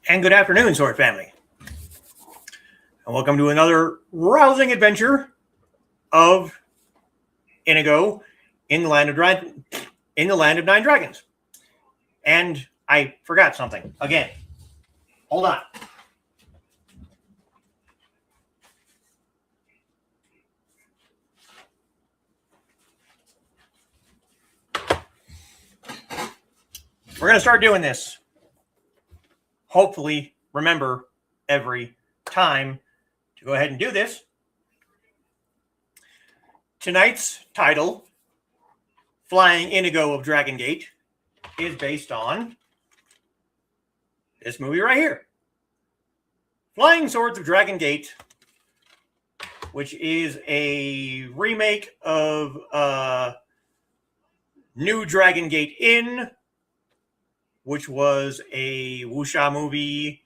And good afternoon, Sword Family. And welcome to another rousing adventure of Inigo in the land of 9 Dragons. And I forgot something again. Hold on. We're going to start doing this. Hopefully, remember every time to go ahead and do this. Tonight's title, Flying Inigo of Dragon Gate, is based on this movie right here. Flying Swords of Dragon Gate, which is a remake of New Dragon Gate Inn, which was a wuxia movie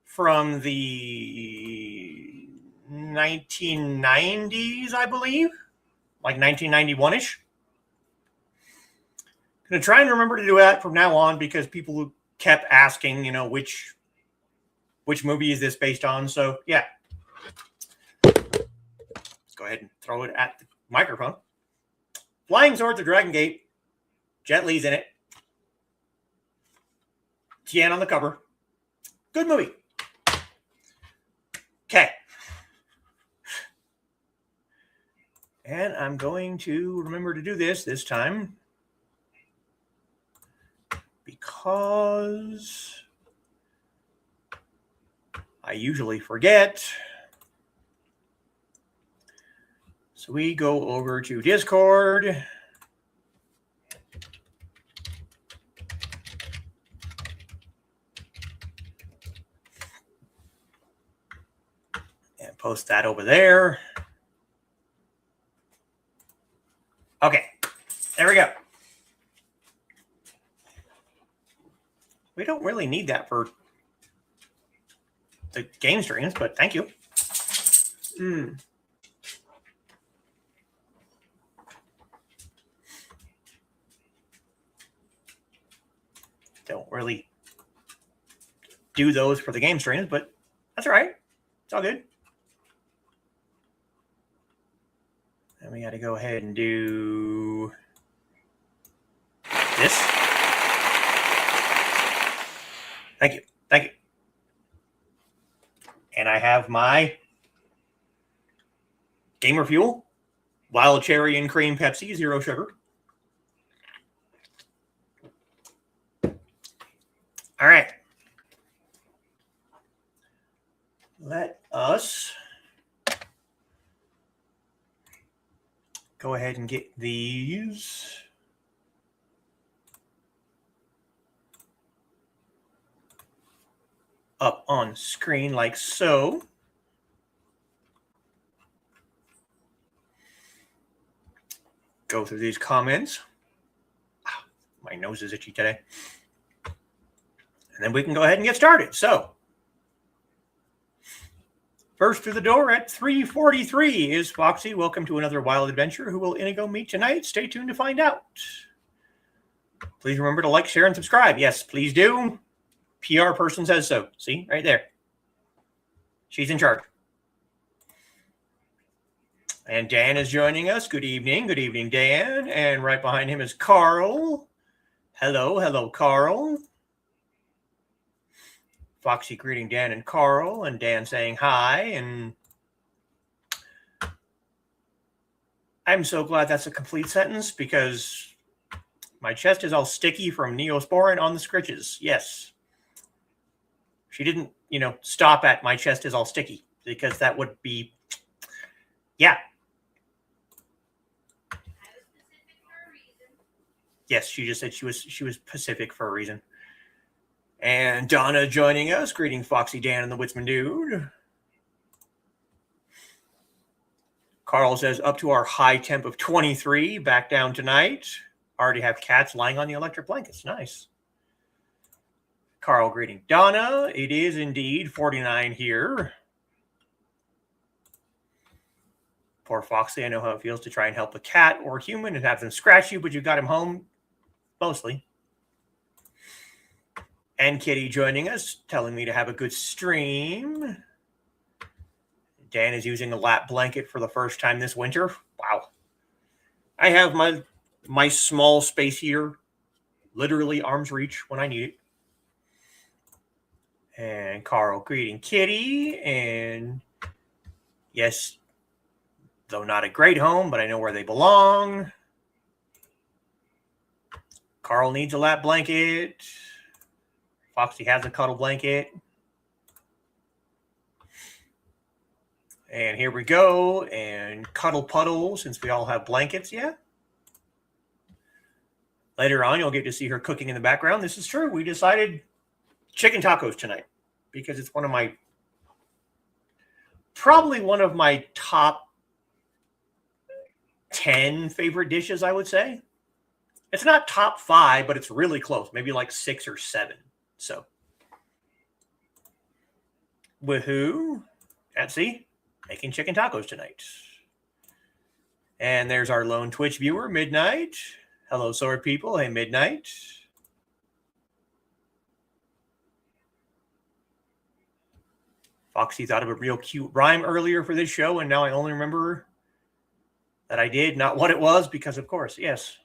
from the 1990s, I believe, like 1991-ish. I'm going to try and remember to do that from now on because people kept asking, which movie is this based on? So, yeah. Let's go ahead and throw it at the microphone. Flying Swords of Dragon Gate. Jet Li's in it. Tien on the cover. Good movie. Okay. And I'm going to remember to do this time because I usually forget. So we go over to Discord. And post that over there. Okay, there we go. We don't really need that for the game streams, but thank you. Don't really do those for the game streams, but that's all right. It's all good. And we got to go ahead and do this. Thank you. Thank you. And I have my Gamer Fuel, Wild Cherry and Cream Pepsi, 0 sugar. All right. Let us go ahead and get these up on screen like so. Go through these comments. My nose is itchy today. And then we can go ahead and get started. So, first through the door at 3:43 is Foxy. Welcome to another wild adventure. Who will Inigo meet tonight? Stay tuned to find out. Please remember to like, share, and subscribe. Yes, please do. PR person says so. See, right there. She's in charge. And Dan is joining us. Good evening. Good evening, Dan. And right behind him is Carl. Hello. Hello, Carl. Foxy greeting Dan and Carl, and Dan saying hi. And I'm so glad that's a complete sentence because my chest is all sticky from Neosporin on the scritches. Yes. She didn't, stop at my chest is all sticky because that would be, yeah. Yes, she just said she was Pacific for a reason. And Donna joining us, greeting Foxy, Dan, and the Witsman Dude. Carl says, up to our high temp of 23, back down tonight. Already have cats lying on the electric blankets. Nice. Carl greeting Donna. It is indeed 49 here. Poor Foxy, I know how it feels to try and help a cat or a human and have them scratch you, but you got him home mostly. And Kitty joining us, telling me to have a good stream. Dan is using a lap blanket for the first time this winter. Wow. I have my small space here, literally arm's reach when I need it. And Carl greeting Kitty. And yes, though not a great home, but I know where they belong. Carl needs a lap blanket. Foxy has a cuddle blanket. And here we go. And cuddle puddle, since we all have blankets, yeah. Later on, you'll get to see her cooking in the background. This is true. We decided chicken tacos tonight because it's probably one of my top 10 favorite dishes, I would say. It's not top 5, but it's really close. Maybe like 6 or 7. So, woohoo. Let's see. Making chicken tacos tonight. And there's our lone Twitch viewer, Midnight. Hello, sword people. Hey, Midnight. Foxy thought of a real cute rhyme earlier for this show, and now I only remember that I did, not what it was, because of course, yes.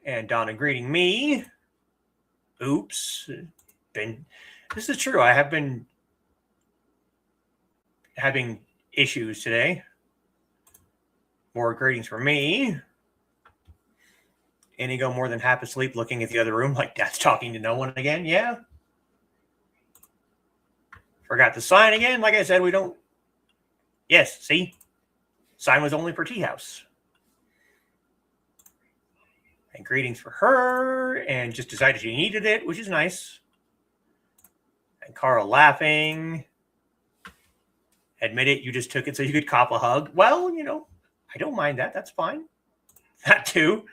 And Donna greeting me. Oops. This is true. I have been having issues today. More greetings for me. Inigo more than half asleep looking at the other room like Dad's talking to no one again. Yeah. Forgot the sign again. Like I said, we don't. Yes, see? Sign was only for Tea House. And greetings for her. And just decided she needed it, which is nice. And Carl laughing. Admit it, you just took it so you could cop a hug. Well, I don't mind that. That's fine. That too.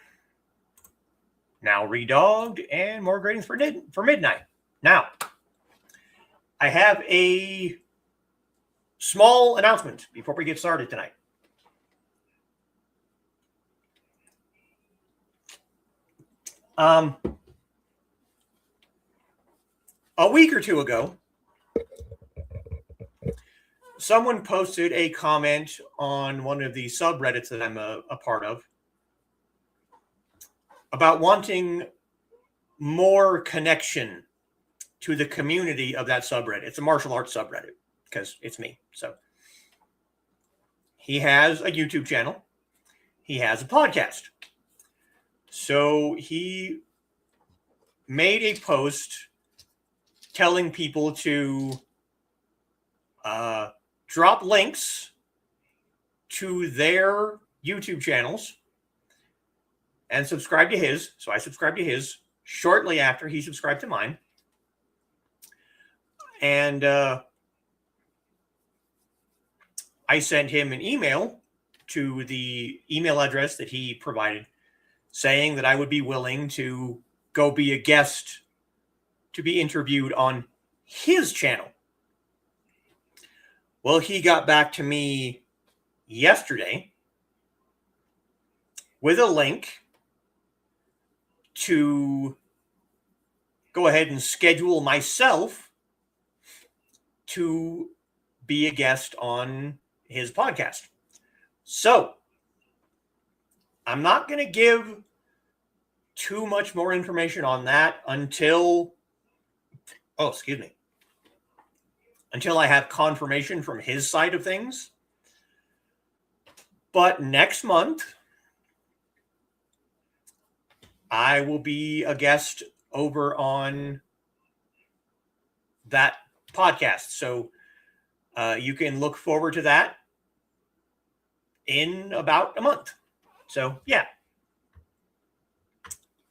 Now redogged. And more greetings for Midnight. Now, I have a small announcement before we get started tonight. A week or two ago, someone posted a comment on one of the subreddits that I'm a part of about wanting more connection to the community of that subreddit. It's a martial arts subreddit because it's me. So he has a YouTube channel. He has a podcast. So he made a post telling people to drop links to their YouTube channels and subscribe to his. So I subscribed to his shortly after he subscribed to mine. And I sent him an email to the email address that he provided saying that I would be willing to go be a guest to be interviewed on his channel. Well, he got back to me yesterday with a link to go ahead and schedule myself to be a guest on his podcast. So, I'm not going to give too much more information on that until I have confirmation from his side of things. But next month, I will be a guest over on that podcast. So you can look forward to that in about a month. So, yeah.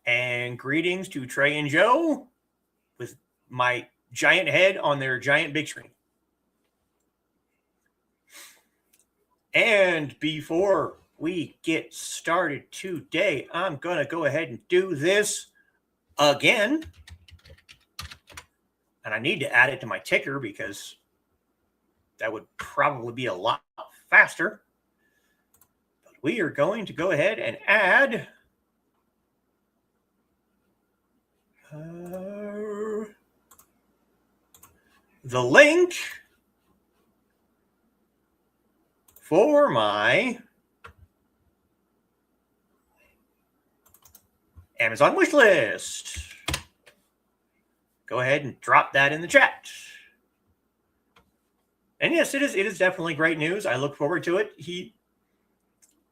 And greetings to Trey and Joe with my giant head on their giant big screen. And before we get started today, I'm going to go ahead and do this again. And I need to add it to my ticker because that would probably be a lot faster. But we are going to go ahead and add the link for my Amazon wish list. Go ahead and drop that in the chat. And yes, it is definitely great news. I look forward to it.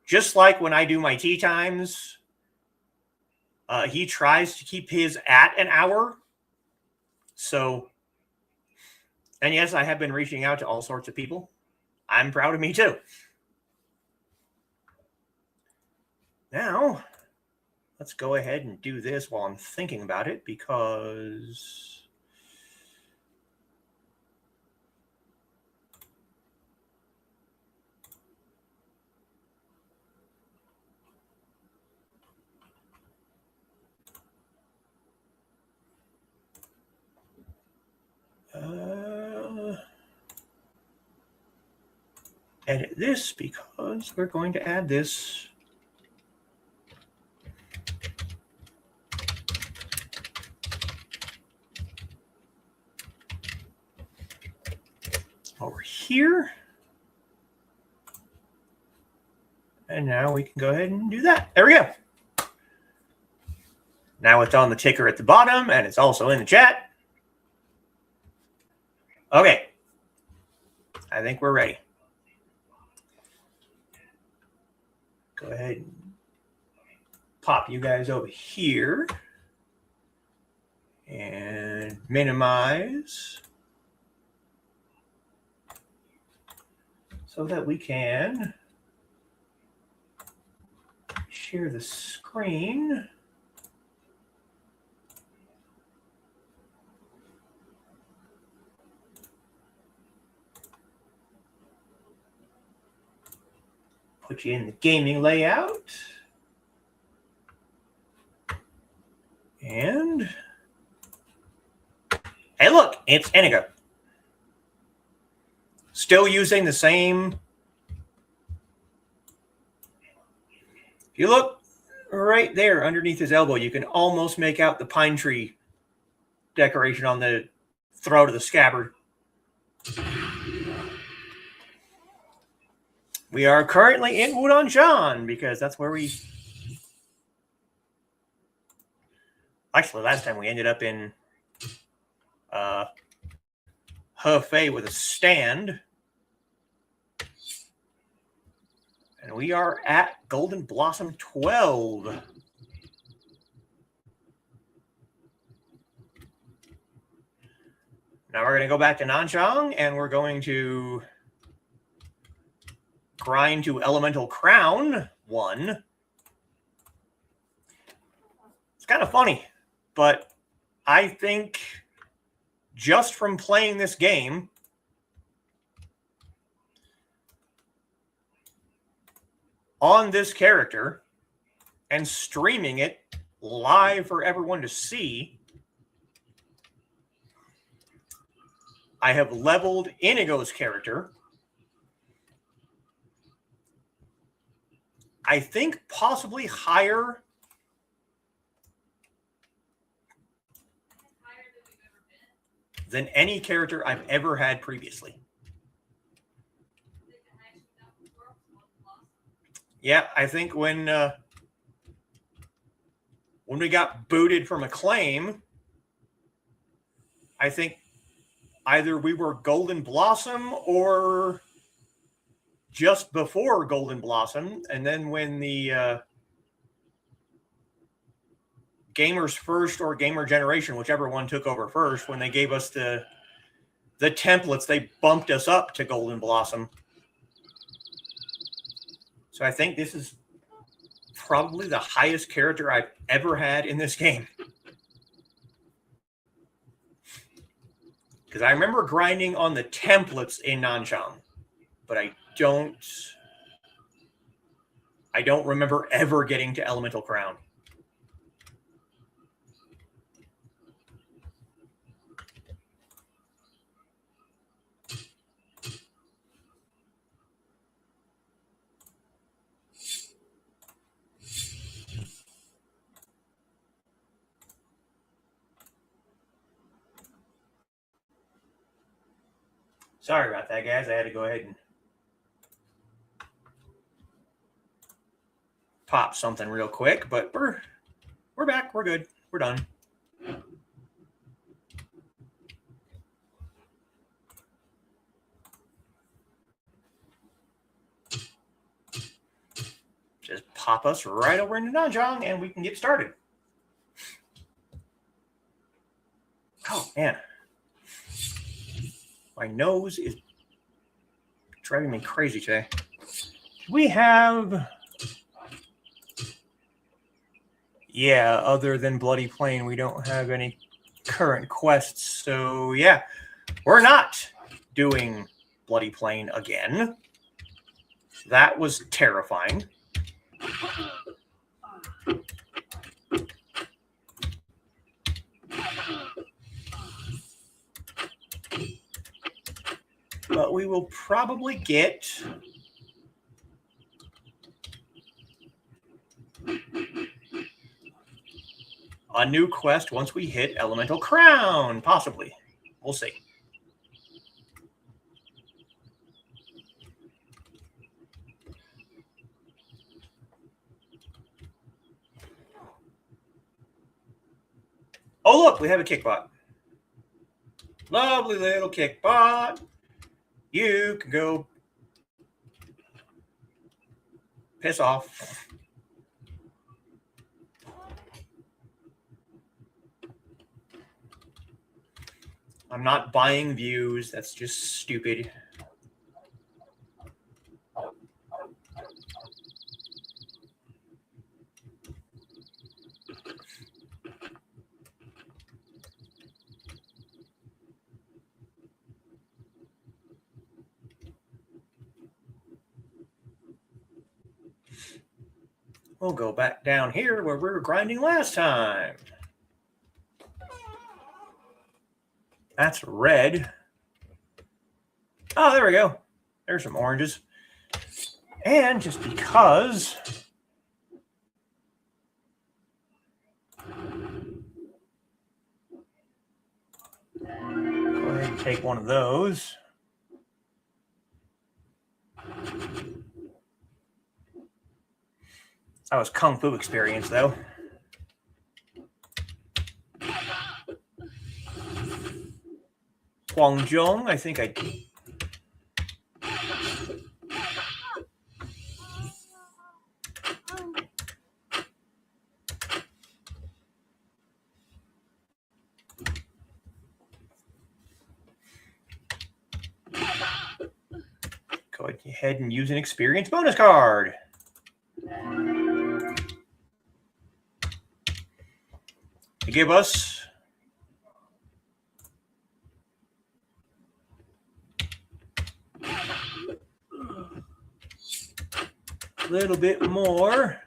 Just like when I do my tea times, he tries to keep his at an hour. So, and yes, I have been reaching out to all sorts of people. I'm proud of me too. Now, let's go ahead and do this while I'm thinking about it, because edit this, because we're going to add this over here. And now we can go ahead and do that. There we go. Now it's on the ticker at the bottom, and it's also in the chat. Okay. I think we're ready. Go ahead and pop you guys over here and minimize so that we can share the screen. Put you in the gaming layout. And hey, look, it's Inigo. Still using the same. If you look right there underneath his elbow, you can almost make out the pine tree decoration on the throat of the scabbard. We are currently in Wudanshan because that's where we... Actually, last time we ended up in Hefei with a stand. And we are at Golden Blossom 12. Now we're going to go back to Nanchang, and we're going to grind to Elemental Crown 1. It's kind of funny, but I think just from playing this game, on this character and streaming it live for everyone to see, I have leveled Inigo's character. I think possibly higher than any character I've ever had previously. Yeah, I think when we got booted from Acclaim, I think either we were Golden Blossom or just before Golden Blossom. And then when the Gamers First or Gamer Generation, whichever one took over first, when they gave us the templates, they bumped us up to Golden Blossom. So I think this is probably the highest character I've ever had in this game. Because I remember grinding on the templates in Nanchang, but I don't remember ever getting to Elemental Crown. Sorry about that, guys. I had to go ahead and pop something real quick, but we're back. We're good. We're done. Just pop us right over into Nanjang and we can get started. Oh, man. My nose is driving me crazy today. We have... Yeah, other than Bloody Plain, we don't have any current quests. So, yeah, we're not doing Bloody Plain again. That was terrifying. But we will probably get a new quest once we hit Elemental Crown, possibly. We'll see. Oh, look, we have a kickbot. Lovely little kickbot. You can go piss off. I'm not buying views. That's just stupid. We'll go back down here where we were grinding last time. That's red. Oh, there we go. There's some oranges. And just because... Go ahead and take one of those. That was Kung Fu experience, though. Huangjong, I think I... Go ahead and use an experience bonus card. To give us a little bit more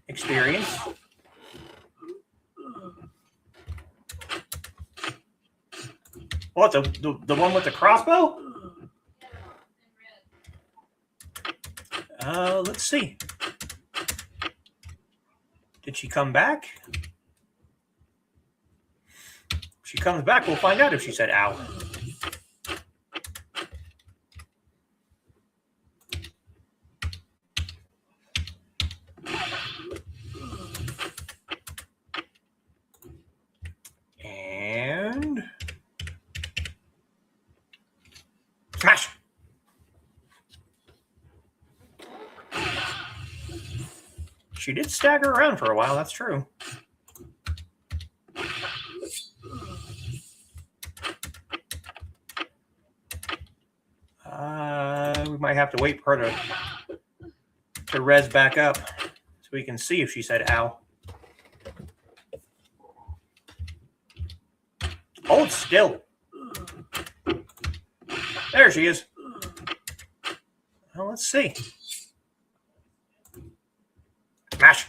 experience. What, the one with the crossbow? Let's see. Did she come back? If she comes back, we'll find out if she said ow. And smash. She did stagger around for a while, that's true. We might have to wait for her to res back up so we can see if she said ow. Hold still. There she is. Well, let's see. Smash.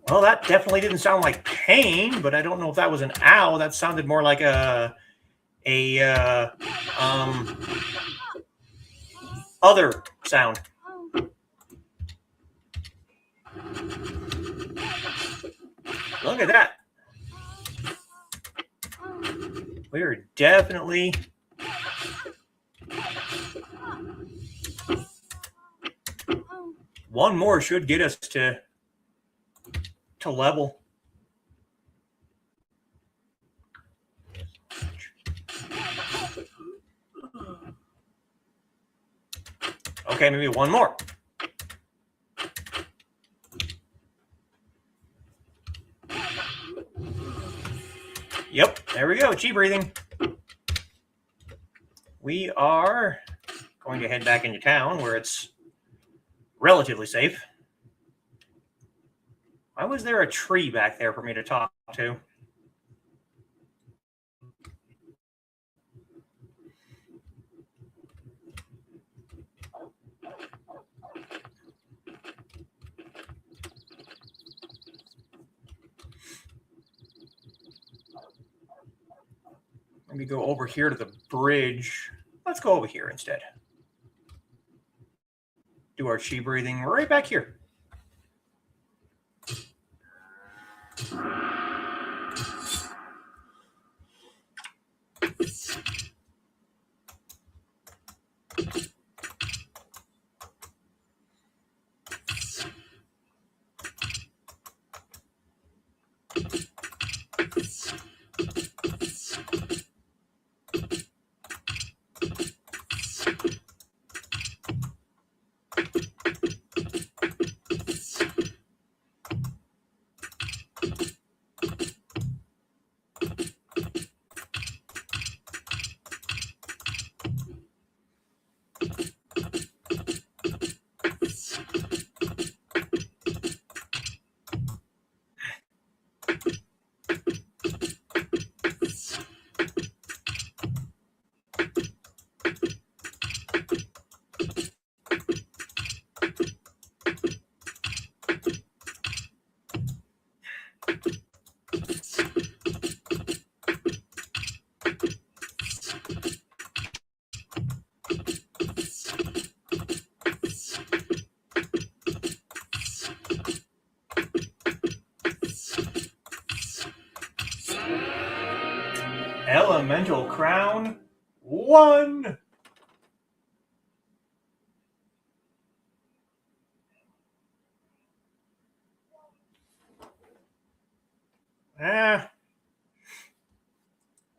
Well, that definitely didn't sound like pain, but I don't know if that was an ow. That sounded more like a other sound. Look at that. We are definitely one more should get us to level. Okay, maybe one more. Yep, there we go. Chi breathing. We are going to head back into town where it's relatively safe. Why was there a tree back there for me to talk to? Maybe go over here to the bridge. Let's go over here instead. Do our chi breathing right back here. Elemental Crown 1.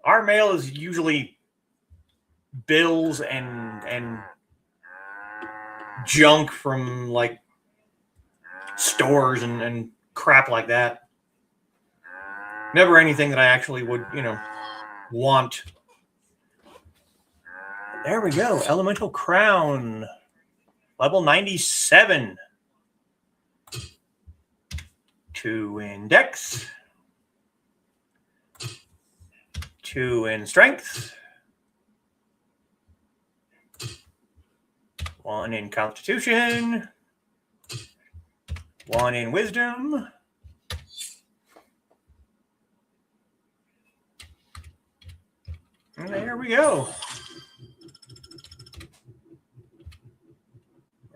Our mail is usually bills and junk from like stores and crap like that. Never anything that I actually would, want. There we go. Elemental Crown. Level 97. 2 in Dex. 2 in Strength. 1 in Constitution. 1 in Wisdom. And there we go.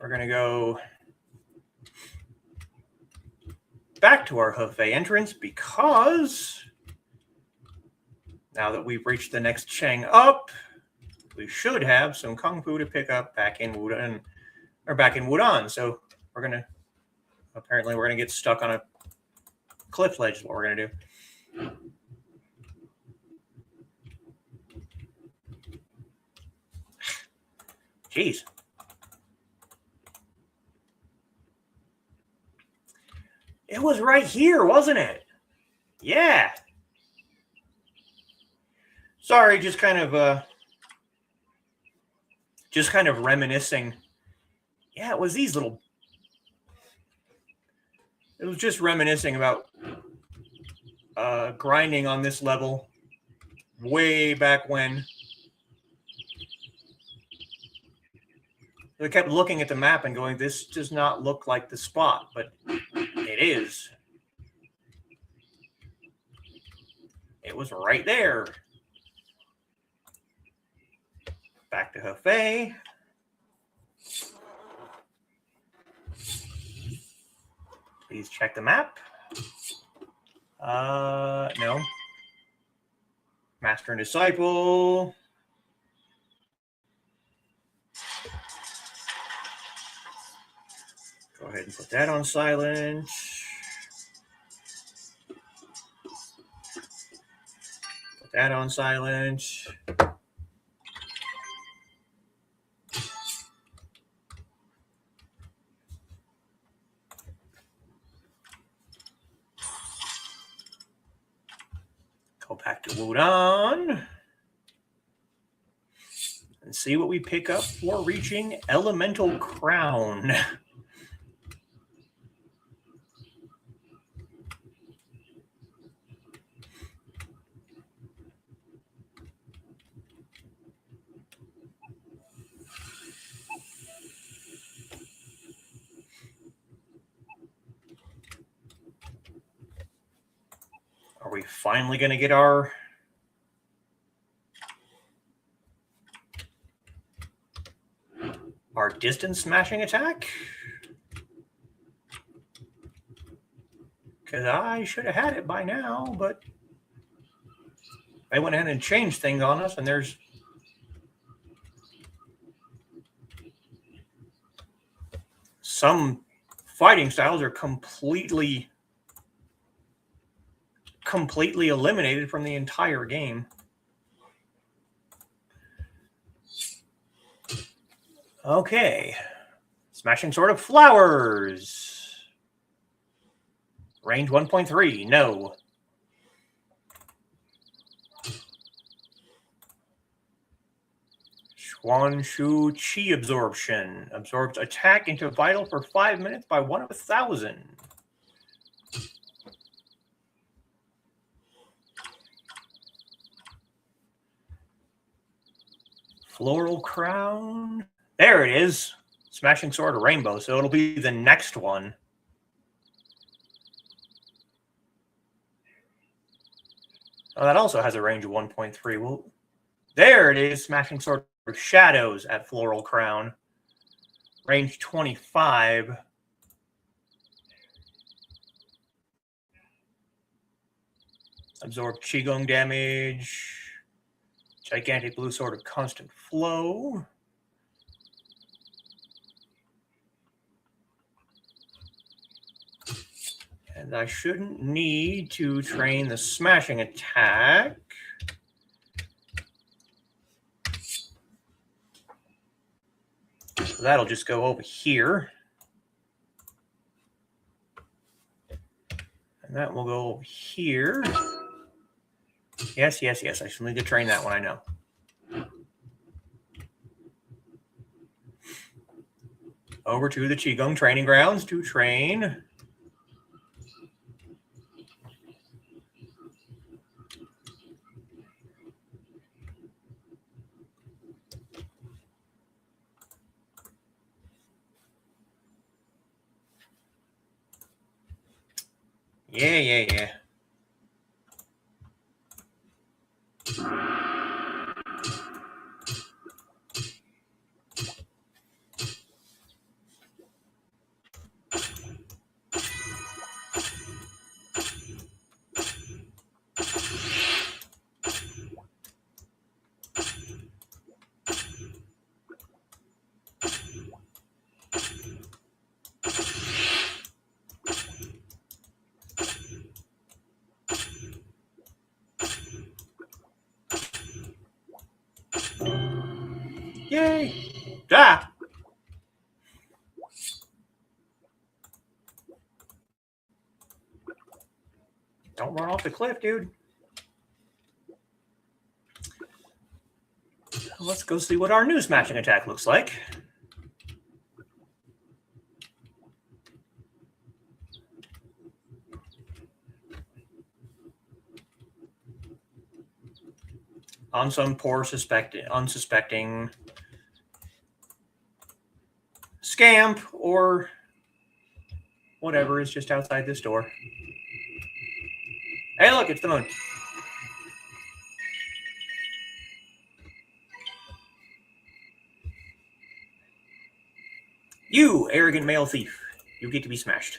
We're going to go back to our Hefei entrance because now that we've reached the next Chang up, we should have some Kung Fu to pick up back in Wudan, or back in Wudan. So we're going to, apparently we're going to get stuck on a cliff ledge is what we're going to do. Jeez. It was right here, wasn't it? Yeah. Sorry, just kind of reminiscing. Yeah, it was these little. It was just reminiscing about grinding on this level way back when. I kept looking at the map and going, this does not look like the spot, but it is. It was right there. Back to Hefei. Please check the map. No. Master and Disciple. Go ahead and put that on silent. Put that on silent. Go back to Wudon. And see what we pick up for reaching Elemental Crown. Are we finally going to get our distance smashing attack? Because I should have had it by now, but they went ahead and changed things on us, and there's some fighting styles are completely eliminated from the entire game. Okay. Smashing Sword of Flowers. Range 1.3. No. Shu Chi Absorption. Absorbs attack into vital for 5 minutes by 1 of 1,000. Floral Crown. There it is. Smashing Sword of Rainbow. So it'll be the next one. Oh, that also has a range of 1.3. Well, there it is. Smashing Sword of Shadows at Floral Crown. Range 25. Absorb Qigong damage. Gigantic Blue Sword of Constant Flow. And I shouldn't need to train the smashing attack. So that'll just go over here. And that will go over here. Yes. I still need to train that one, I know. Over to the Qigong training grounds to train. Yeah. Yay! Ah! Don't run off the cliff, dude. Let's go see what our new smashing attack looks like. On some poor unsuspecting scamp or whatever is just outside this door. Hey, look, it's the moon. You, arrogant male thief, you get to be smashed.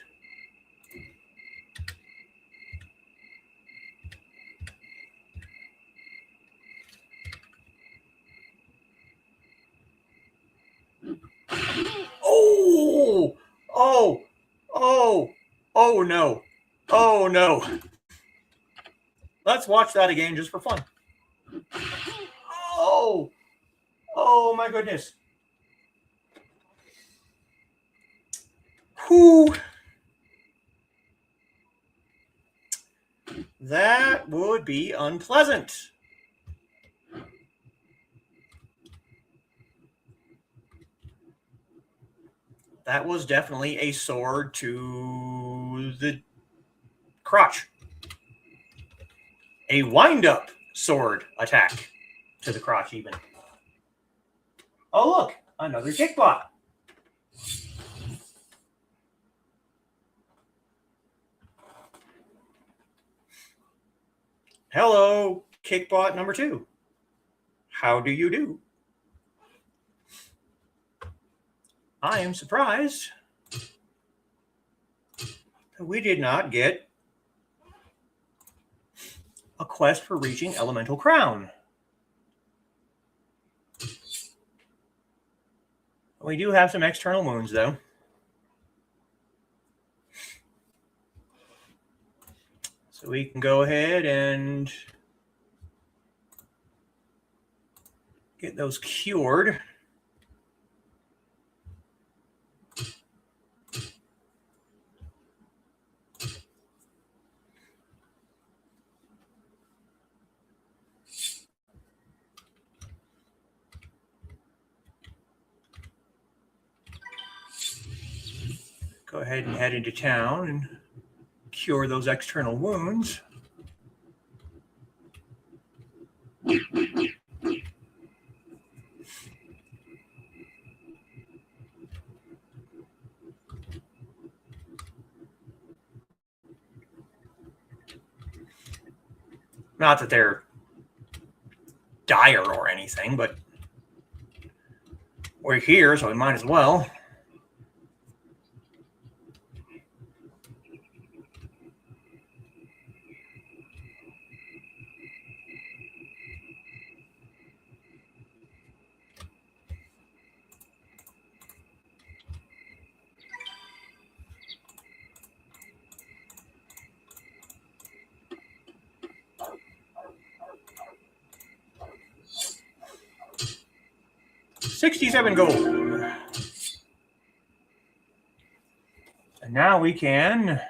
Oh, no. Oh, no. Let's watch that again just for fun. Oh. Oh, my goodness. Whew. That would be unpleasant. That was definitely a sword to the crotch. A wind-up sword attack to the crotch, even. Oh, look, another kickbot. Hello, kickbot number 2. How do you do? I am surprised that we did not get a quest for reaching Elemental Crown. We do have some external wounds, though. So we can go ahead and get those cured. Go ahead and head into town and cure those external wounds. Not that they're dire or anything, but we're here, so we might as well. $67 gold. And now we can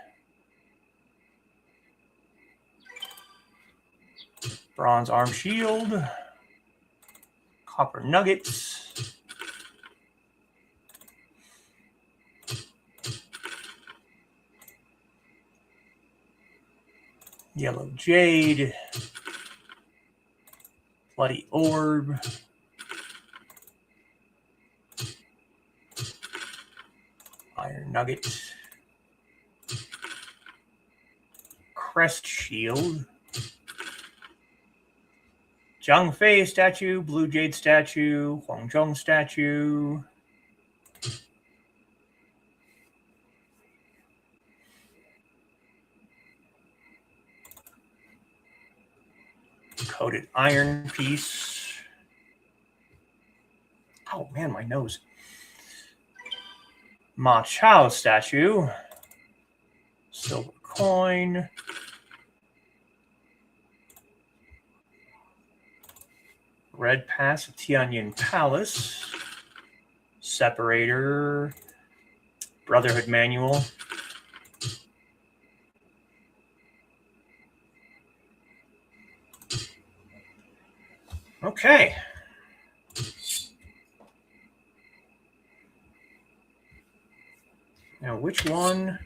bronze arm shield, copper nuggets, yellow jade, bloody orb, iron nugget, crest shield, Zhang Fei statue, blue jade statue, Huang Zhong statue, coated iron piece. Oh man, my nose. Ma Chao statue, silver coin, red pass of Tianyin Palace, separator, Brotherhood manual. Okay. Now, which one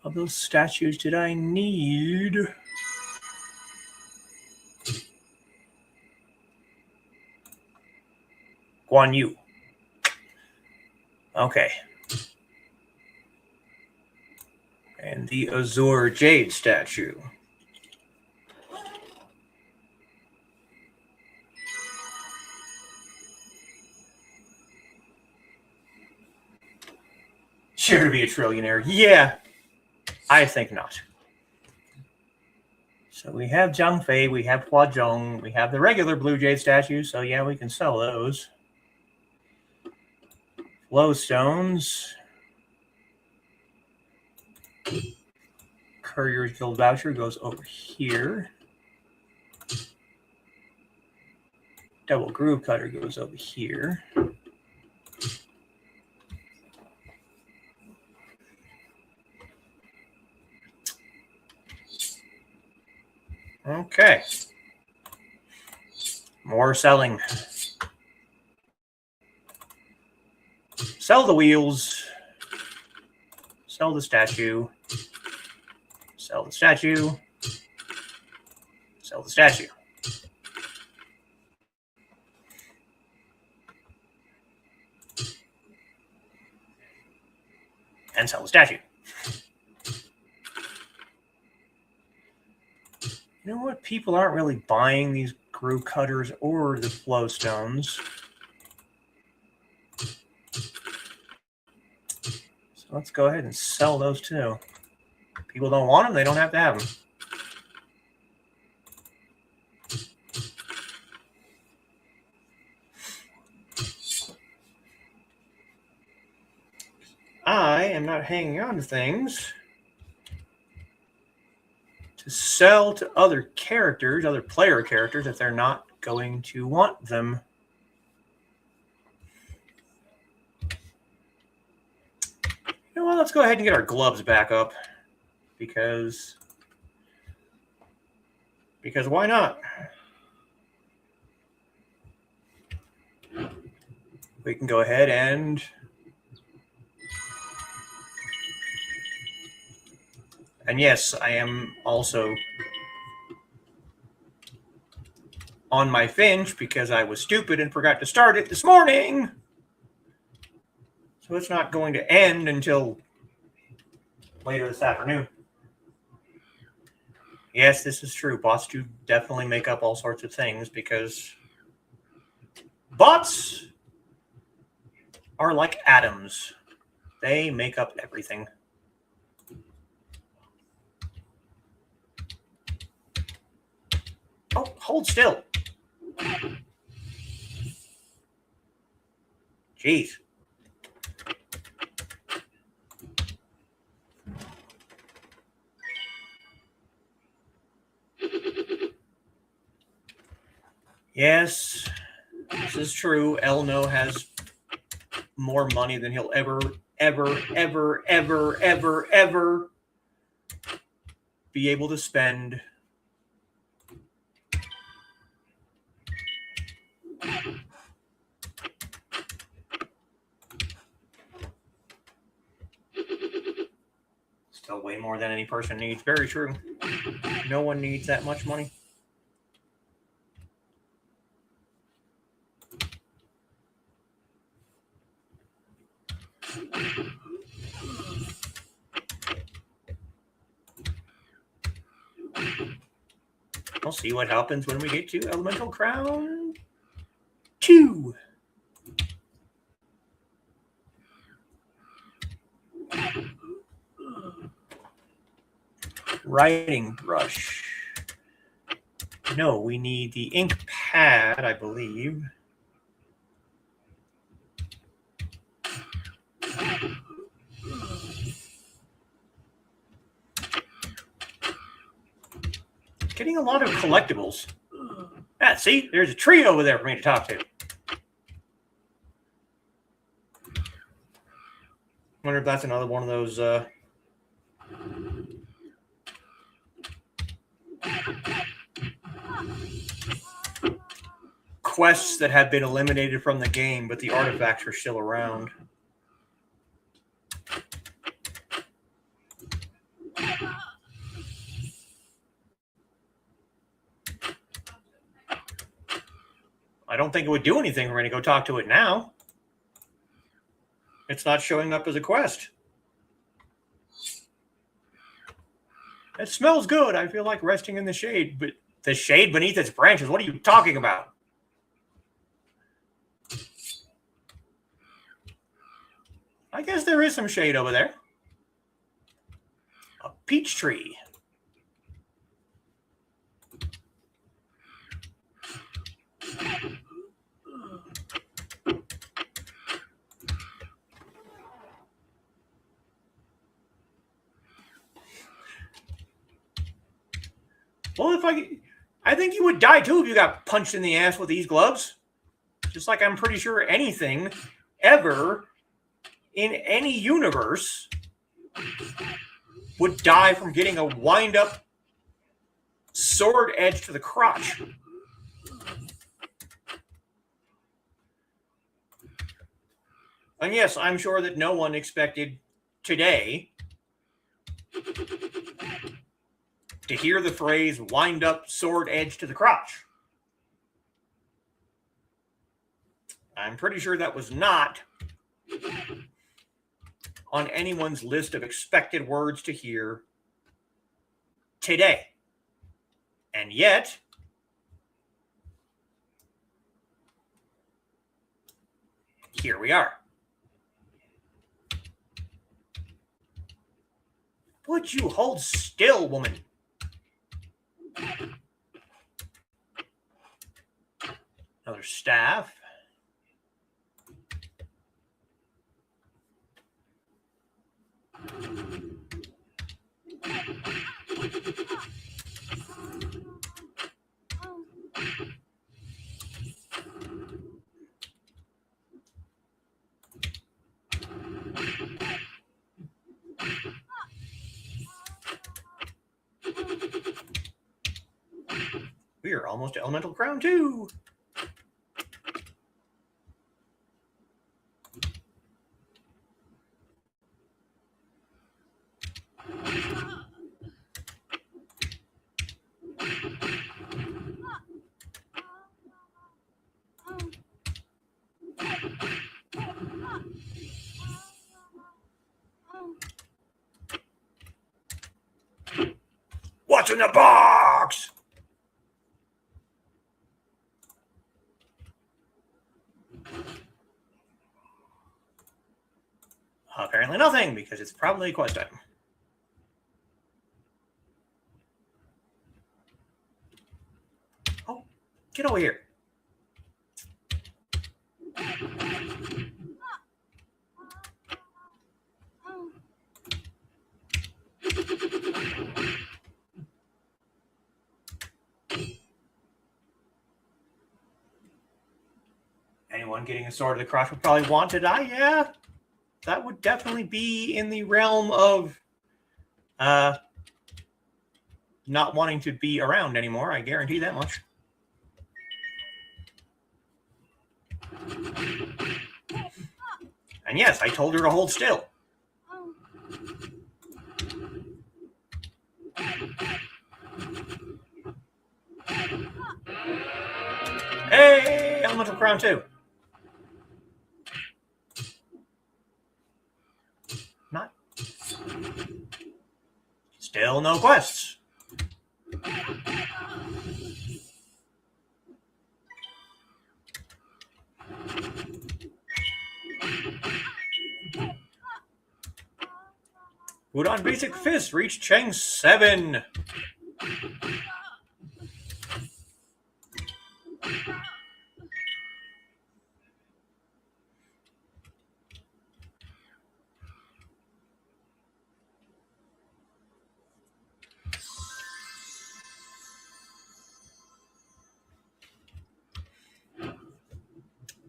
of those statues did I need? Guan Yu. Okay. And the Azure Jade statue. Sure to be a trillionaire. Yeah, I think not. So we have Zhang Fei, we have Hua Zhong, we have the regular Blue Jade statue, so yeah, we can sell those. Flow stones. Courier's Guild voucher goes over here. Double Groove Cutter goes over here. Okay. More selling. Sell the wheels. Sell the statue. Sell the statue. Sell the statue. And sell the statue. You know what? People aren't really buying these groove cutters or the flow stones. So let's go ahead and sell those too. People don't want them, they don't have to have them. I am not hanging on to things to sell to other characters, other player characters, if they're not going to want them. You know what? Let's go ahead and get our gloves back up because why not? We can go ahead and yes, I am also on my Finch because I was stupid and forgot to start it this morning. So it's not going to end until later this afternoon. Yes, this is true. Bots do definitely make up all sorts of things because bots are like atoms. They make up everything. Oh, hold still. Jeez. Yes, this is true. Elno has more money than he'll ever be able to spend. Still way more than any person needs. Very true. No one needs that much money. We'll see what happens when we get to Elemental Crown 2. Writing brush. No, we need the ink pad, I believe. Getting a lot of collectibles. Ah, see, there's a tree over there for me to talk to. Wonder if that's another one of those quests that have been eliminated from the game, but the artifacts are still around. I don't think it would do anything for me to go talk to it now. It's not showing up as a quest. It smells good. I feel like resting in the shade, but the shade beneath its branches. What are you talking about? I guess there is some shade over there. A peach tree. Well, I think you would die too if you got punched in the ass with these gloves. Just like I'm pretty sure anything ever in any universe would die from getting a wind-up sword edge to the crotch. And yes, I'm sure that no one expected today to hear the phrase wind-up sword edge to the crotch. I'm pretty sure that was not on anyone's list of expected words to hear today. And yet, here we are. Would you hold still, woman? Another staff. We are almost to Elemental Crown 2. What's in the box? Apparently nothing, because it's probably quest time. Oh, get over here. Anyone getting a sword of the crotch would probably want to die. Yeah, that would definitely be in the realm of not wanting to be around anymore. I guarantee that much. And yes, I told her to hold still. Hey, Elemental Crown 2. Not. Still no quests. Udon Basic Fist reached Cheng 7.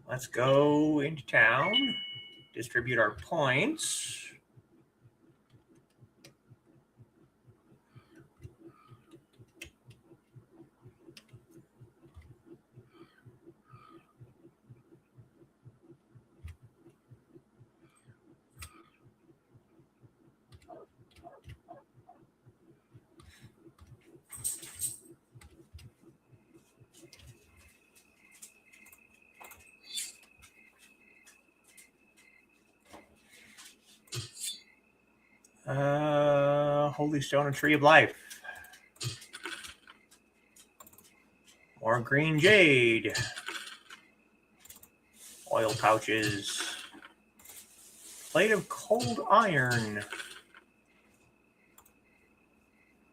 Let's go into town, distribute our points. Holy Stone and Tree of Life. More green jade. Oil pouches. Plate of cold iron.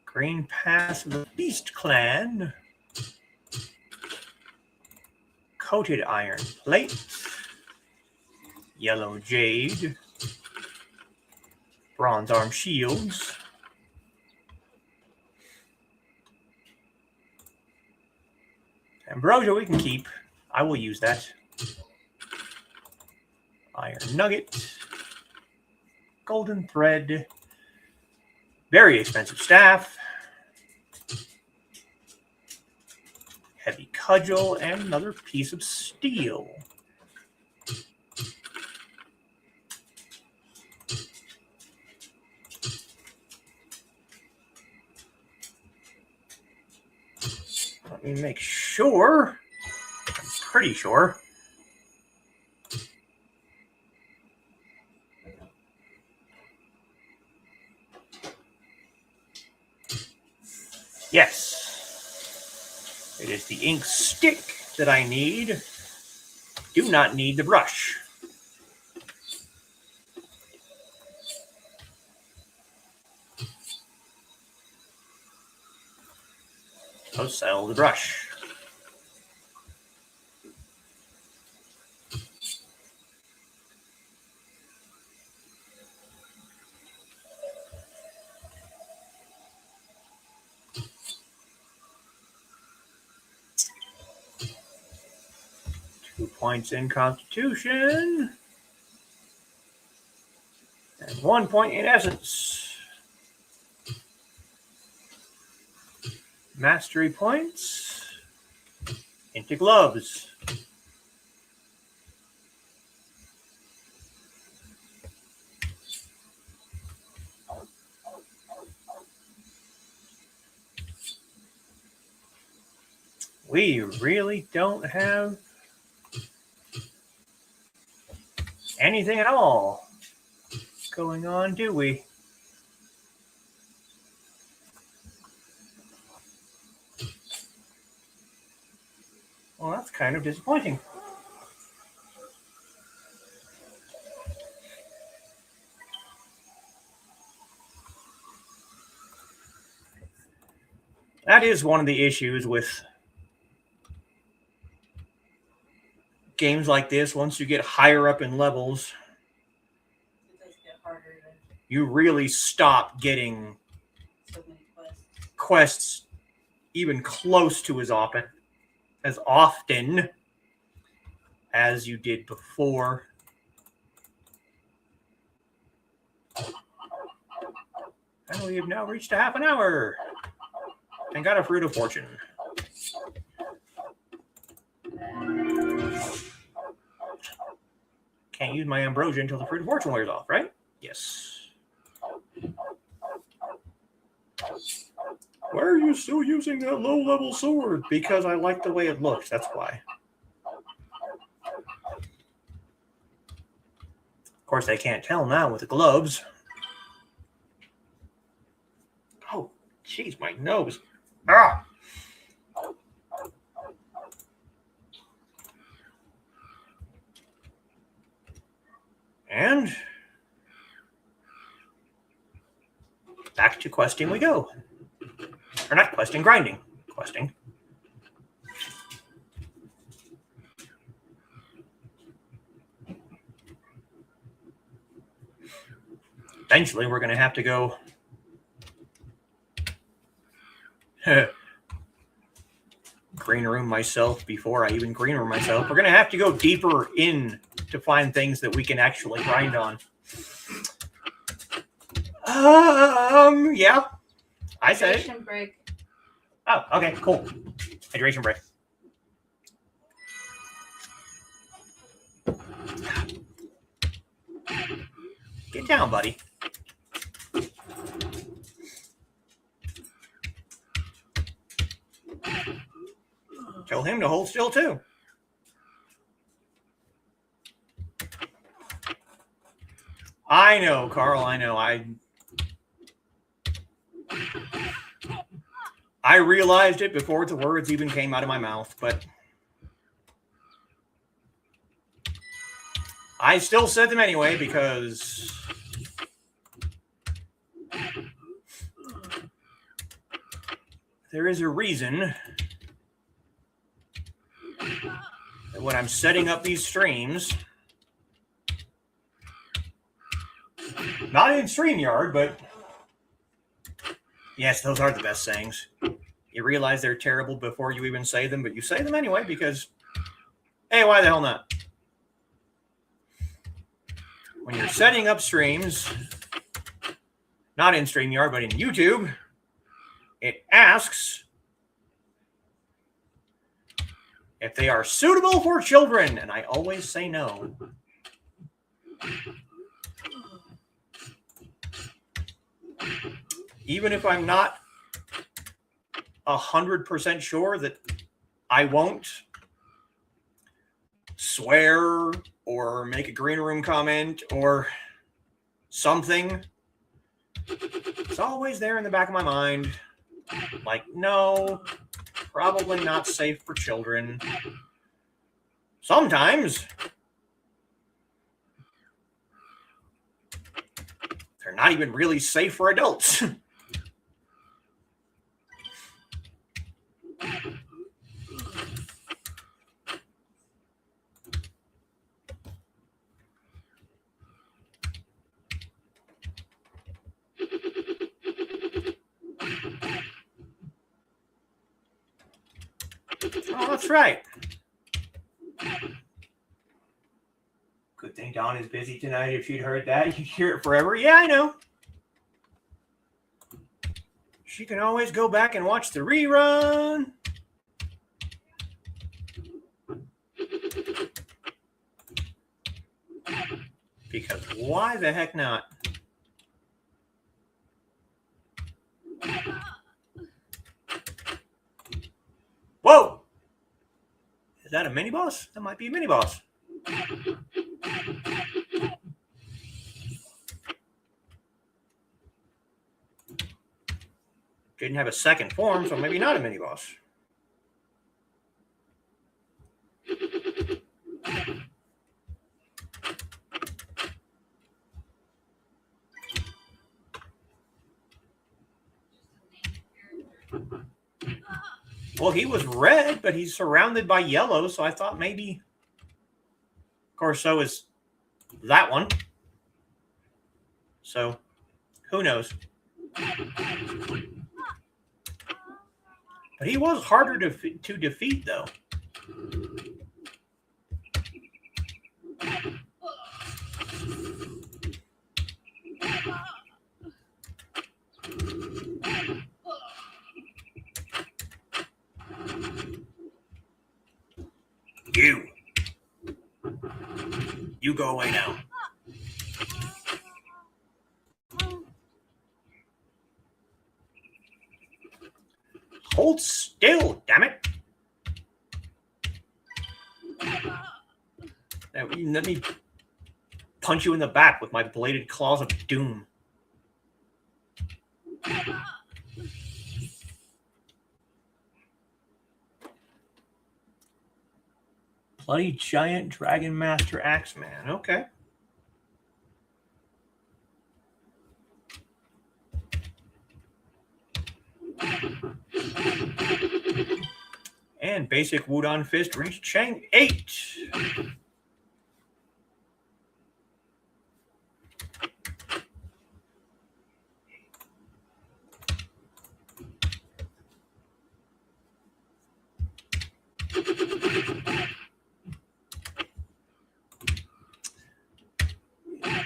Green pass of the Beast Clan. Coated iron plate. Yellow jade. Bronze arm shields. Ambrosia we can keep. I will use that. Iron nugget. Golden thread. Very expensive staff. Heavy cudgel and another piece of steel. Let me make sure. I'm pretty sure. Yes. It is the ink stick that I need. Do not need the brush. So sell the brush. Points in Constitution. And 1 point in Essence. Mastery points into gloves. We really don't have anything at all going on, do we? Well, that's kind of disappointing. That is one of the issues with games like this. Once you get higher up in levels, It does get harder to you really stop getting so many quests even close to as often as you did before. And we have now reached a half an hour and got a Fruit of Fortune. Can't use my Ambrosia until the Fruit of Fortune wears off, right? Yes. Why are you still using that low-level sword? Because I like the way it looks, that's why. Of course, they can't tell now with the gloves. Oh, jeez, my nose. Ah! And back to questing we go. Or not questing, grinding. Questing. Eventually, we're going to have to go green room myself before I even green room myself. We're going to have to go deeper in to find things that we can actually grind on. Yeah. I said it. Hydration break. Oh, okay, cool. Hydration break. Get down, buddy. Tell him to hold still, too. I know, Carl, I know. I realized it before the words even came out of my mouth, but I still said them anyway because there is a reason that when I'm setting up these streams, not in StreamYard, but yes, those are the best sayings. You realize they're terrible before you even say them, but you say them anyway because, hey, why the hell not? When you're setting up streams, not in StreamYard, but in YouTube, it asks if they are suitable for children, and I always say no. Even if I'm not 100% sure that I won't swear or make a green room comment or something, it's always there in the back of my mind. Like, no, probably not safe for children. Sometimes they're not even really safe for adults. Oh, that's right. Good thing Dawn is busy tonight. If you'd heard that, you'd hear it forever. Yeah, I know. She can always go back and watch the rerun. Because why the heck not? Whoa! Is that a mini boss? That might be a mini boss. Didn't have a second form, so maybe not a mini boss. Well, he was red, but he's surrounded by yellow, so I thought maybe. Of course, so is that one. So, who knows? But he was harder to defeat, though. You go away now. Hold still, damn it. Now, let me punch you in the back with my bladed claws of doom. Bloody giant dragon master Axeman. Okay. And basic Wudon Fist reached Chang 8.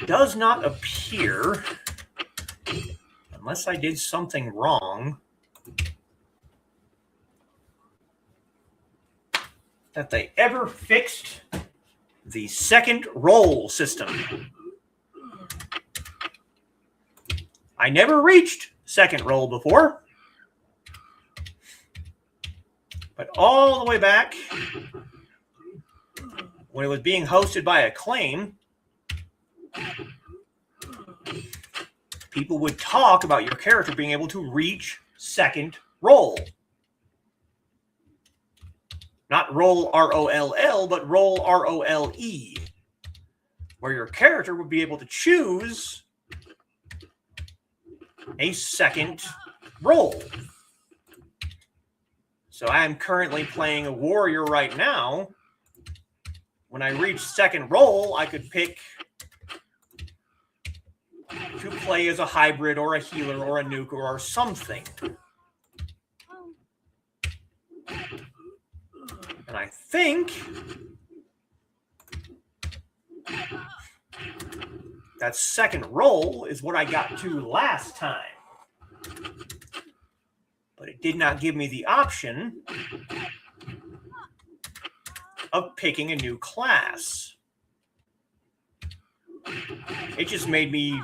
Does not appear, unless I did something wrong, that they ever fixed the second roll system. I never reached second roll before, but all the way back when it was being hosted by Acclaim, people would talk about your character being able to reach second roll. Not roll R-O-L-L, but roll R-O-L-E, where your character would be able to choose a second roll. So I am currently playing a warrior right now. When I reach second roll, I could pick to play as a hybrid or a healer or a nuke or something. think that second roll is what I got to last time. But it did not give me the option of picking a new class. It just made me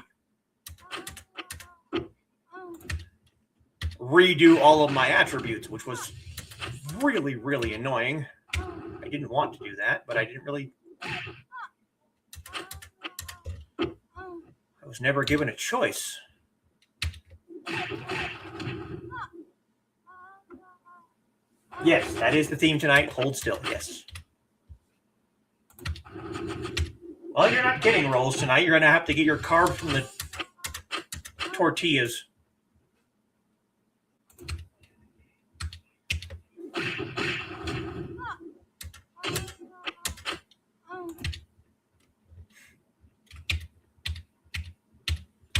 redo all of my attributes, which was really, really annoying. I didn't want to do that, but I didn't really... I was never given a choice. Yes, that is the theme tonight. Hold still, yes. Well, you're not getting rolls tonight. You're going to have to get your carbs from the tortillas.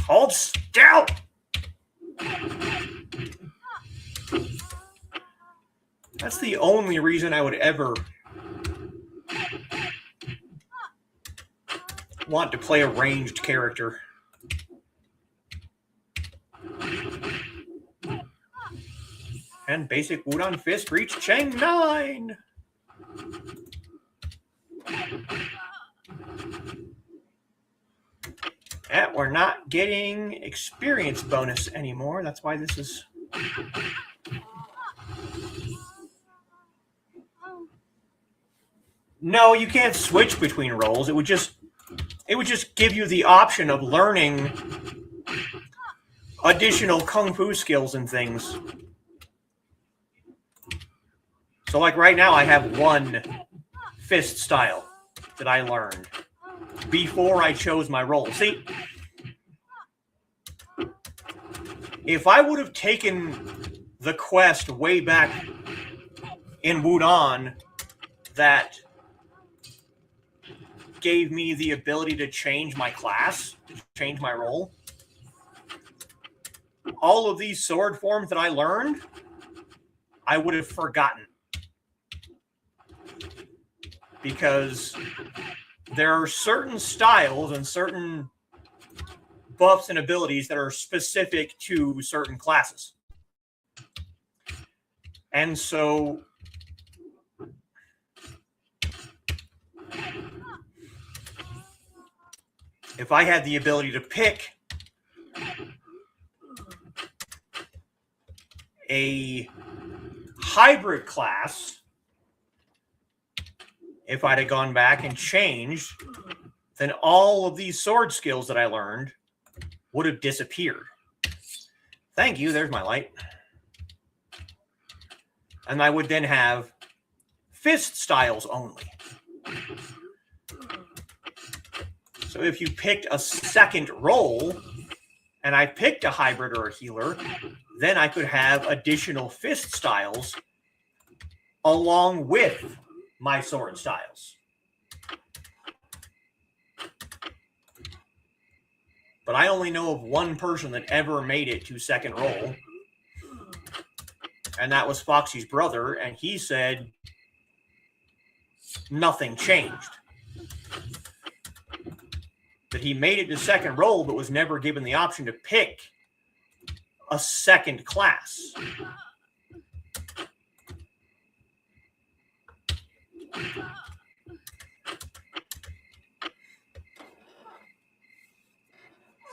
Hold still! That's the only reason I would ever want to play a ranged character. And basic Wudon Fist reach Chang 9! And we're not getting experience bonus anymore. That's why this is... No, you can't switch between roles. It would just give you the option of learning additional kung fu skills and things. So like right now I have one fist style that I learned before I chose my role. See, if I would have taken the quest way back in Wudon that gave me the ability to change my class, to change my role, all of these sword forms that I learned, I would have forgotten. Because there are certain styles and certain buffs and abilities that are specific to certain classes. And so if I had the ability to pick a hybrid class, if I'd have gone back and changed, then all of these sword skills that I learned would have disappeared. Thank you, there's my light. And I would then have fist styles only. So if you picked a second role, and I picked a hybrid or a healer, then I could have additional fist styles along with my sword styles. But I only know of one person that ever made it to second role, and that was Foxy's brother, and he said nothing changed. That he made it to second role, but was never given the option to pick a second class.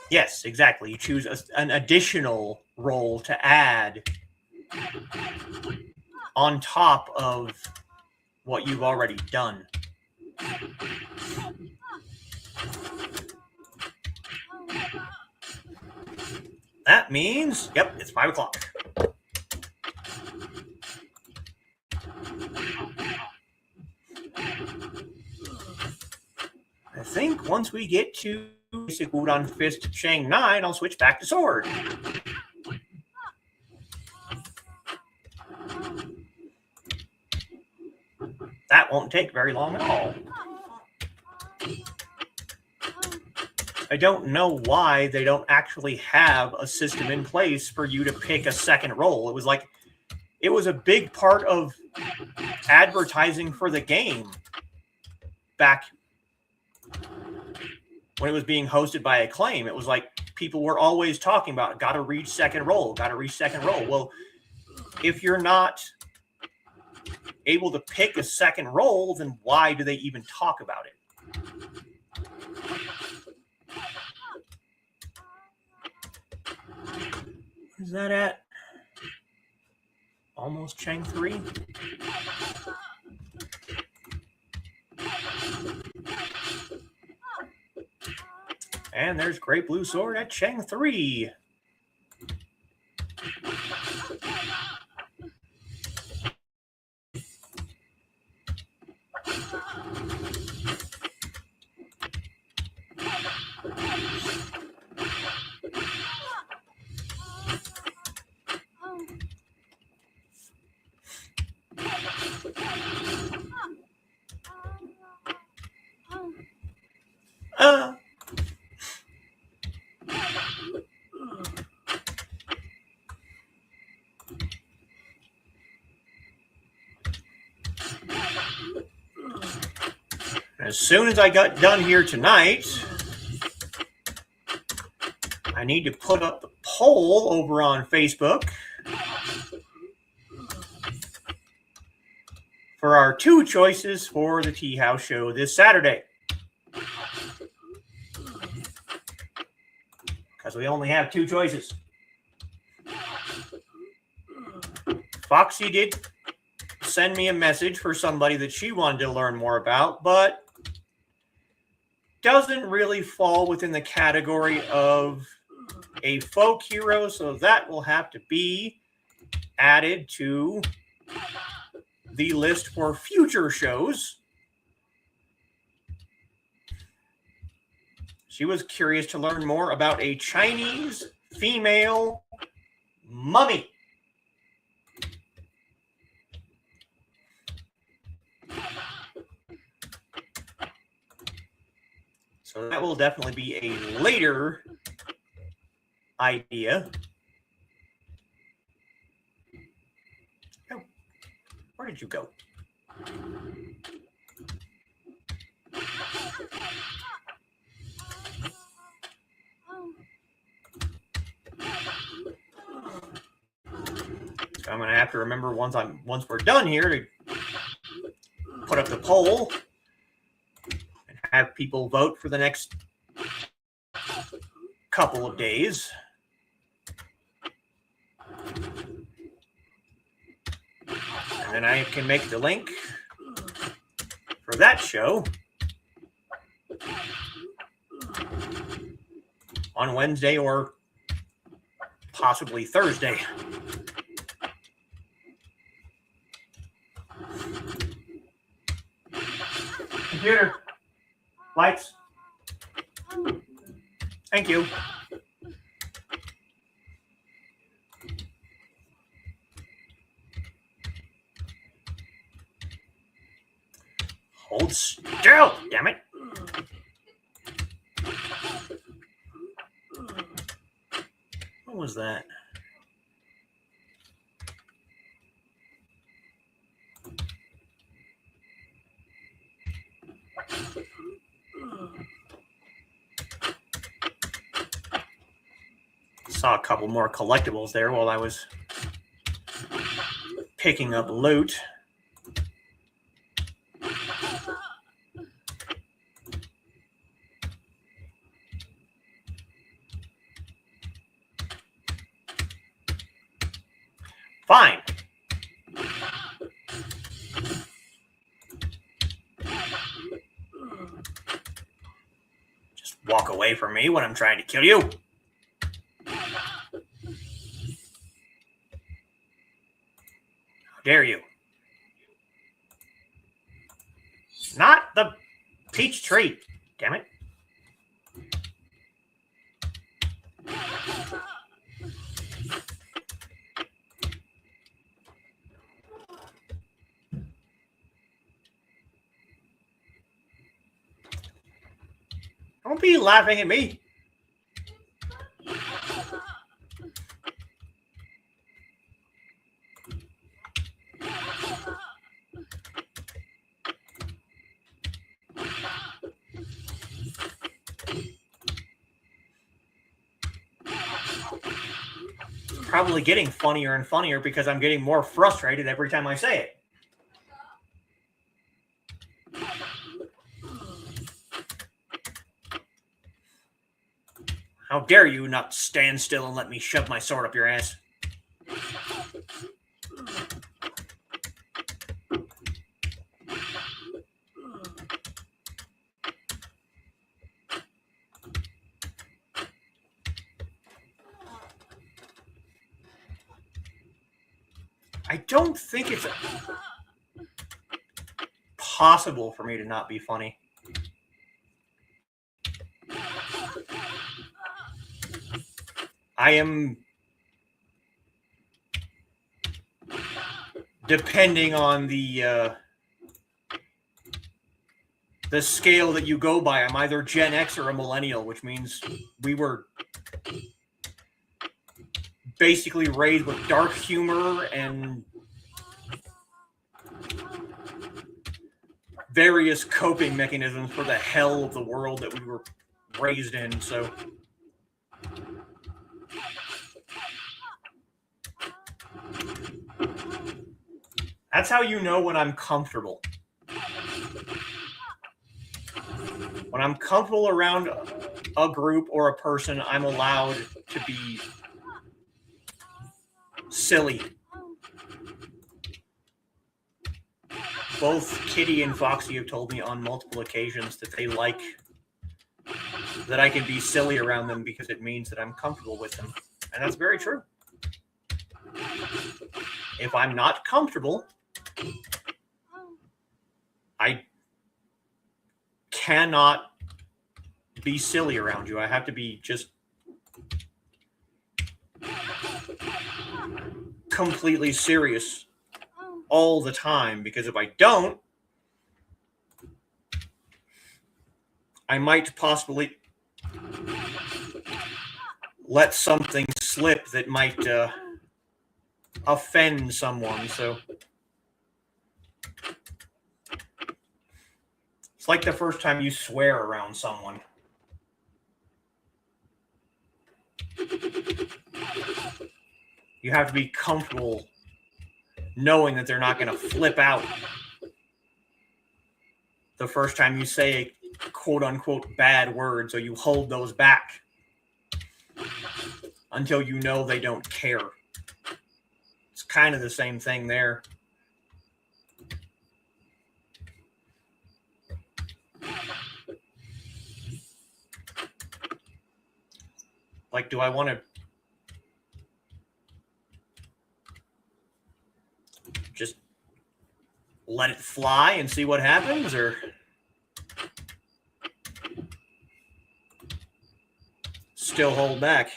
Yes, exactly. You choose an additional role to add on top of what you've already done. That means, yep, it's 5 o'clock. I think once we get to basic Wudon Fist Chang 9, I'll switch back to sword. That won't take very long at all. I don't know why they don't actually have a system in place for you to pick a second role. It was a big part of advertising for the game back when it was being hosted by Acclaim. It was like people were always talking about, got to reach second roll, got to reach second roll. Well, if you're not able to pick a second roll, then why do they even talk about it? Where's that at? Almost Chang 3. And there's Great Blue Sword at Chang 3. As soon as I got done here tonight, I need to put up the poll over on Facebook for our 2 choices for the Tea House show this Saturday. Because we only have 2 choices. Foxy did send me a message for somebody that she wanted to learn more about, but doesn't really fall within the category of a folk hero, so that will have to be added to the list for future shows. She was curious to learn more about a Chinese female mummy. So that will definitely be a later idea. Oh, where did you go? So I'm going to have to remember once we're done here to put up the poll and have people vote for the next couple of days. And then I can make the link for that show on Wednesday or possibly Thursday. Computer, lights. Thank you. Hold still, damn it. What was that? Saw a couple more collectibles there while I was picking up loot. Fine. Just walk away from me when I'm trying to kill you. How dare you? Not the peach tree. Damn it. Don't be laughing at me. probably getting funnier and funnier because I'm getting more frustrated every time I say it. How dare you not stand still and let me shove my sword up your ass? I don't think it's possible for me to not be funny. I am, depending on the scale that you go by, I'm either Gen X or a millennial, which means we were basically raised with dark humor and various coping mechanisms for the hell of the world that we were raised in. So that's how you know when I'm comfortable. When I'm comfortable around a group or a person, I'm allowed to be silly. Both Kitty and Foxy have told me on multiple occasions that they like that I can be silly around them because it means that I'm comfortable with them. And that's very true. If I'm not comfortable, I cannot be silly around you. I have to be just completely serious all the time, because if I don't, I might possibly let something slip that might offend someone. So it's like the first time you swear around someone. You have to be comfortable knowing that they're not going to flip out the first time you say a quote-unquote bad word, so you hold those back until you know they don't care. It's kind of the same thing there. Like, do I want to just let it fly and see what happens, or still hold back?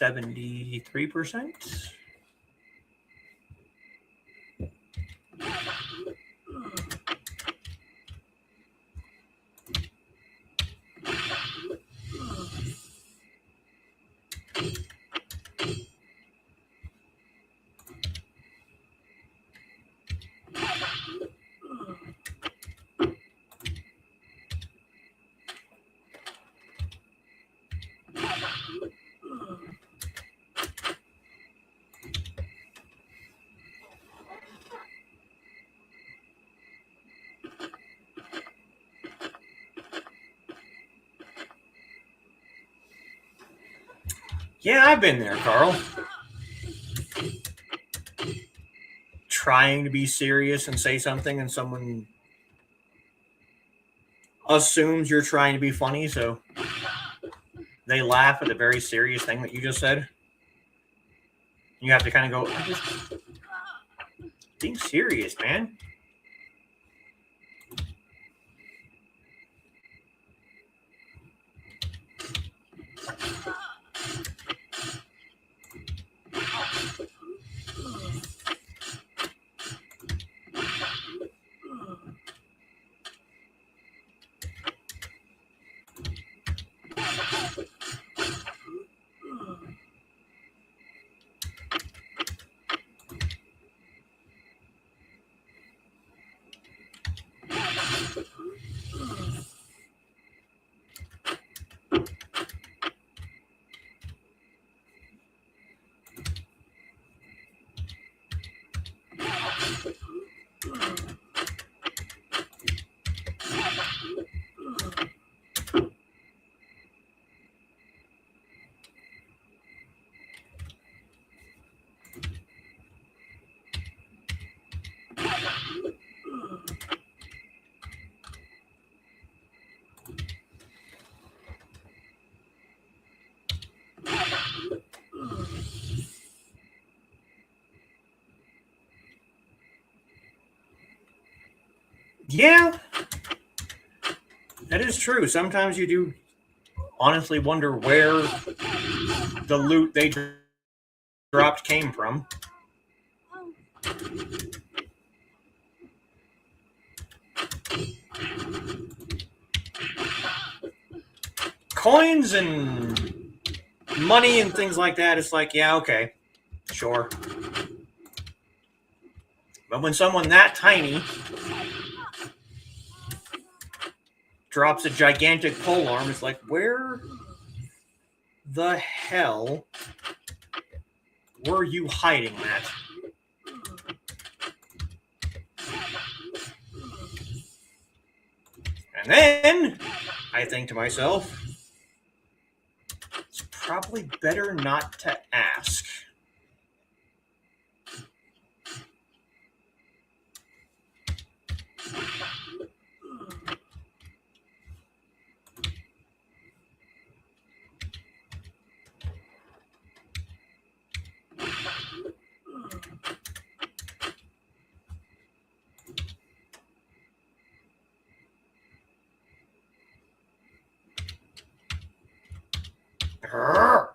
%73%. Yeah, I've been there, Carl. Trying to be serious and say something, and someone assumes you're trying to be funny, so they laugh at the very serious thing that you just said. You have to kind of go, I'm just being serious, man. Yeah, that is true. Sometimes you do honestly wonder where the loot they dropped came from. Coins and money and things like that, it's like, yeah, okay, sure. But when someone that tiny drops a gigantic polearm, it's like, where the hell were you hiding that? And then I think to myself, it's probably better not to ask. Grrr.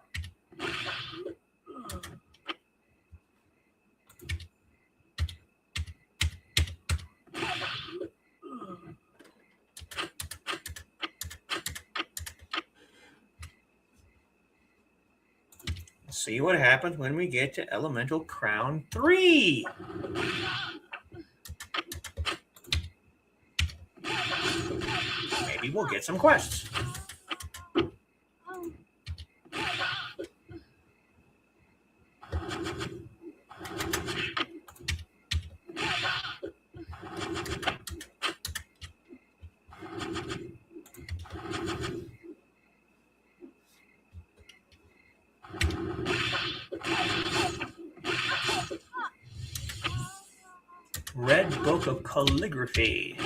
See what happens when we get to Elemental Crown 3. Maybe we'll get some quests. Red Book of Calligraphy.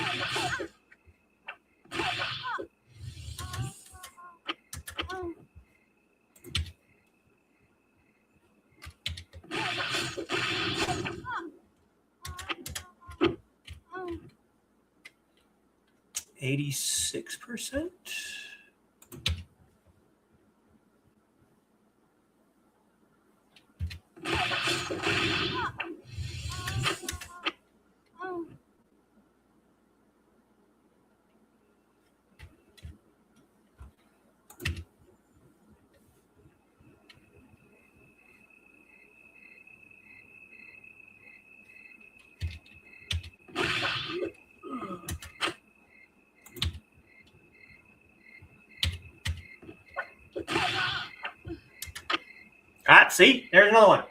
%. Ah, see, there's another one.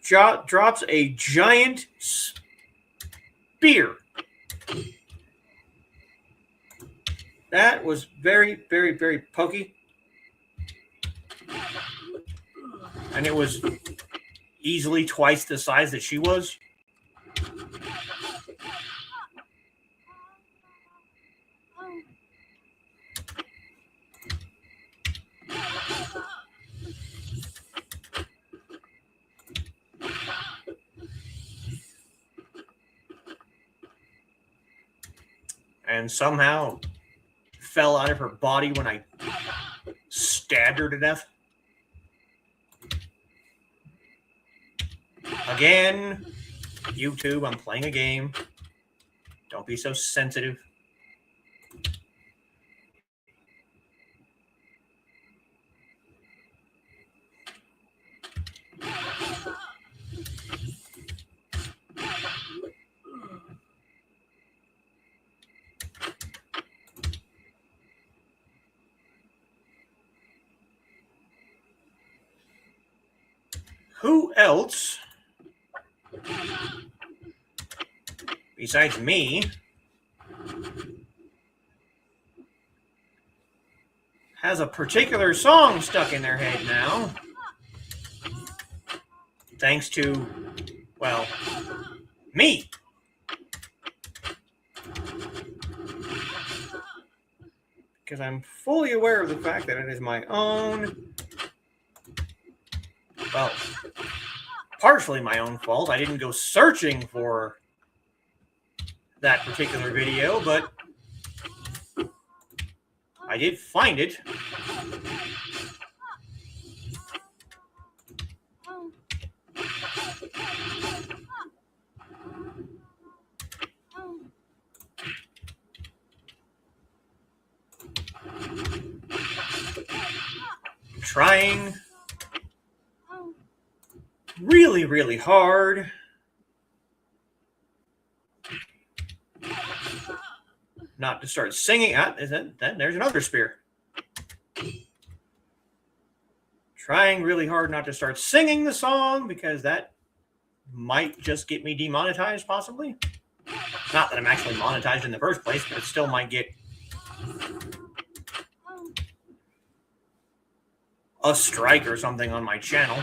Drops a giant spear. That was very, very, very pokey. And it was easily twice the size that she was. And somehow fell out of her body when I stabbed her to death. Again, YouTube, I'm playing a game. Don't be so sensitive. Who else besides me has a particular song stuck in their head now? Thanks to, well, me. Because I'm fully aware of the fact that it is my own, well, partially my own fault. I didn't go searching for that particular video, but I did find it. Trying really, really hard not to start singing. There's another spear. Trying really hard not to start singing the song because that might just get me demonetized, possibly. Not that I'm actually monetized in the first place, but it still might get a strike or something on my channel.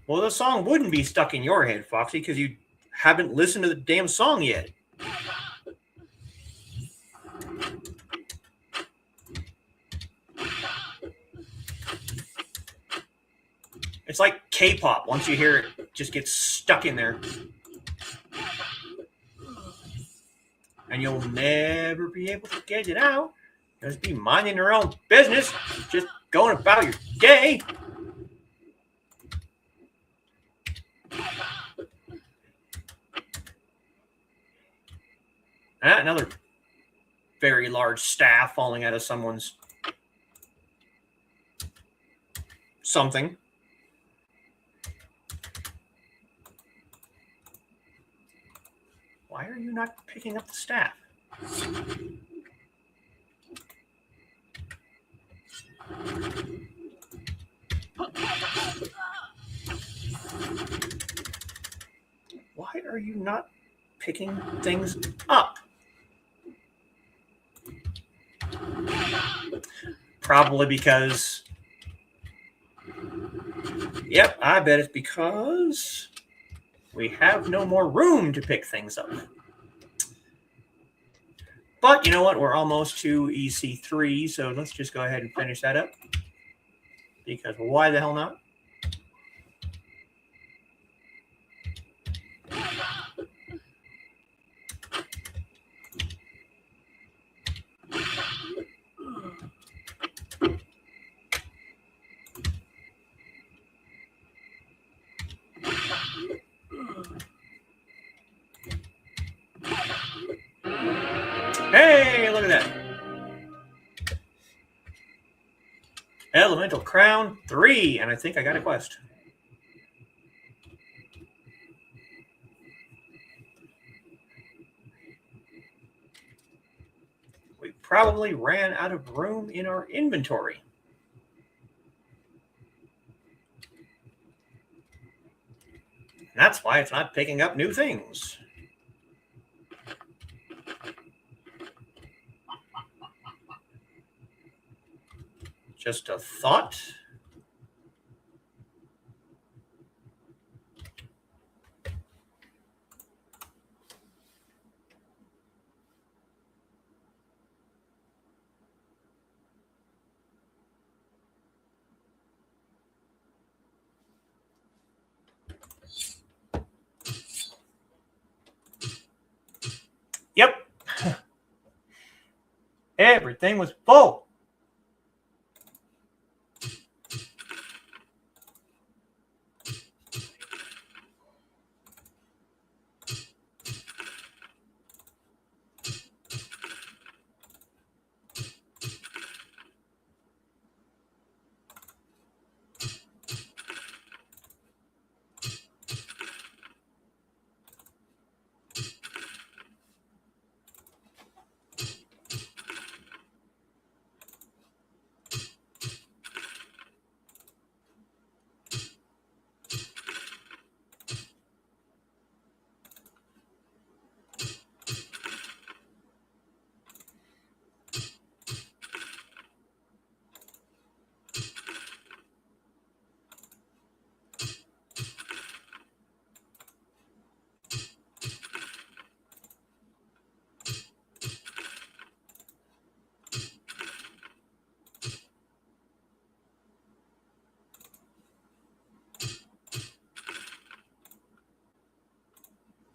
Well, the song wouldn't be stuck in your head, Foxy, because you haven't listened to the damn song yet. It's like K-pop. Once you hear it, it just gets stuck in there. And you'll never be able to get it out. Just be minding your own business, just going about your day. Another very large staff falling out of someone's something. Why are you not picking up the staff? Why are you not picking things up? Probably because... Yep, I bet it's because we have no more room to pick things up. But you know what? We're almost to EC3, so let's just go ahead and finish that up. Because why the hell not? Hey, look at that. Elemental Crown 3, and I think I got a quest. We probably ran out of room in our inventory. That's why it's not picking up new things. Just a thought. Yep. Everything was full.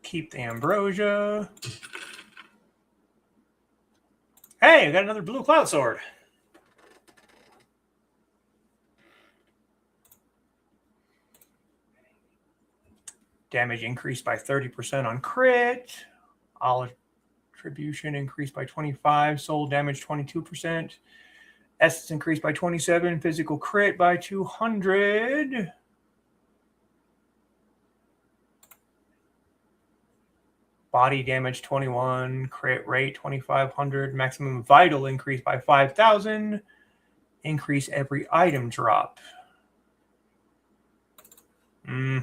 Keep the ambrosia. Hey, we got another blue cloud sword. Damage increased by 30% on crit. All attribution increased by 25. Soul damage 22%. Essence increased by 27. Physical crit by 200. Body damage 21. Crit rate 2,500. Maximum vital increase by 5,000. Increase every item drop. I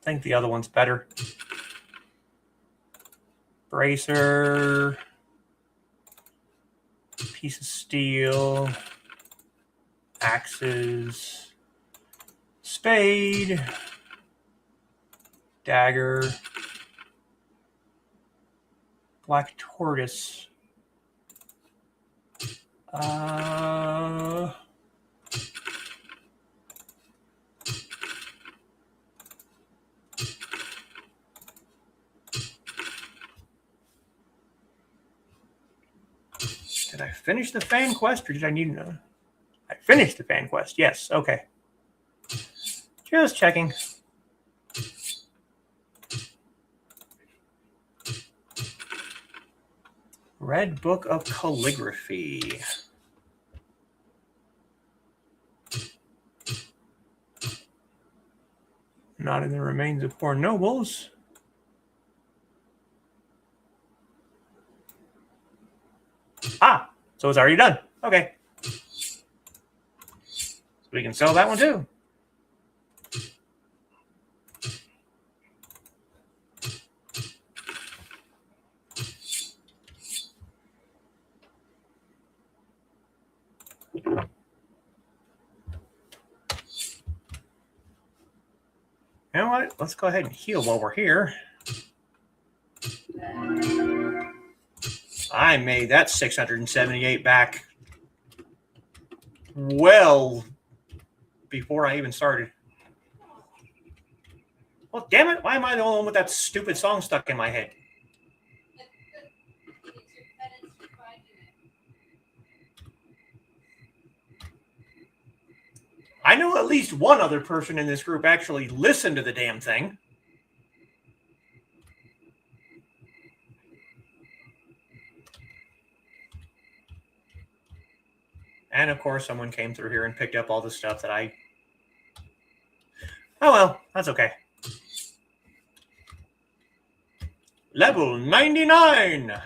think the other one's better. Bracer. Piece of steel. Axes. Spade. Dagger. Black tortoise. Did I finish the fan quest or did I need to? I finished the fan quest. Yes. Okay. Just checking. Red Book of Calligraphy. Not in the remains of poor nobles. Ah, so it's already done. Okay. So we can sell that one too. You know what? Let's go ahead and heal while we're here. I made that 678 back well before I even started. Well, damn it. Why am I the only one with that stupid song stuck in my head? I know at least one other person in this group actually listened to the damn thing. And of course, someone came through here and picked up all the stuff that I... Oh well, that's okay. Level 99!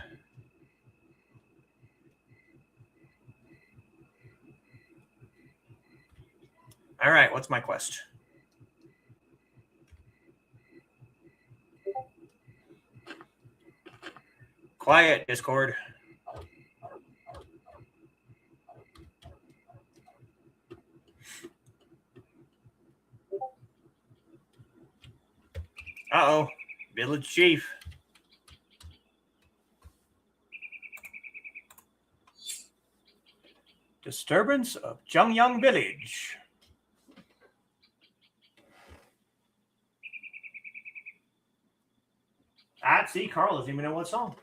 All right, what's my quest? Quiet, Discord. Village Chief. Disturbance of Jungyang Village. See, Carl doesn't even know what song.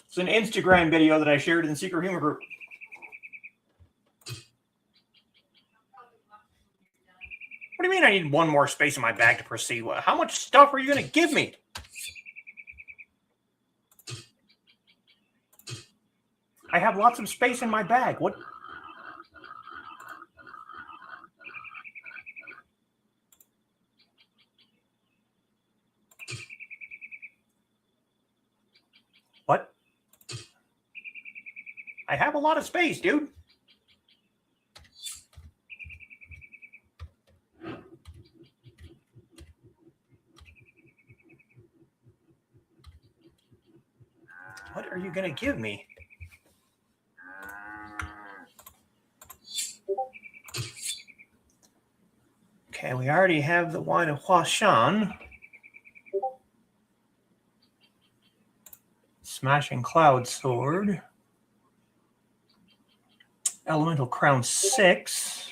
It's an Instagram video that I shared in the Secret Humor group. What do you mean I need one more space in my bag to proceed? How much stuff are you going to give me? I have lots of space in my bag. What? What? I have a lot of space, dude. What are you going to give me? Okay, we already have the wine of Huashan. Smashing Cloud Sword. Elemental Crown 6.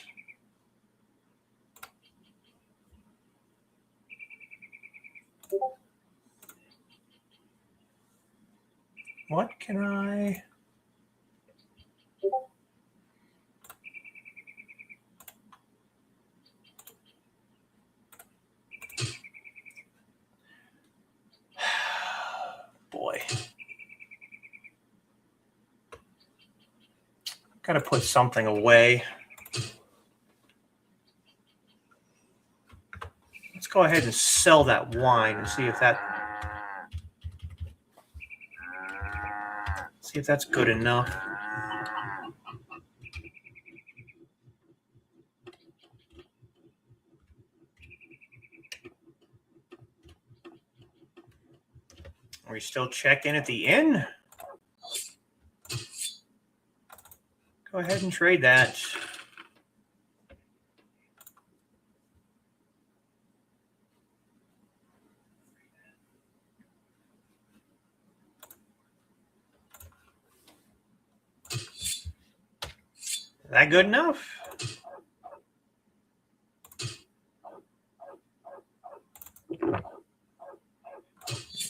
What can I... Boy. Got to put something away. Let's go ahead and sell that wine and see if that's good enough. Are we still checking at the inn? Go ahead and trade that. Is that good enough?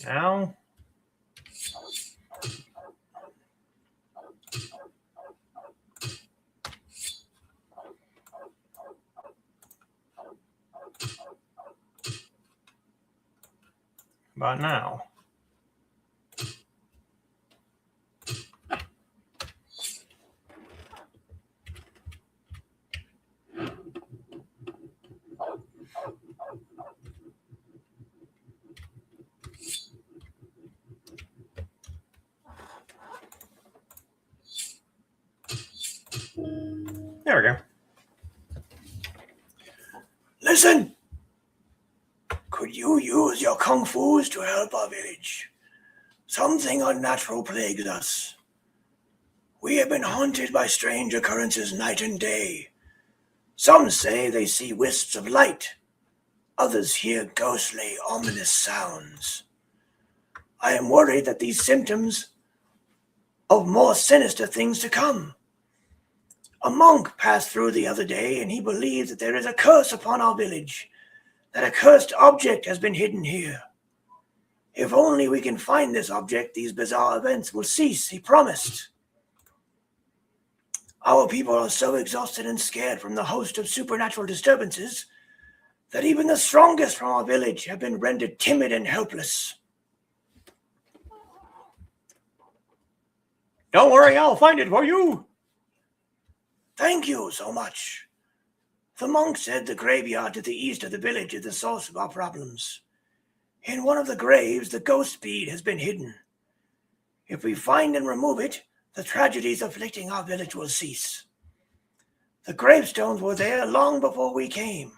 Now. About now. There we go. Listen! Could you use your kung fus to help our village? Something unnatural plagues us. We have been haunted by strange occurrences night and day. Some say they see wisps of light. Others hear ghostly, ominous sounds. I am worried that these symptoms of more sinister things to come. A monk passed through the other day, and he believes that there is a curse upon our village, that a cursed object has been hidden here. If only we can find this object, these bizarre events will cease, he promised. Our people are so exhausted and scared from the host of supernatural disturbances that even the strongest from our village have been rendered timid and helpless. Don't worry, I'll find it for you. Thank you so much. The monk said the graveyard to the east of the village is the source of our problems. In one of the graves, the ghost bead has been hidden. If we find and remove it, the tragedies afflicting our village will cease. The gravestones were there long before we came.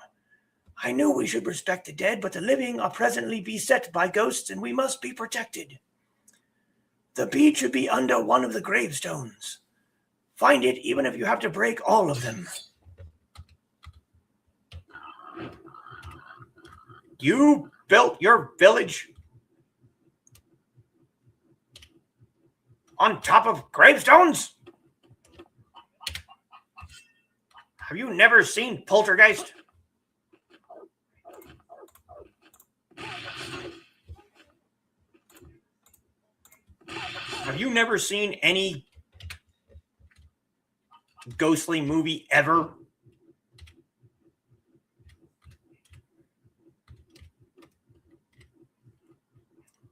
I knew we should respect the dead, but the living are presently beset by ghosts, and we must be protected. The bead should be under one of the gravestones. Find it, even if you have to break all of them. You built your village on top of gravestones? Have you never seen Poltergeist? Have you never seen any ghostly movie ever?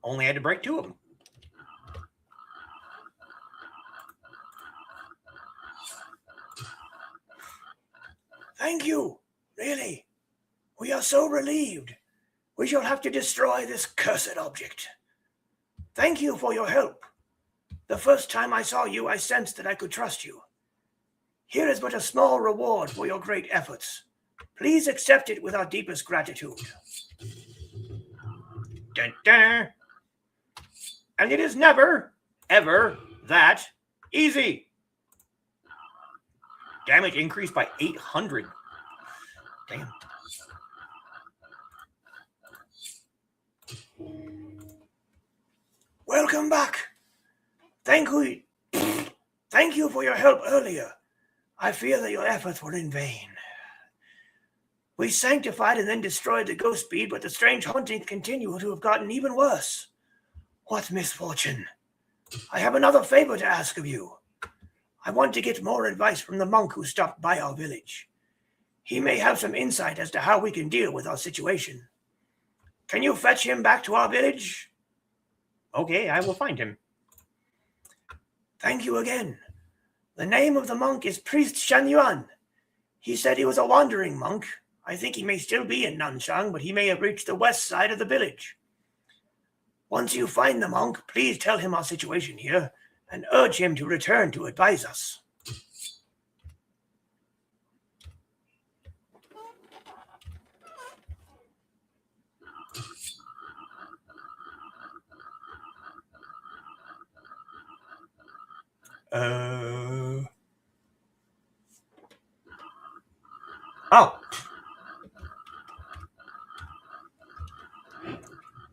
Only had to break two of them. Thank you. Really. We are so relieved. We shall have to destroy this cursed object. Thank you for your help. The first time I saw you, I sensed that I could trust you. Here is but a small reward for your great efforts. Please accept it with our deepest gratitude. Dun, dun. And it is never, ever that easy. Damage increased by 800. Damn. Welcome back. Thank you for your help earlier. I fear that your efforts were in vain. We sanctified and then destroyed the ghost speed, but the strange hauntings continue to have gotten even worse. What misfortune. I have another favor to ask of you. I want to get more advice from the monk who stopped by our village. He may have some insight as to how we can deal with our situation. Can you fetch him back to our village? Okay, I will find him. Thank you again. The name of the monk is Priest Shan Yuan. He said he was a wandering monk. I think he may still be in Nanshang, but he may have reached the west side of the village. Once you find the monk, please tell him our situation here and urge him to return to advise us. Oh.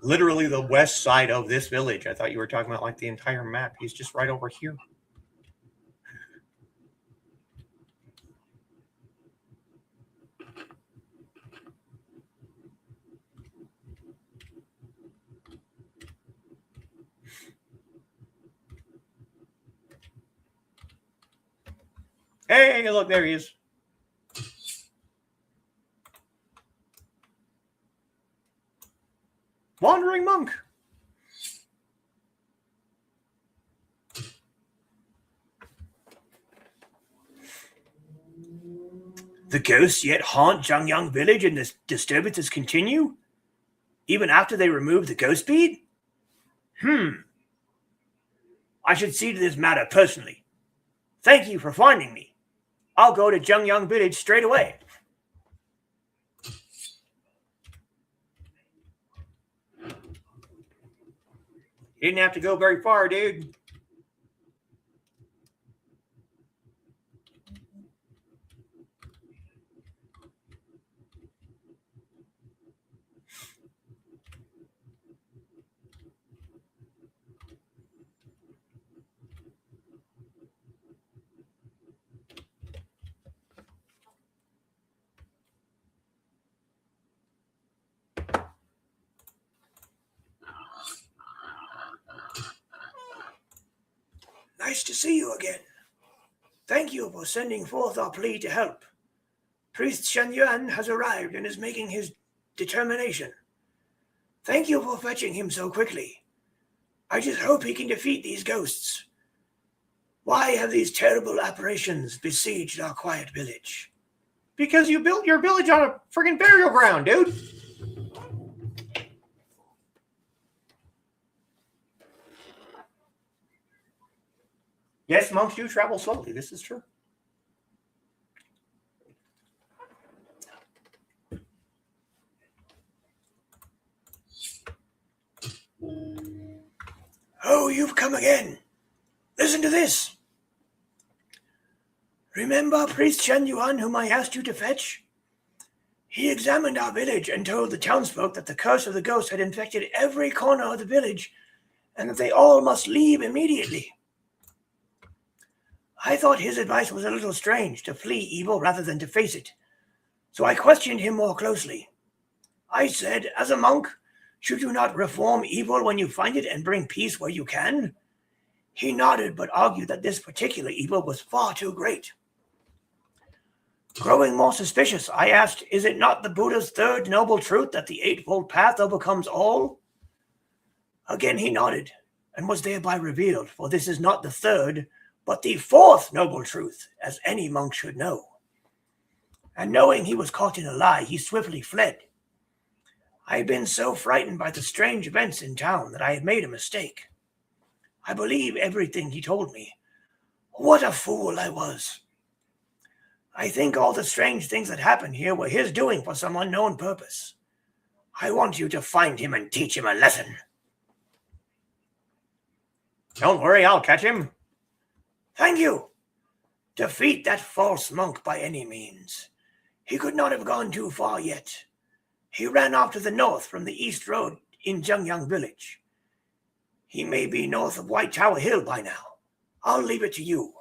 Literally the west side of this village. I thought you were talking about like the entire map. He's just right over here. Hey, look, there he is. Wandering monk. The ghosts yet haunt Zhangyang village and the disturbances continue? Even after they remove the ghost bead? I should see to this matter personally. Thank you for finding me. I'll go to Zhangyang village straight away. You didn't have to go very far, dude. Nice to see you again. Thank you for sending forth our plea to help. Priest Shen Yuan has arrived and is making his determination. Thank you for fetching him so quickly. I just hope he can defeat these ghosts. Why have these terrible apparitions besieged our quiet village? Because you built your village on a friggin' burial ground, dude. Yes, monks do travel slowly. This is true. Oh, you've come again. Listen to this. Remember Priest Shen Yuan whom I asked you to fetch? He examined our village and told the townsfolk that the curse of the ghost had infected every corner of the village and that they all must leave immediately. I thought his advice was a little strange, to flee evil rather than to face it, so I questioned him more closely. I said, as a monk, should you not reform evil when you find it and bring peace where you can? He nodded but argued that this particular evil was far too great. Growing more suspicious, I asked, is it not the Buddha's third noble truth that the Eightfold Path overcomes all? Again he nodded, and was thereby revealed, for this is not the third, but the fourth noble truth, as any monk should know. And knowing he was caught in a lie, he swiftly fled. I had been so frightened by the strange events in town that I had made a mistake. I believe everything he told me. What a fool I was. I think all the strange things that happened here were his doing for some unknown purpose. I want you to find him and teach him a lesson. Don't worry, I'll catch him. Thank you. Defeat that false monk by any means. He could not have gone too far yet. He ran off to the north from the east road in Zhengyang village. He may be north of White Tower Hill by now. I'll leave it to you.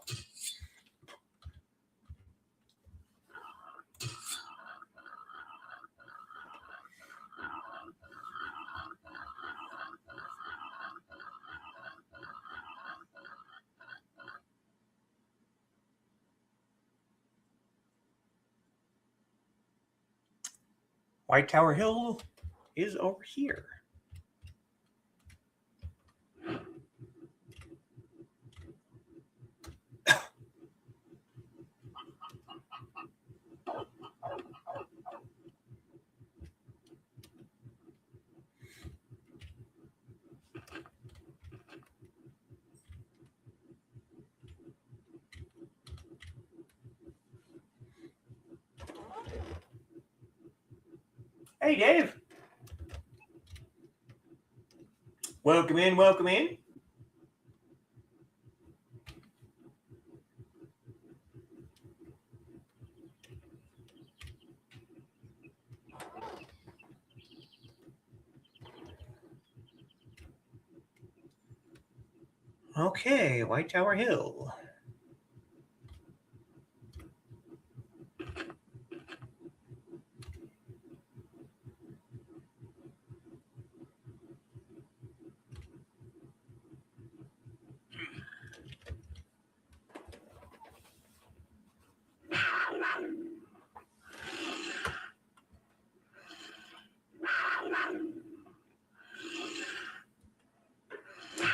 White Tower Hill is over here. Hey, Dave. Welcome in, welcome in. Okay, White Tower Hill.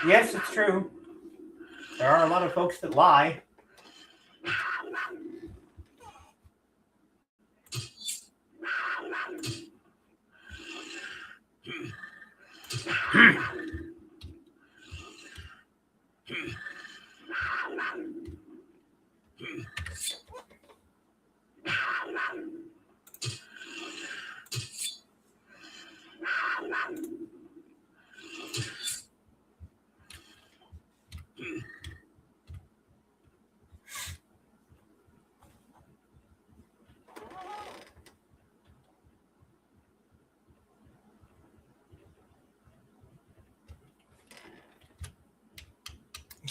Yes, it's true. There are a lot of folks that lie.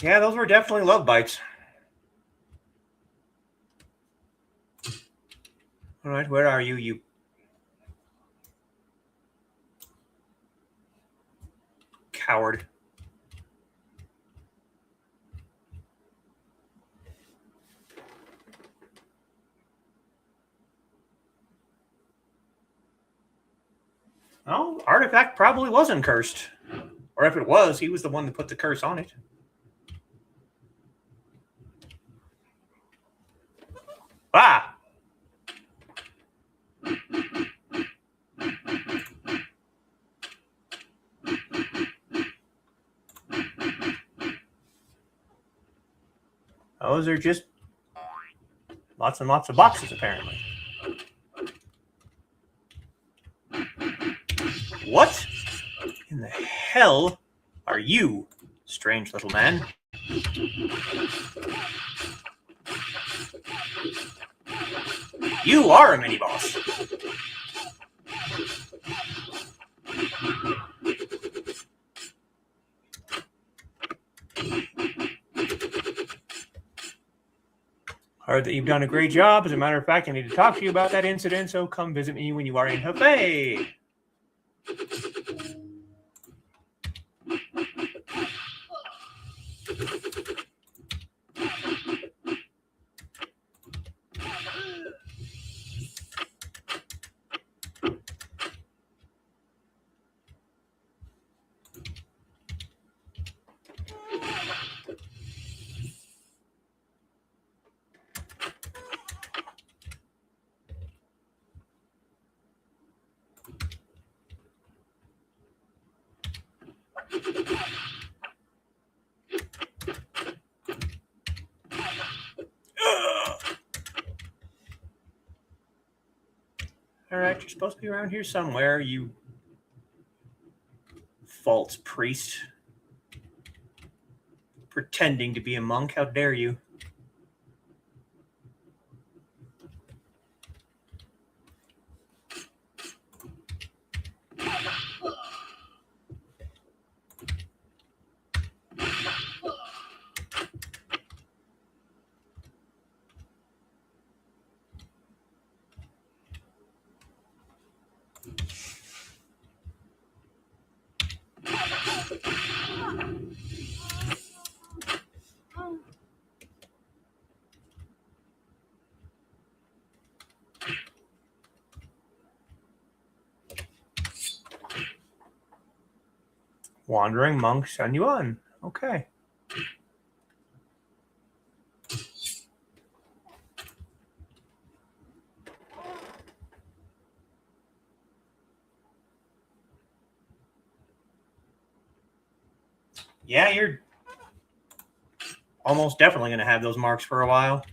Yeah, those were definitely love bites. All right, where are you, you coward? Oh, artifact probably wasn't cursed. Or if it was, he was the one that put the curse on it. Ah! Those are just lots and lots of boxes, apparently. What in the hell are you, strange little man? You are a mini-boss. Heard that you've done a great job. As a matter of fact, I need to talk to you about that incident, so come visit me when you are in Hefei. All right, you're supposed to be around here somewhere, you false priest. Pretending to be a monk, how dare you? Wandering monk, Sun Yuan. Okay. Yeah, you're almost definitely going to have those marks for a while.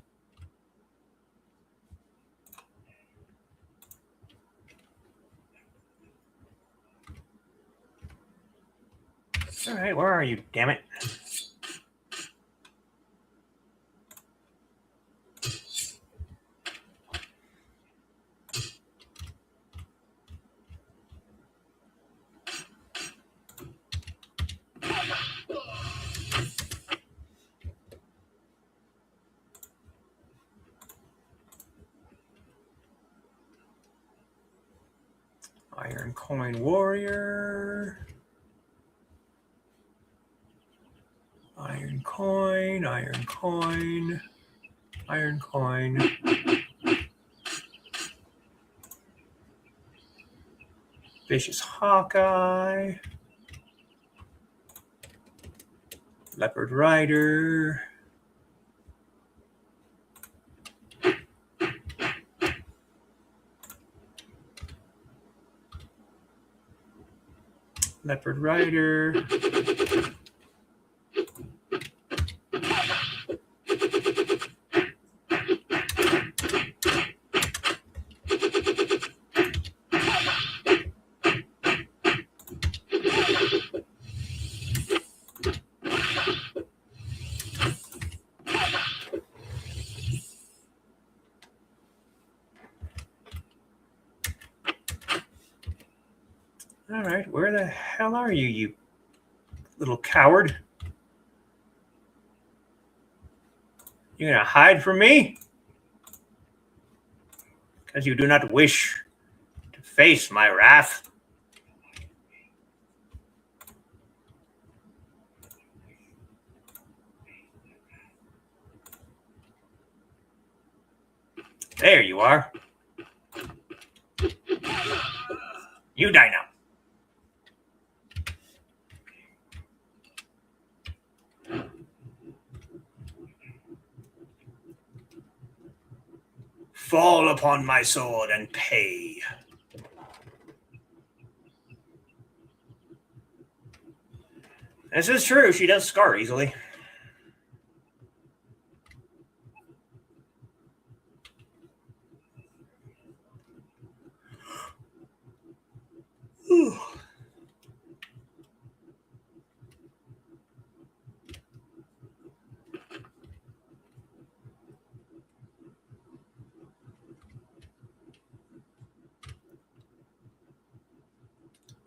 All right, where are you? Damn it. Iron Coin Warrior. Iron Coin, Iron Coin, Iron Coin. Vicious Hawkeye. Leopard Rider. Leopard Rider. All right, where the hell are you, you little coward? You're going to hide from me? Because you do not wish to face my wrath? There you are. You die now. Fall upon my sword and pay. This is true. She does scar easily.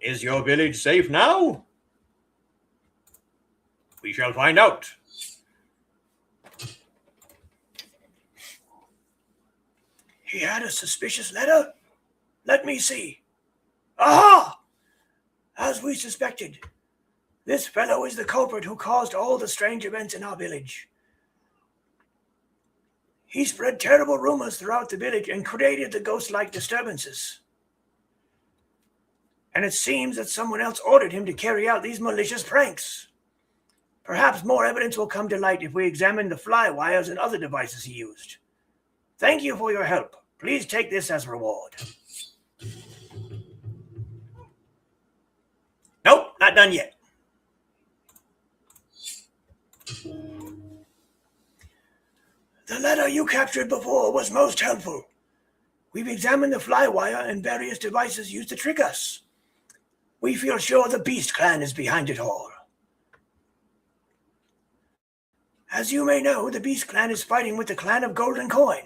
Is your village safe now? We shall find out. He had a suspicious letter? Let me see. Aha! As we suspected, this fellow is the culprit who caused all the strange events in our village. He spread terrible rumors throughout the village and created the ghost-like disturbances. And it seems that someone else ordered him to carry out these malicious pranks. Perhaps more evidence will come to light if we examine the fly wires and other devices he used. Thank you for your help. Please take this as reward. Nope, not done yet. The letter you captured before was most helpful. We've examined the fly wire and various devices used to trick us. We feel sure the Beast Clan is behind it all. As you may know, the Beast Clan is fighting with the Clan of Golden Coin.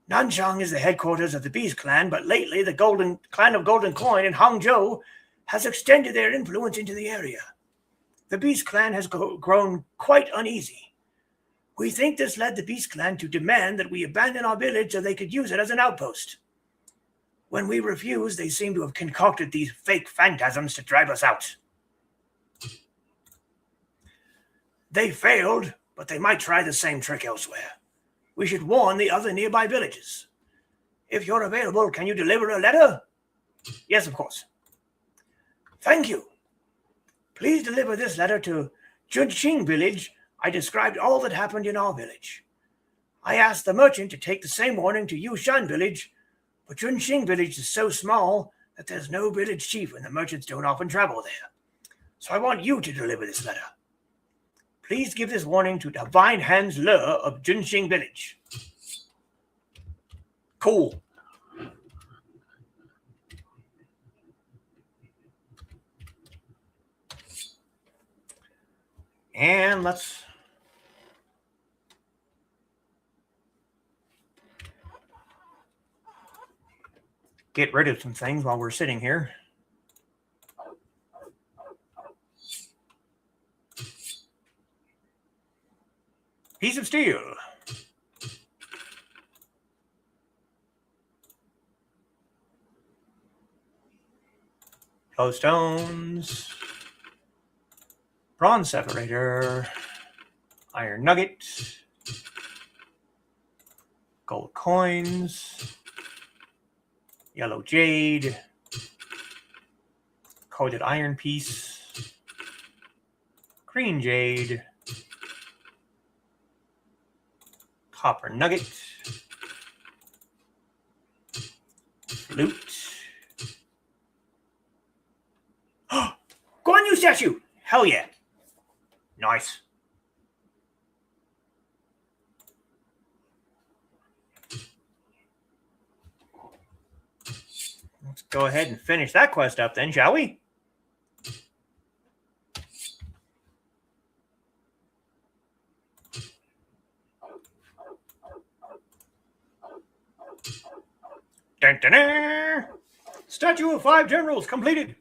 Nanchang is the headquarters of the Beast Clan, but lately the Clan of Golden Coin in Hangzhou has extended their influence into the area. The Beast Clan has grown quite uneasy. We think this led the Beast Clan to demand that we abandon our village so they could use it as an outpost. When we refused, they seem to have concocted these fake phantasms to drive us out. They failed, but they might try the same trick elsewhere. We should warn the other nearby villages. If you're available, can you deliver a letter? Yes, of course. Thank you. Please deliver this letter to Junxing village. I described all that happened in our village. I asked the merchant to take the same warning to Yushan village, but Junxing village is so small that there's no village chief and the merchants don't often travel there. So I want you to deliver this letter. Please give this warning to Divine Hands Le of Junxing village. Cool. And let's get rid of some things while we're sitting here. Piece of steel. Glowstones. Bronze separator. Iron nugget. Gold coins. Yellow jade. Coated iron piece. Green jade. Copper nugget. Flute. Guan Yu statue! Hell yeah. Nice. Let's go ahead and finish that quest up then, shall we? Dun, dun, dun. Statue of 5 generals completed.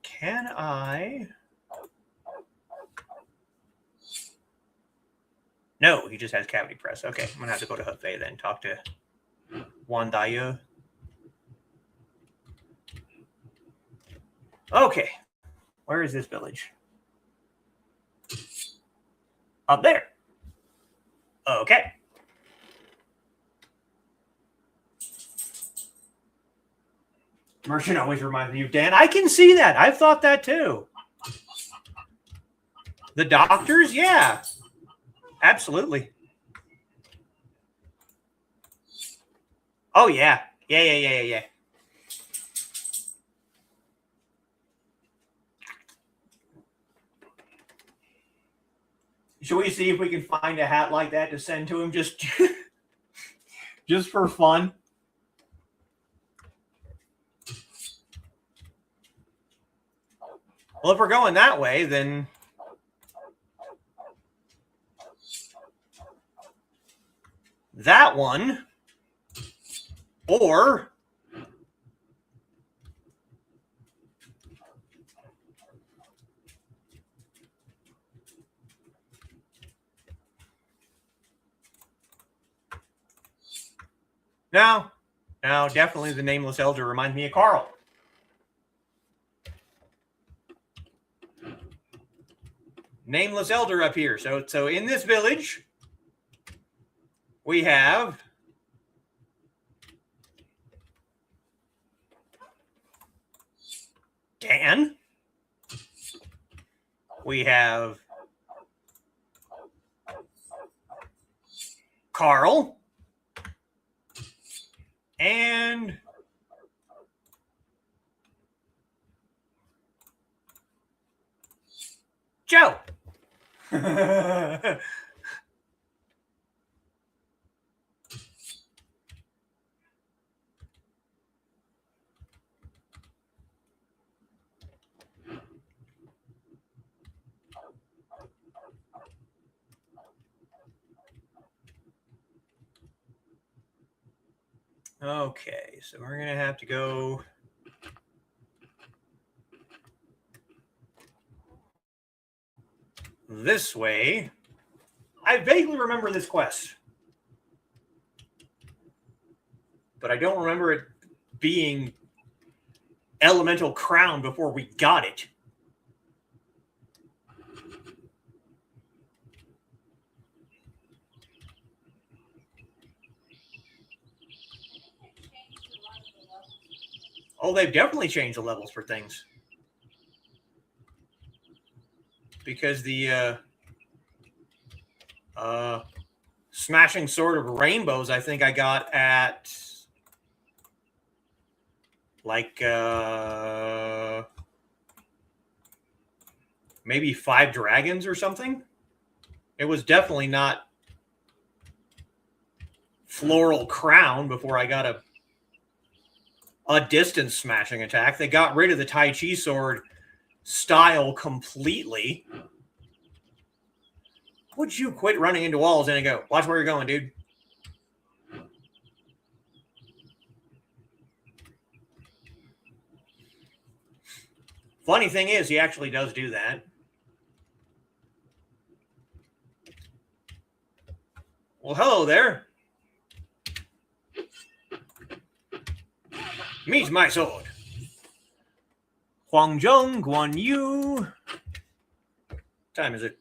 Can I? No, he just has cavity press. Okay, I'm gonna have to go to Hefei then. Talk to Wang Daiyu. Okay, where is this village? Up there. Okay. Merchant always reminds me of Dan. I can see that. I've thought that too. The doctors, yeah. Absolutely. Oh, yeah. Yeah. Should we see if we can find a hat like that to send to him just for fun? Well, if we're going that way, then that one, or now definitely the Nameless Elder reminds me of Carl. Nameless Elder up here. So in this village, we have Dan. We have Carl. And Joe. Okay, so we're going to have to go this way. I vaguely remember this quest, but I don't remember it being Elemental Crown before we got it. Oh, they've definitely changed the levels for things. Because the Smashing Sword of Rainbows, I think I got at like maybe 5 dragons or something. It was definitely not Floral Crown before I got a distance smashing attack. They got rid of the Tai Chi sword style completely. Would you quit running into walls, Inigo? Watch where you're going, dude. Funny thing is, he actually does do that. Well, hello there. Meet my sword. Huangjong, Guan Yu. Time is it?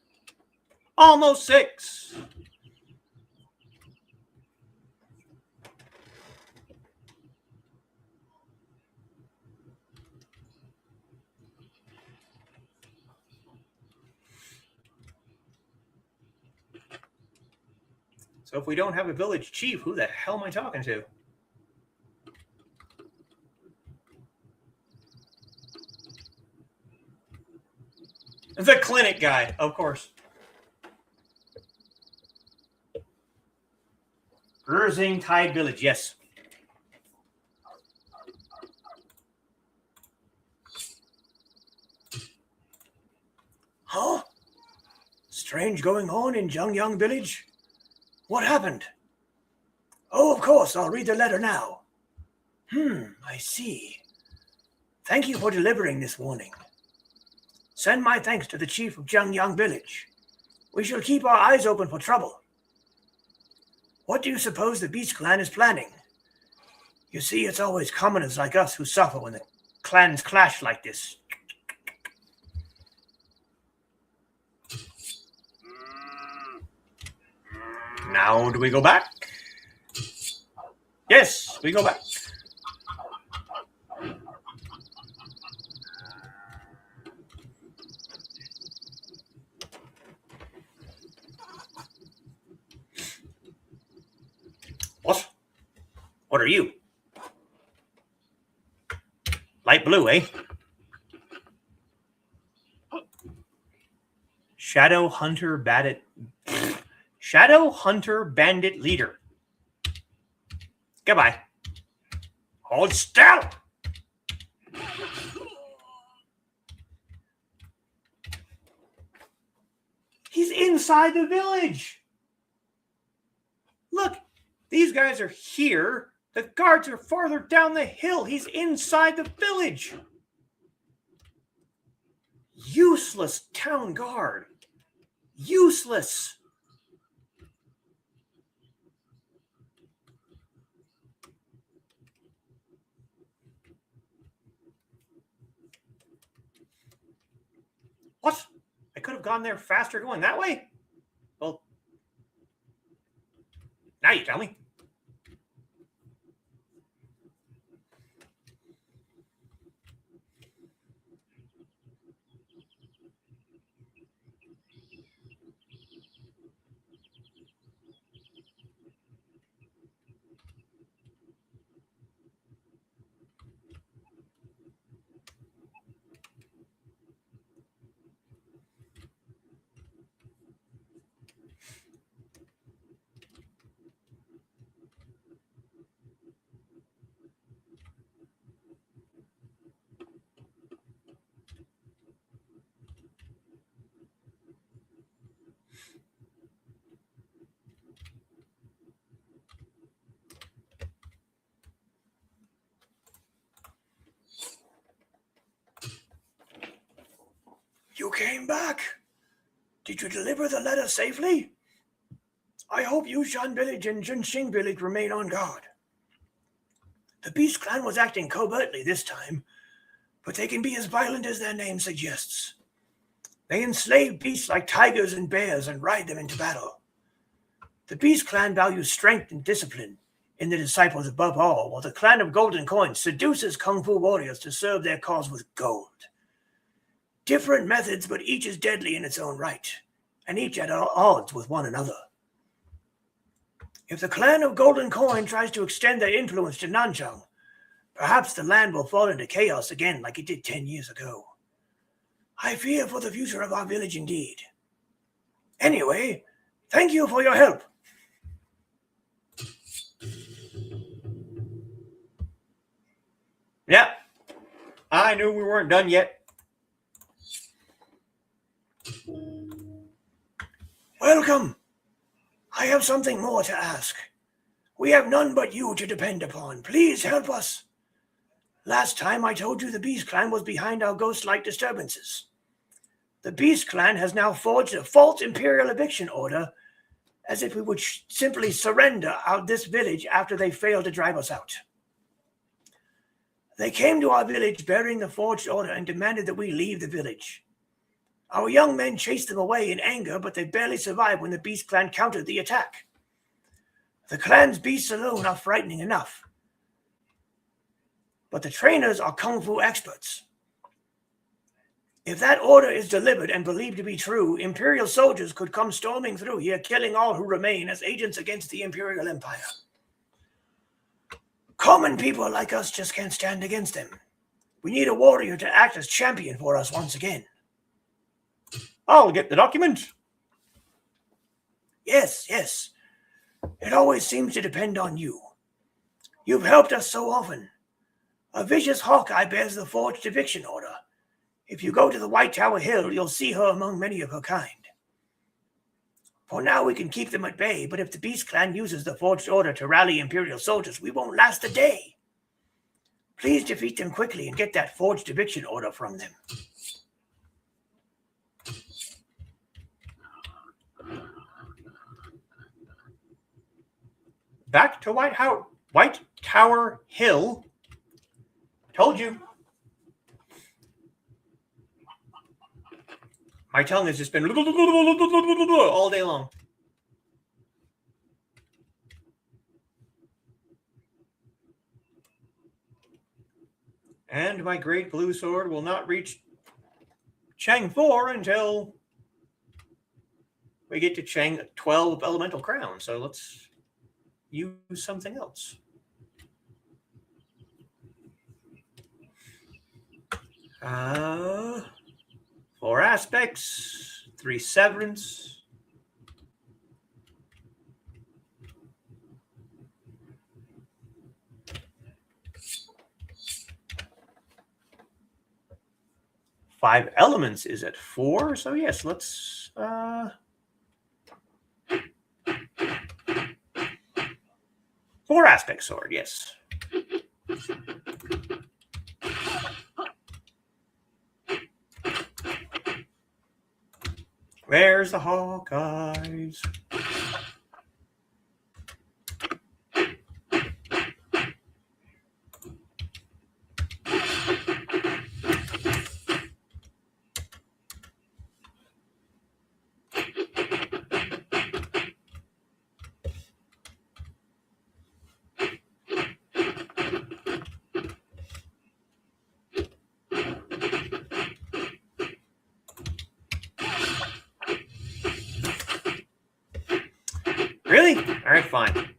Almost 6. So if we don't have a village chief, who the hell am I talking to? The clinic guy, of course. Erzing Tide Village, yes. Huh? Strange going on in Zhengyang Village? What happened? Oh, of course, I'll read the letter now. I see. Thank you for delivering this warning. Send my thanks to the chief of Zhengyang Village. We shall keep our eyes open for trouble. What do you suppose the Beast Clan is planning? You see, it's always commoners like us who suffer when the clans clash like this. Now do we go back? Yes, we go back. What? What are you? Light blue, eh? Shadow Hunter Bandit Leader. Goodbye. Hold still. He's inside the village. Look, these guys are here, the guards are farther down the hill. He's inside the village. Useless town guard. Useless. What? I could have gone there faster going that way? Well, now you tell me. You came back. Did you deliver the letter safely? I hope Yushan Village and Junxing Village remain on guard. The Beast Clan was acting covertly this time, but they can be as violent as their name suggests. They enslave beasts like tigers and bears and ride them into battle. The Beast Clan values strength and discipline in the disciples above all, while the Clan of Golden Coins seduces Kung Fu warriors to serve their cause with gold. Different methods, but each is deadly in its own right, and each at odds with one another. If the Clan of Golden Coin tries to extend their influence to Nanchang, perhaps the land will fall into chaos again like it did 10 years ago. I fear for the future of our village indeed. Anyway, thank you for your help. Yeah, I knew we weren't done yet. Welcome. I have something more to ask. We have none but you to depend upon. Please help us. Last time I told you the Beast Clan was behind our ghost-like disturbances. The Beast Clan has now forged a false imperial eviction order, as if we would simply surrender out this village after they failed to drive us out. They came to our village bearing the forged order and demanded that we leave the village. Our young men chased them away in anger, but they barely survived when the Beast Clan countered the attack. The clan's beasts alone are frightening enough, but the trainers are Kung Fu experts. If that order is delivered and believed to be true, Imperial soldiers could come storming through here, killing all who remain as agents against the Imperial Empire. Common people like us just can't stand against them. We need a warrior to act as champion for us once again. I'll get the document. Yes. It always seems to depend on you. You've helped us so often. A vicious Hawkeye bears the forged eviction order. If you go to the White Tower Hill, you'll see her among many of her kind. For now, we can keep them at bay, but if the Beast Clan uses the forged order to rally Imperial soldiers, we won't last a day. Please defeat them quickly and get that forged eviction order from them. Back to White Tower Hill. Told you. My tongue has just been all day long. And my great blue sword will not reach Chang 4 until we get to Chang 12 Elemental Crown. So let's use something else. Four aspects, 3 severance. Five elements is at 4. So yes, let's let's 4 aspect sword, yes. Where's the Hawkeyes? Really? All right, fine.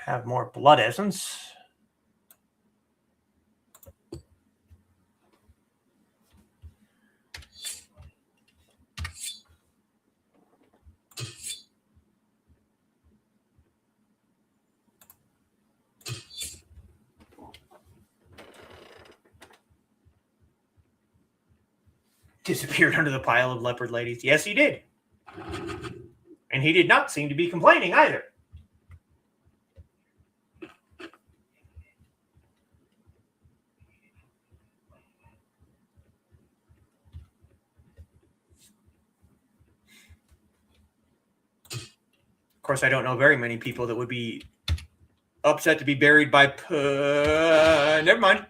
Have more blood essence. Disappeared under the pile of leopard ladies. Yes, he did. And he did not seem to be complaining either. Of course, I don't know very many people that would be upset to be buried by... never mind.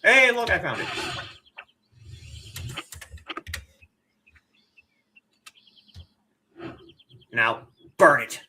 Hey, look, I found it. Now, burn it.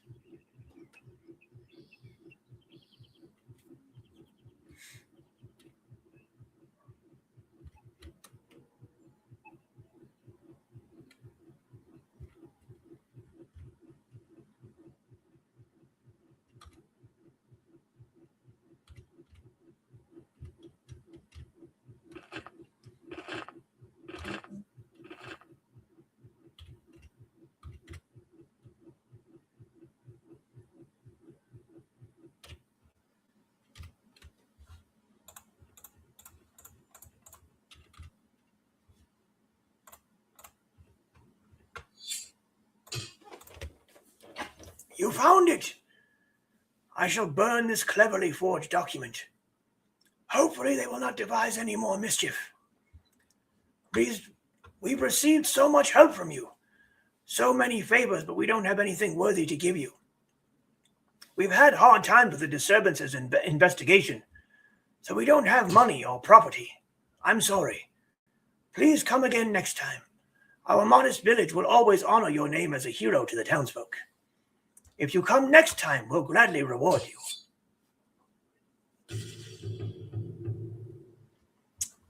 You found it! I shall burn this cleverly forged document. Hopefully they will not devise any more mischief. We've received so much help from you. So many favors, but we don't have anything worthy to give you. We've had hard times with the disturbances and investigation, so we don't have money or property. I'm sorry. Please come again next time. Our modest village will always honor your name as a hero to the townsfolk. If you come next time, we'll gladly reward you.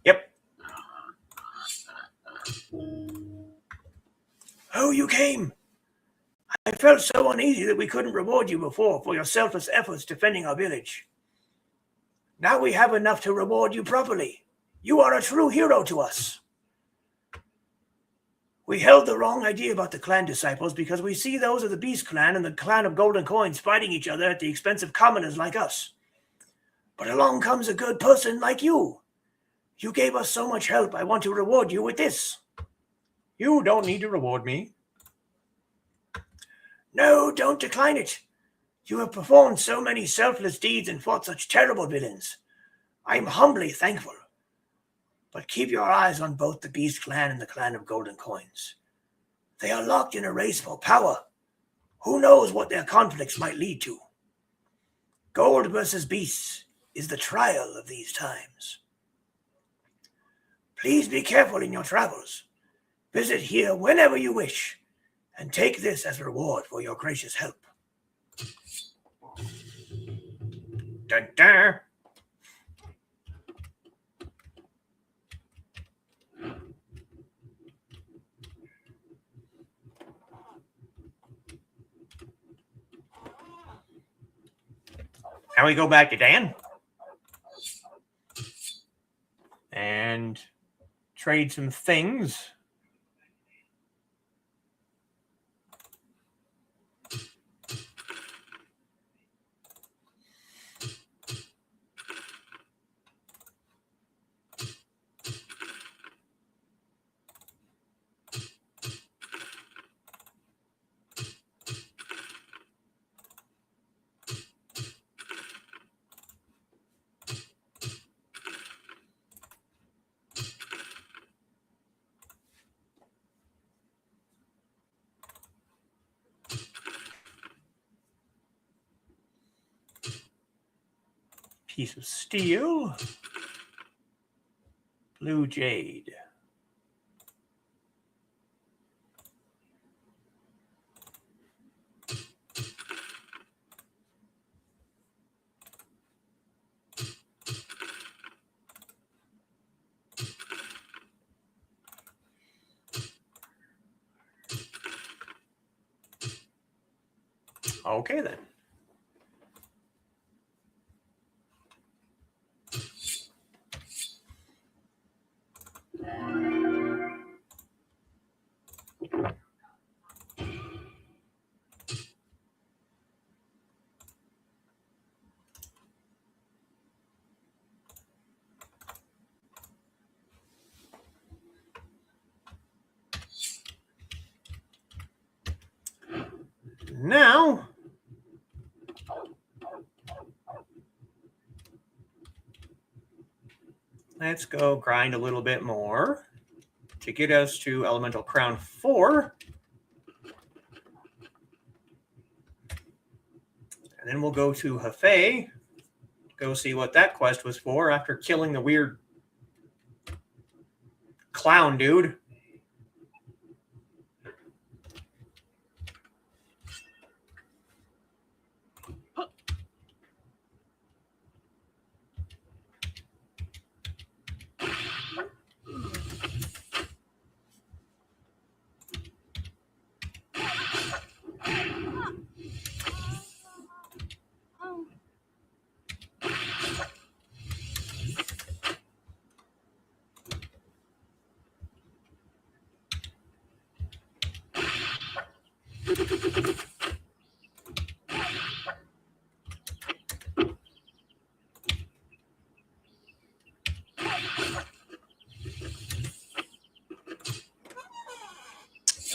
Yep. Oh, you came. I felt so uneasy that we couldn't reward you before for your selfless efforts defending our village. Now we have enough to reward you properly. You are a true hero to us. We held the wrong idea about the clan disciples because we see those of the Beast Clan and the clan of Golden Coins fighting each other at the expense of commoners like us. But along comes a good person like you. You gave us so much help, I want to reward you with this. You don't need to reward me. No, don't decline it. You have performed so many selfless deeds and fought such terrible villains. I am humbly thankful. But keep your eyes on both the Beast Clan and the Clan of Golden Coins. They are locked in a race for power. Who knows what their conflicts might lead to? Gold versus beasts is the trial of these times. Please be careful in your travels. Visit here whenever you wish, and take this as reward for your gracious help. Dun, dun. Now we go back to Dan and trade some things. Piece of steel. Blue jade. Okay, then. Now, let's go grind a little bit more to get us to Elemental Crown 4. And then we'll go to Hefei, go see what that quest was for after killing the weird clown dude.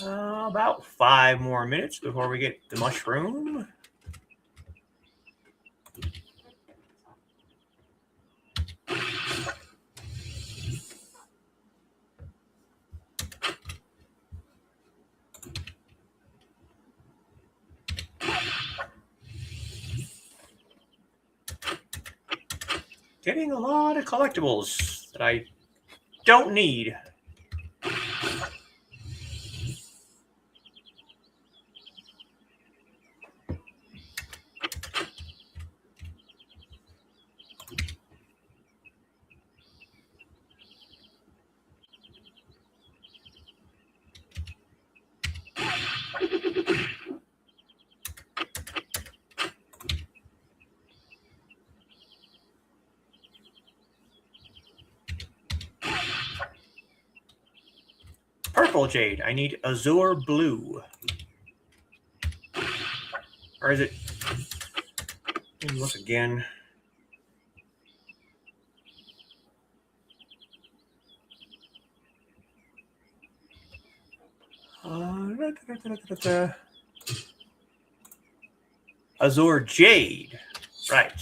About 5 more minutes before we get the mushroom. Getting a lot of collectibles that I don't need. Purple jade. I need azure blue. Or is it? Let me look again. Azure jade. Right.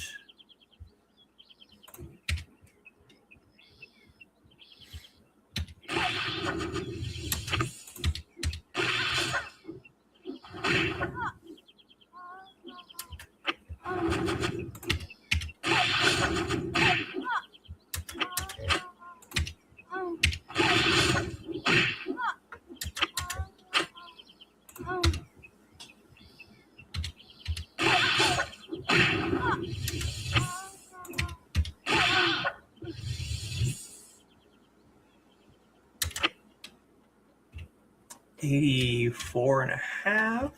84.5.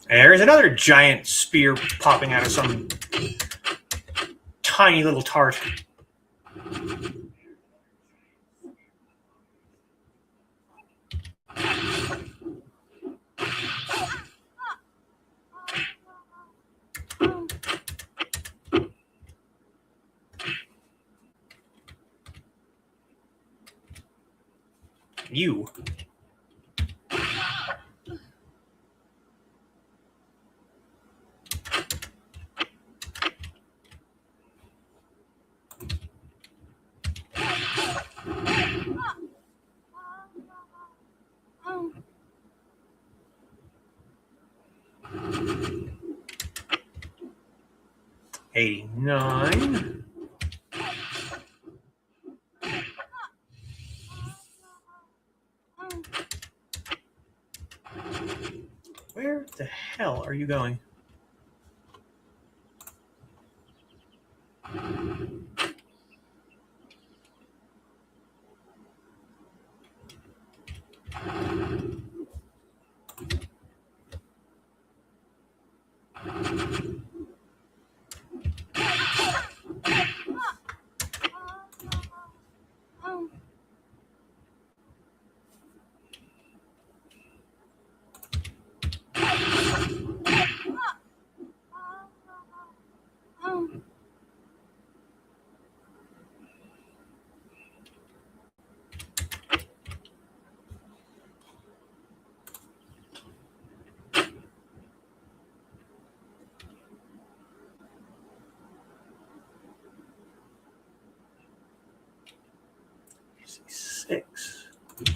There's another giant spear popping out of some tiny little tart. You. $89. Where the hell are you going? Six.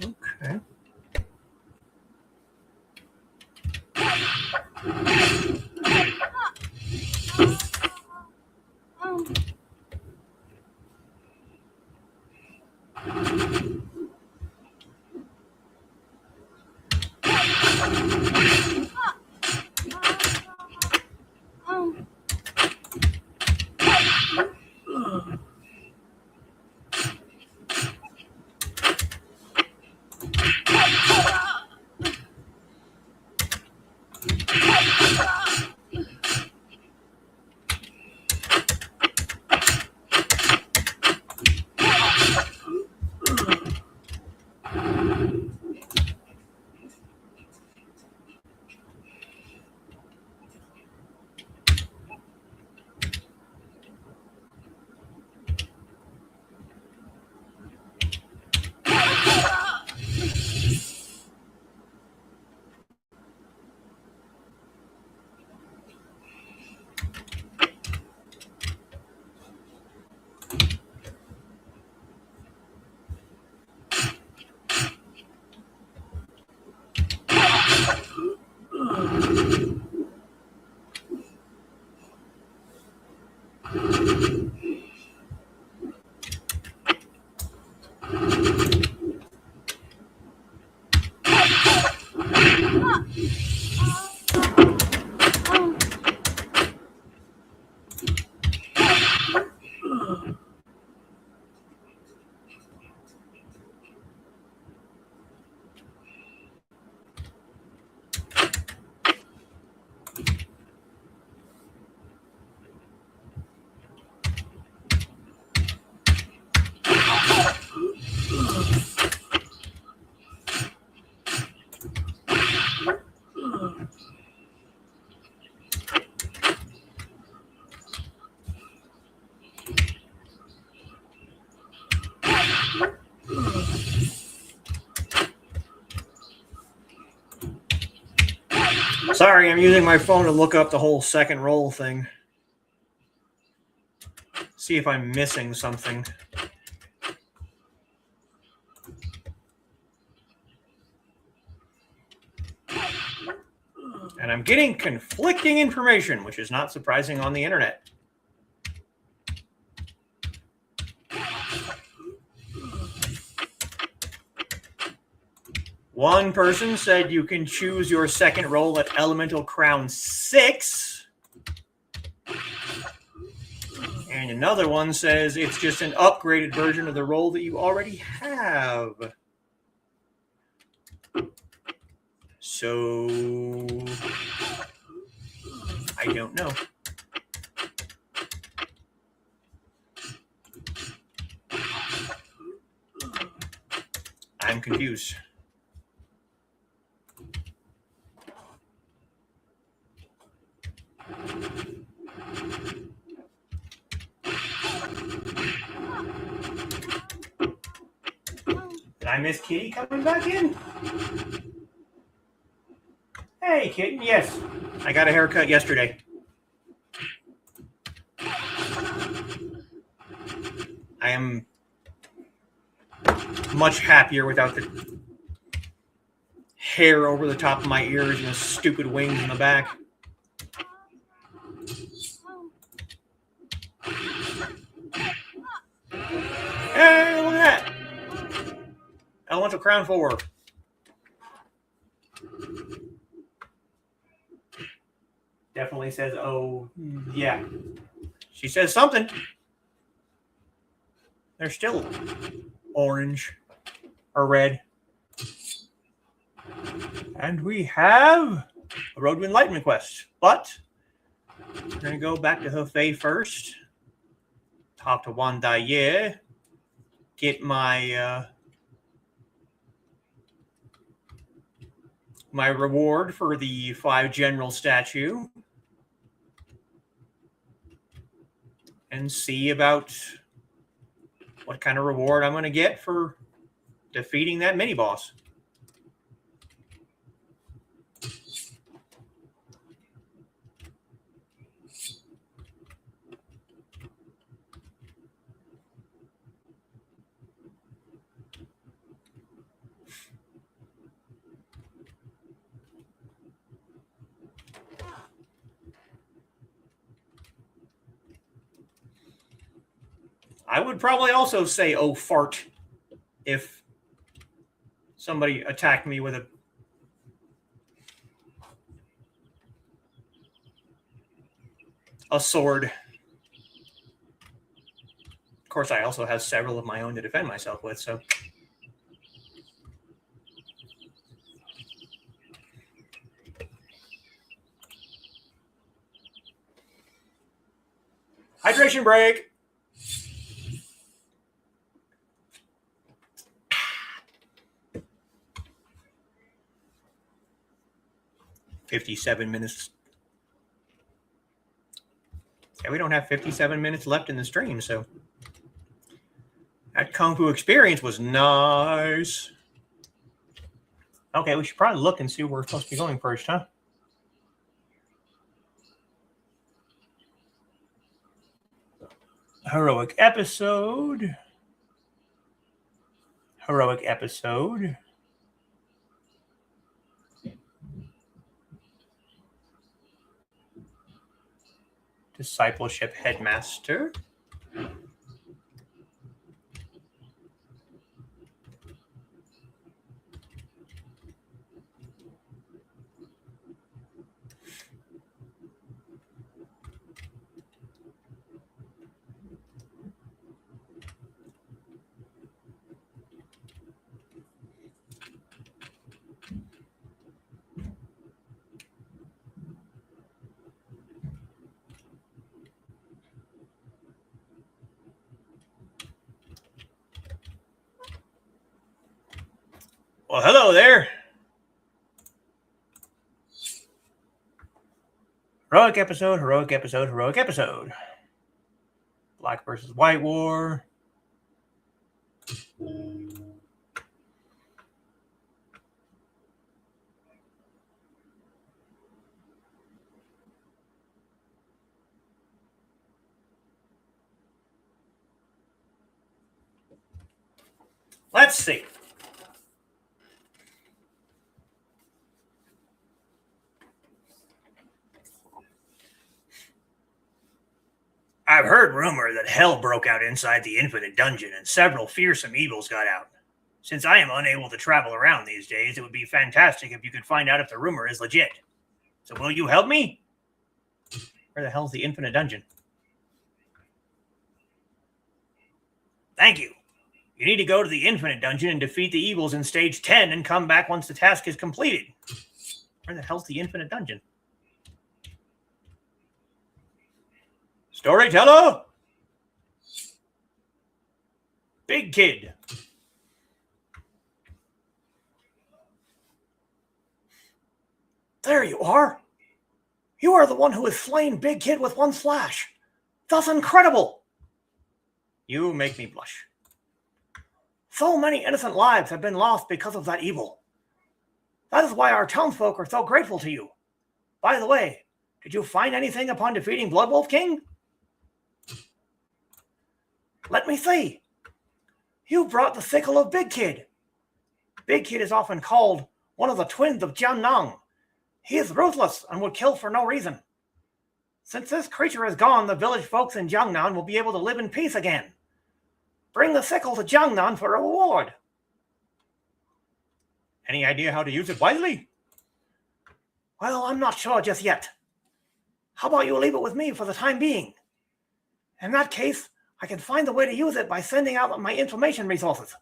Okay. Sorry, I'm using my phone to look up the whole second roll thing. See if I'm missing something. And I'm getting conflicting information, which is not surprising on the internet. One person said you can choose your second roll at Elemental Crown 6. And another one says it's just an upgraded version of the roll that you already have. So, I don't know. I'm confused. Did I miss Kitty coming back in? Hey, kitten. Yes, I got a haircut yesterday. I am much happier without the hair over the top of my ears and the stupid wings in the back. Hey, look at that. Elemental Crown 4. Definitely says, oh, yeah. She says something. They're still orange or red. And we have a Road to Enlightenment quest. But we're going to go back to Hefei first. Talk to Wan Daiye. Get my my reward for the 5 general statue. And see about what kind of reward I'm going to get for defeating that mini-boss. I would probably also say, oh, fart, if somebody attacked me with a sword. Of course, I also have several of my own to defend myself with, so. Hydration break. $57 Yeah, we don't have 57 minutes left in the stream, so that Kung Fu experience was nice. Okay, we should probably look and see where we're supposed to be going first, huh? Heroic episode. Heroic episode. Discipleship headmaster. Well, hello there. Heroic episode, heroic episode, heroic episode. Black versus White War. Let's see. I've heard rumor that hell broke out inside the Infinite Dungeon and several fearsome evils got out. Since I am unable to travel around these days, it would be fantastic if you could find out if the rumor is legit. So will you help me? Where the hell's the Infinite Dungeon? Thank you. You need to go to the Infinite Dungeon and defeat the evils in Stage 10 and come back once the task is completed. Where the hell's the Infinite Dungeon? Storyteller? Big Kid. There you are. You are the one who has slain Big Kid with one slash. That's incredible. You make me blush. So many innocent lives have been lost because of that evil. That is why our townsfolk are so grateful to you. By the way, did you find anything upon defeating Bloodwolf King? Let me see. You brought the sickle of Big Kid. Big Kid is often called one of the twins of Jiangnang. He is ruthless and would kill for no reason. Since this creature is gone, the village folks in Jiangnan will be able to live in peace again. Bring the sickle to Jiangnan for a reward. Any idea how to use it wisely? Well, I'm not sure just yet. How about you leave it with me for the time being? In that case, I can find a way to use it by sending out my information resources.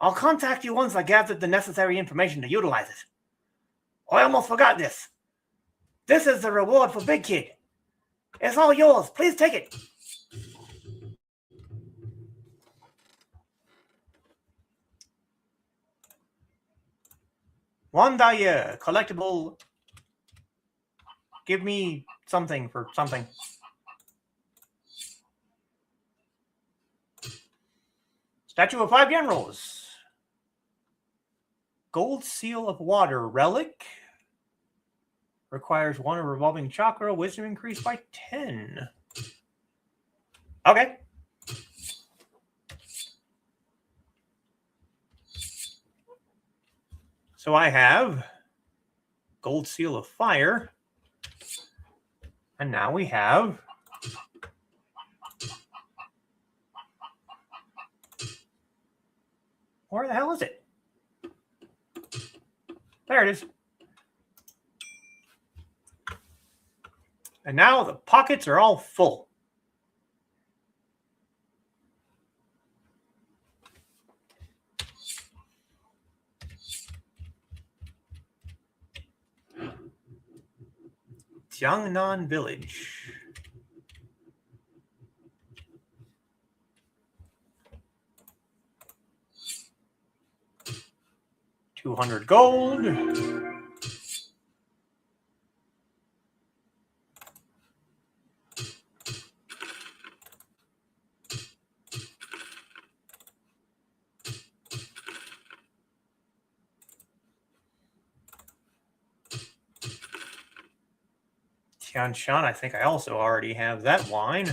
I'll contact you once I gathered the necessary information to utilize it. I almost forgot this. This is the reward for Big Kid. It's all yours. Please take it. One Daya, collectible. Give me something for something. Statue of 5 Generals. Gold Seal of Water relic. Requires 1 revolving chakra. Wisdom increased by 10. Okay. So I have Gold Seal of Fire. And now we have where the hell is it? There it is. And now the pockets are all full. Jiangnan Village. $200 gold. Tianshan, I think I also already have that wine.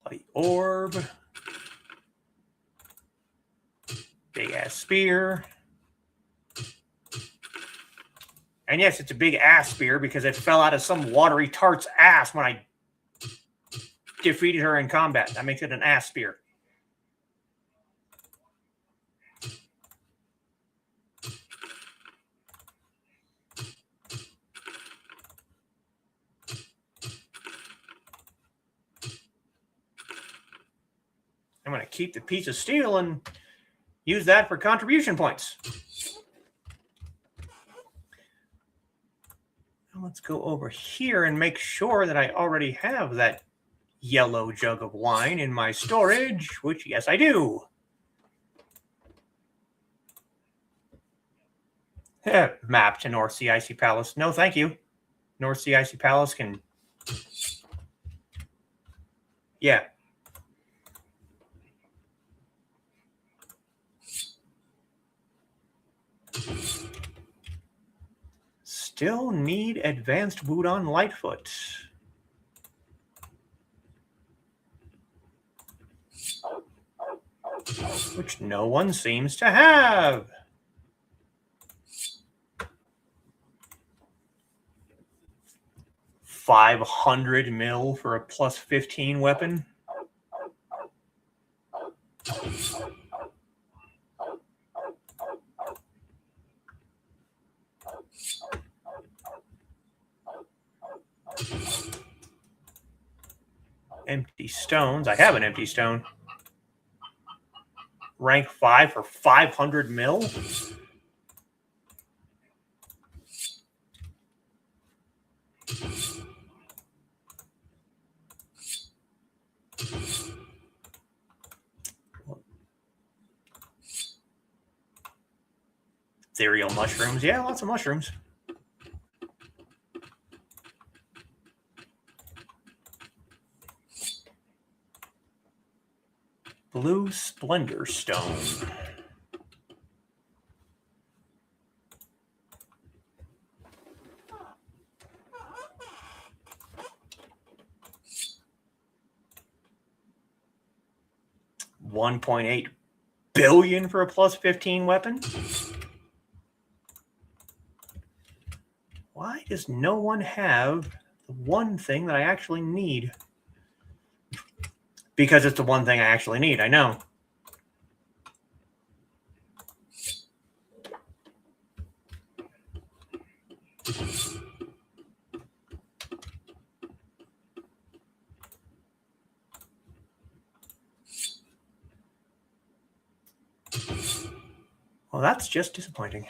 Bloody orb. Big ass spear. And yes, it's a big ass spear because it fell out of some watery tart's ass when I defeated her in combat. That makes it an ass spear. I'm going to keep the piece of steel and use that for contribution points. Let's go over here and make sure that I already have that yellow jug of wine in my storage, which, yes, I do. Map to North Sea Icy Palace. No, thank you. North Sea Icy Palace can... Yeah. Still need advanced Wudon Lightfoot. Which no one seems to have. $500 mil for a plus 15 weapon. Empty stones. I have an empty stone. Rank 5 for 500 mil. Ethereal mushrooms. Yeah, lots of mushrooms. Blue Splendor Stone. $1.8 billion for a plus 15 weapon. Why does no one have the one thing that I actually need? Because it's the one thing I actually need, I know. Well, that's just disappointing.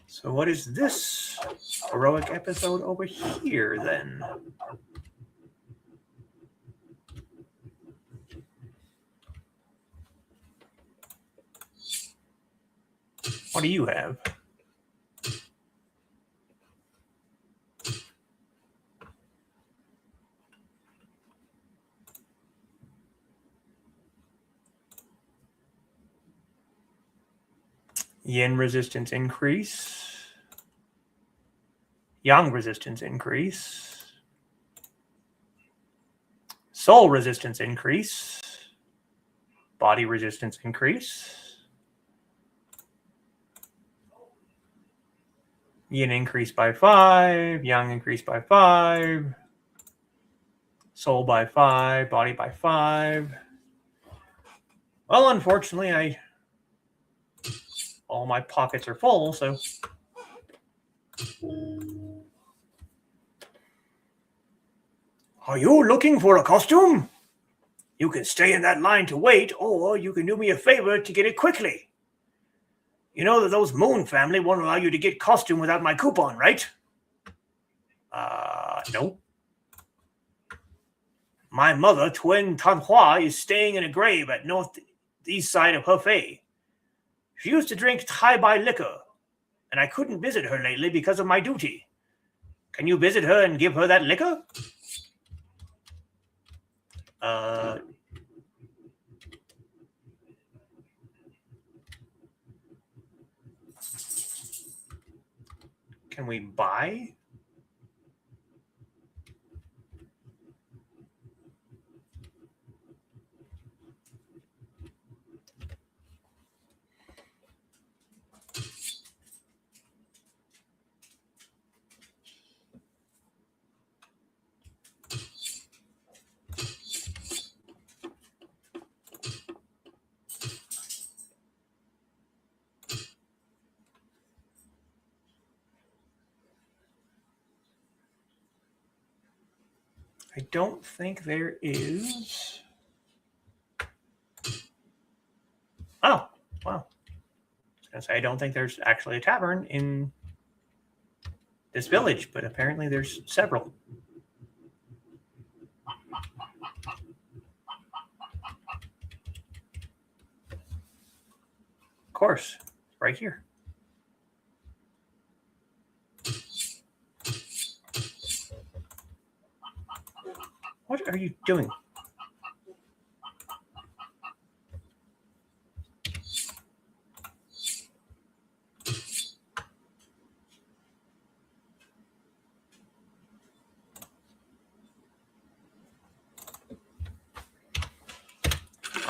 So what is this heroic episode over here, then? What do you have? Yin resistance increase. Yang resistance increase. Soul resistance increase. Body resistance increase. Yin increase by 5. Yang increase by 5. Soul by 5. Body by 5. Well, unfortunately, all my pockets are full, so... Are you looking for a costume? You can stay in that line to wait, or you can do me a favor to get it quickly. You know that those Moon family won't allow you to get costume without my coupon, right? No. My mother, Tuen Tanhua, is staying in a grave at northeast side of Hefei. She used to drink Tai-Bai liquor, and I couldn't visit her lately because of my duty. Can you visit her and give her that liquor? Can we buy? I don't think there is. Oh, wow. I was going to say, I don't think there's actually a tavern in this village, but apparently there's several. Of course, right here. What are you doing?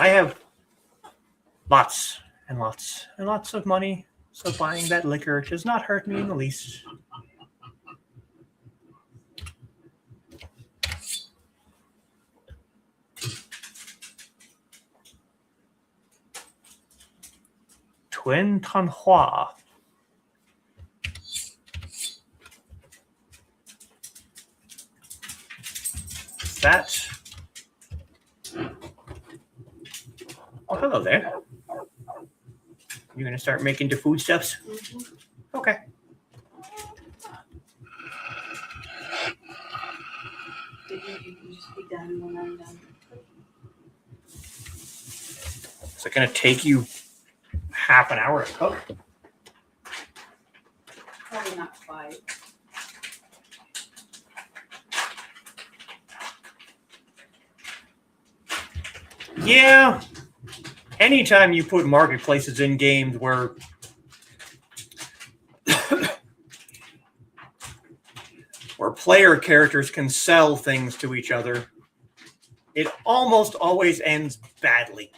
I have lots and lots and lots of money, so buying that liquor does not hurt me in the least. Twin Tanhua. That. Oh, hello there. You're gonna start making the foodstuffs? Mm-hmm. Okay. You can just be done when I'm done. Is it gonna take you half an hour to cook? Probably not 5. Yeah. Anytime you put marketplaces in games where where player characters can sell things to each other, it almost always ends badly.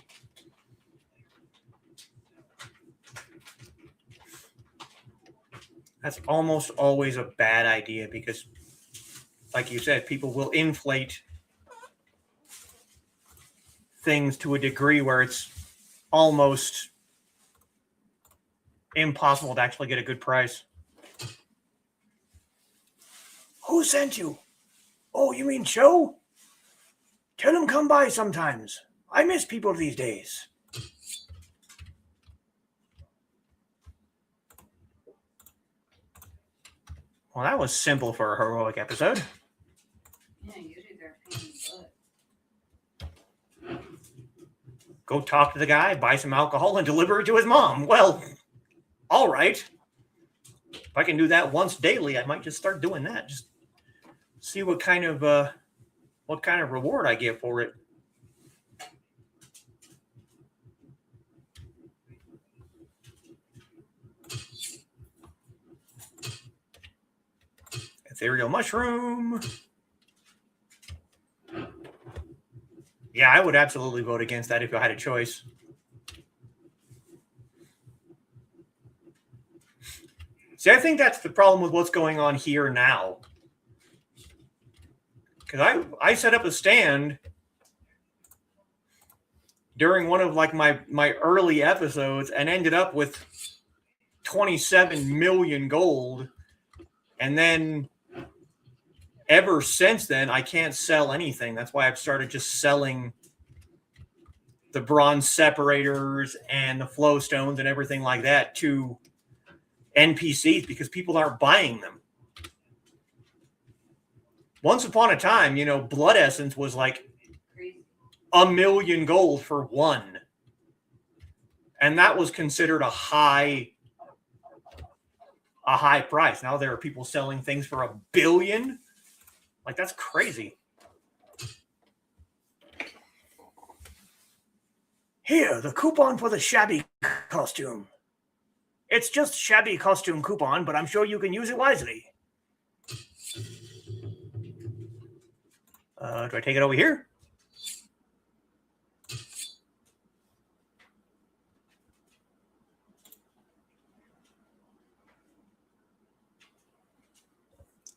That's almost always a bad idea because, like you said, people will inflate things to a degree where it's almost impossible to actually get a good price. Who sent you? Oh, you mean Joe? Tell him come by sometimes. I miss people these days. Well, that was simple for a heroic episode. Yeah, usually they're a pain in the butt. Go talk to the guy, buy some alcohol, and deliver it to his mom. Well, all right. If I can do that once daily, I might just start doing that. Just see what kind of reward I get for it. Ethereal mushroom. Yeah, I would absolutely vote against that if I had a choice. See, I think that's the problem with what's going on here now. Because I set up a stand during one of like my early episodes and ended up with 27 million gold. And then ever since then, I can't sell anything. That's why I've started just selling the bronze separators and the flow stones and everything like that to NPCs because people aren't buying them. Once upon a time, blood essence was like Crazy. 1 million gold for one. And that was considered a high price. Now there are people selling things for 1 billion. Like, that's crazy. Here, the coupon for the shabby costume. It's just shabby costume coupon, but I'm sure you can use it wisely. Do I take it over here?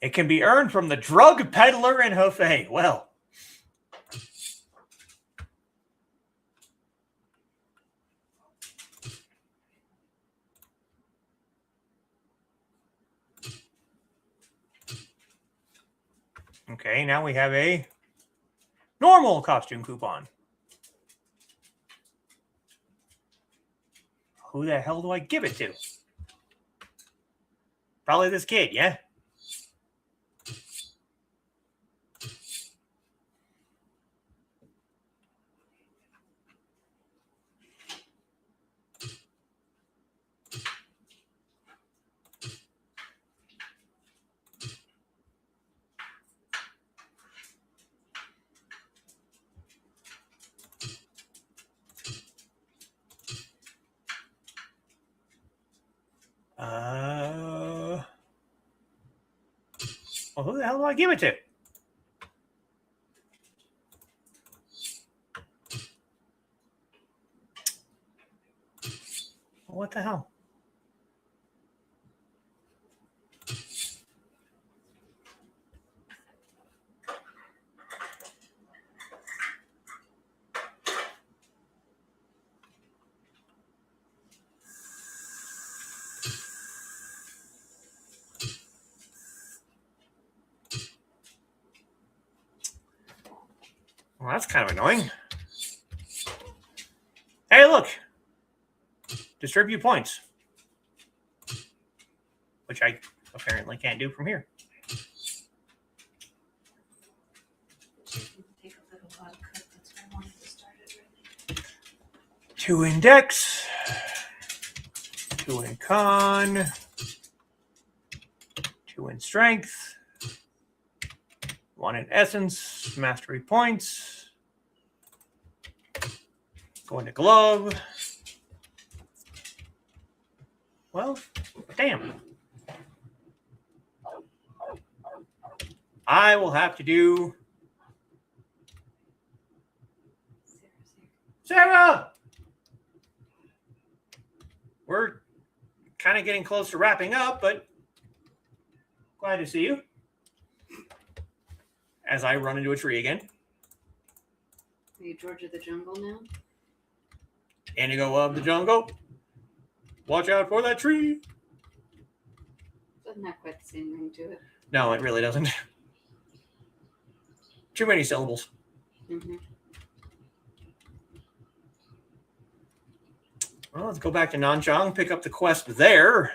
It can be earned from the drug peddler in Hefei. Well. Okay, now we have a normal costume coupon. Who the hell do I give it to? Probably this kid, yeah? Well, who the hell do I give it to? What the hell? Well, that's kind of annoying. Hey, look. Distribute points. Which I apparently can't do from here. Take a little while to cook. That's why I wanted to start it early. 2 in Dex. 2 in Con. 2 in Strength. 1 in Essence. Mastery points. Go into Glove. Well, damn. I will have to do Sarah. We're kind of getting close to wrapping up, but glad to see you. As I run into a tree again. Are you George of the Jungle now? Inigo of the jungle. Watch out for that tree. Doesn't have quite the same ring to it. No, it really doesn't. Too many syllables. Mm-hmm. Well, let's go back to Nanchang, pick up the quest there.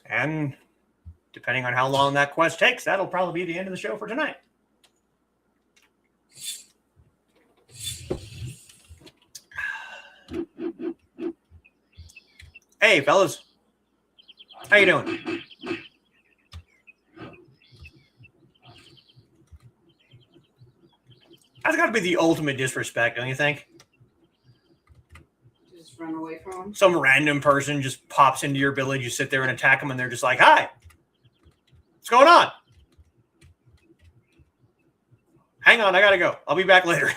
And depending on how long that quest takes, that'll probably be the end of the show for tonight. Hey, fellas. How you doing? That's got to be the ultimate disrespect, don't you think? Just run away from him. Some random person just pops into your village, you sit there and attack them, and they're just like, hi, what's going on? Hang on, I got to go. I'll be back later.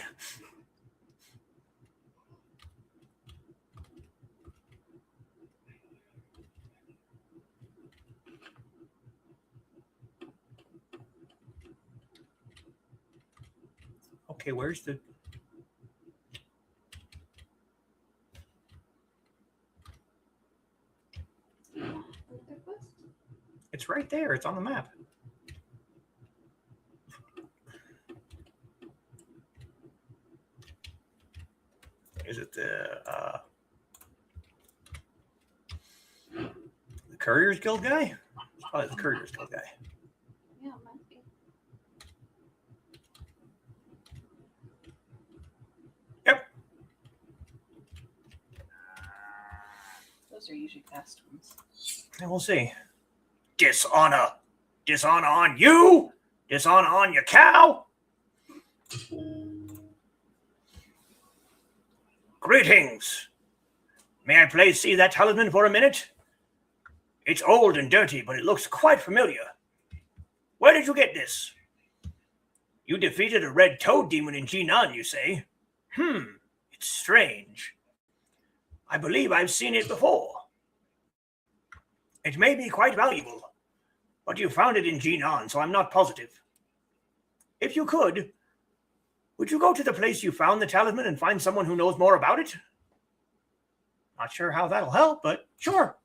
Okay, where's the... It's right there. It's on the map. Is it the Couriers Guild guy? It's probably the Couriers Guild guy. Yeah, it might be. Yep. Those are usually fast ones. And we'll see. Dishonor. Dishonor on you? Dishonor on your cow? Greetings. May I please see that talisman for a minute? It's old and dirty, but it looks quite familiar. Where did you get this? You defeated a red toad demon in Jinan, you say? It's strange. I believe I've seen it before. It may be quite valuable, but you found it in Jinan, so I'm not positive. If you could, would you go to the place you found the talisman and find someone who knows more about it? Not sure how that'll help, but sure.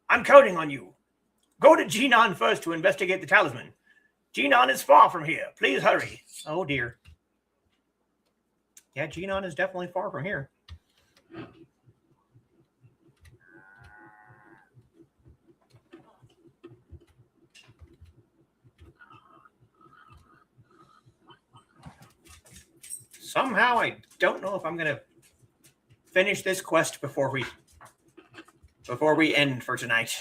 I'm counting on you. Go to Jinan first to investigate the talisman. Jinan is far from here. Please hurry. Oh, dear. Yeah, Jinan is definitely far from here. Somehow, I don't know if I'm going to finish this quest before we end for tonight.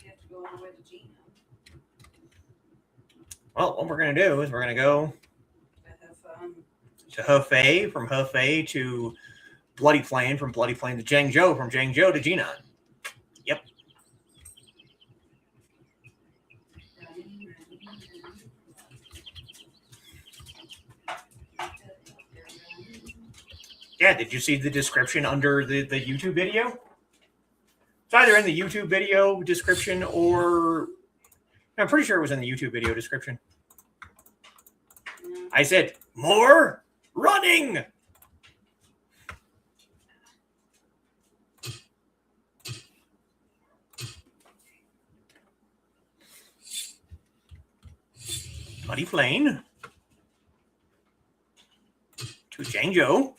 You have to go all the way to Gina. Well, what we're going to do is we're going to go Have fun. to Hefei, from Hefei to Bloody Plain, from Bloody Plain to Zhengzhou, from Zhengzhou to Jinan. Yep. Yeah, did you see the description under the YouTube video? It's either in the YouTube video description or I'm pretty sure it was in the YouTube video description. Yeah. I said, more running. Bloody Plain to Zhengzhou.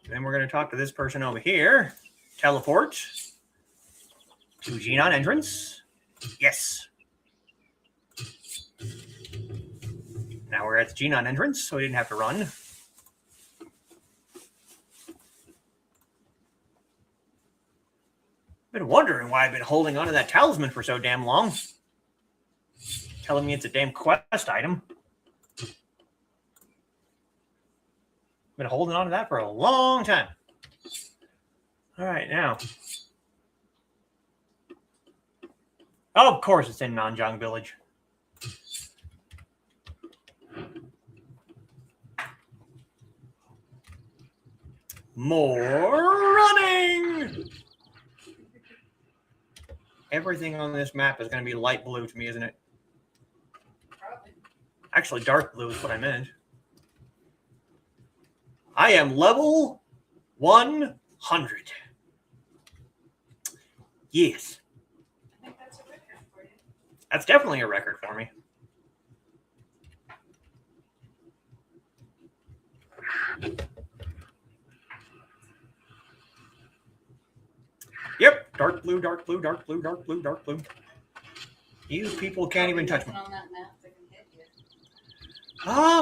Then we're going to talk to this person over here. Teleport to Jinan entrance. Yes. Now we're at the Jinan entrance, so we didn't have to run. Been wondering why I've been holding onto that talisman for so damn long. Telling me it's a damn quest item. Been holding on to that for a long time. All right, now. Oh, of course, it's in Nanjang Village. More running. Everything on this map is going to be light blue to me, isn't it? Probably. Actually, dark blue is what I meant. I am level 100. Yes. I think that's a record for you. That's definitely a record for me. Yep. Dark blue, dark blue, dark blue, dark blue, dark blue. You people can't even touch me. Nothing on that map that can hit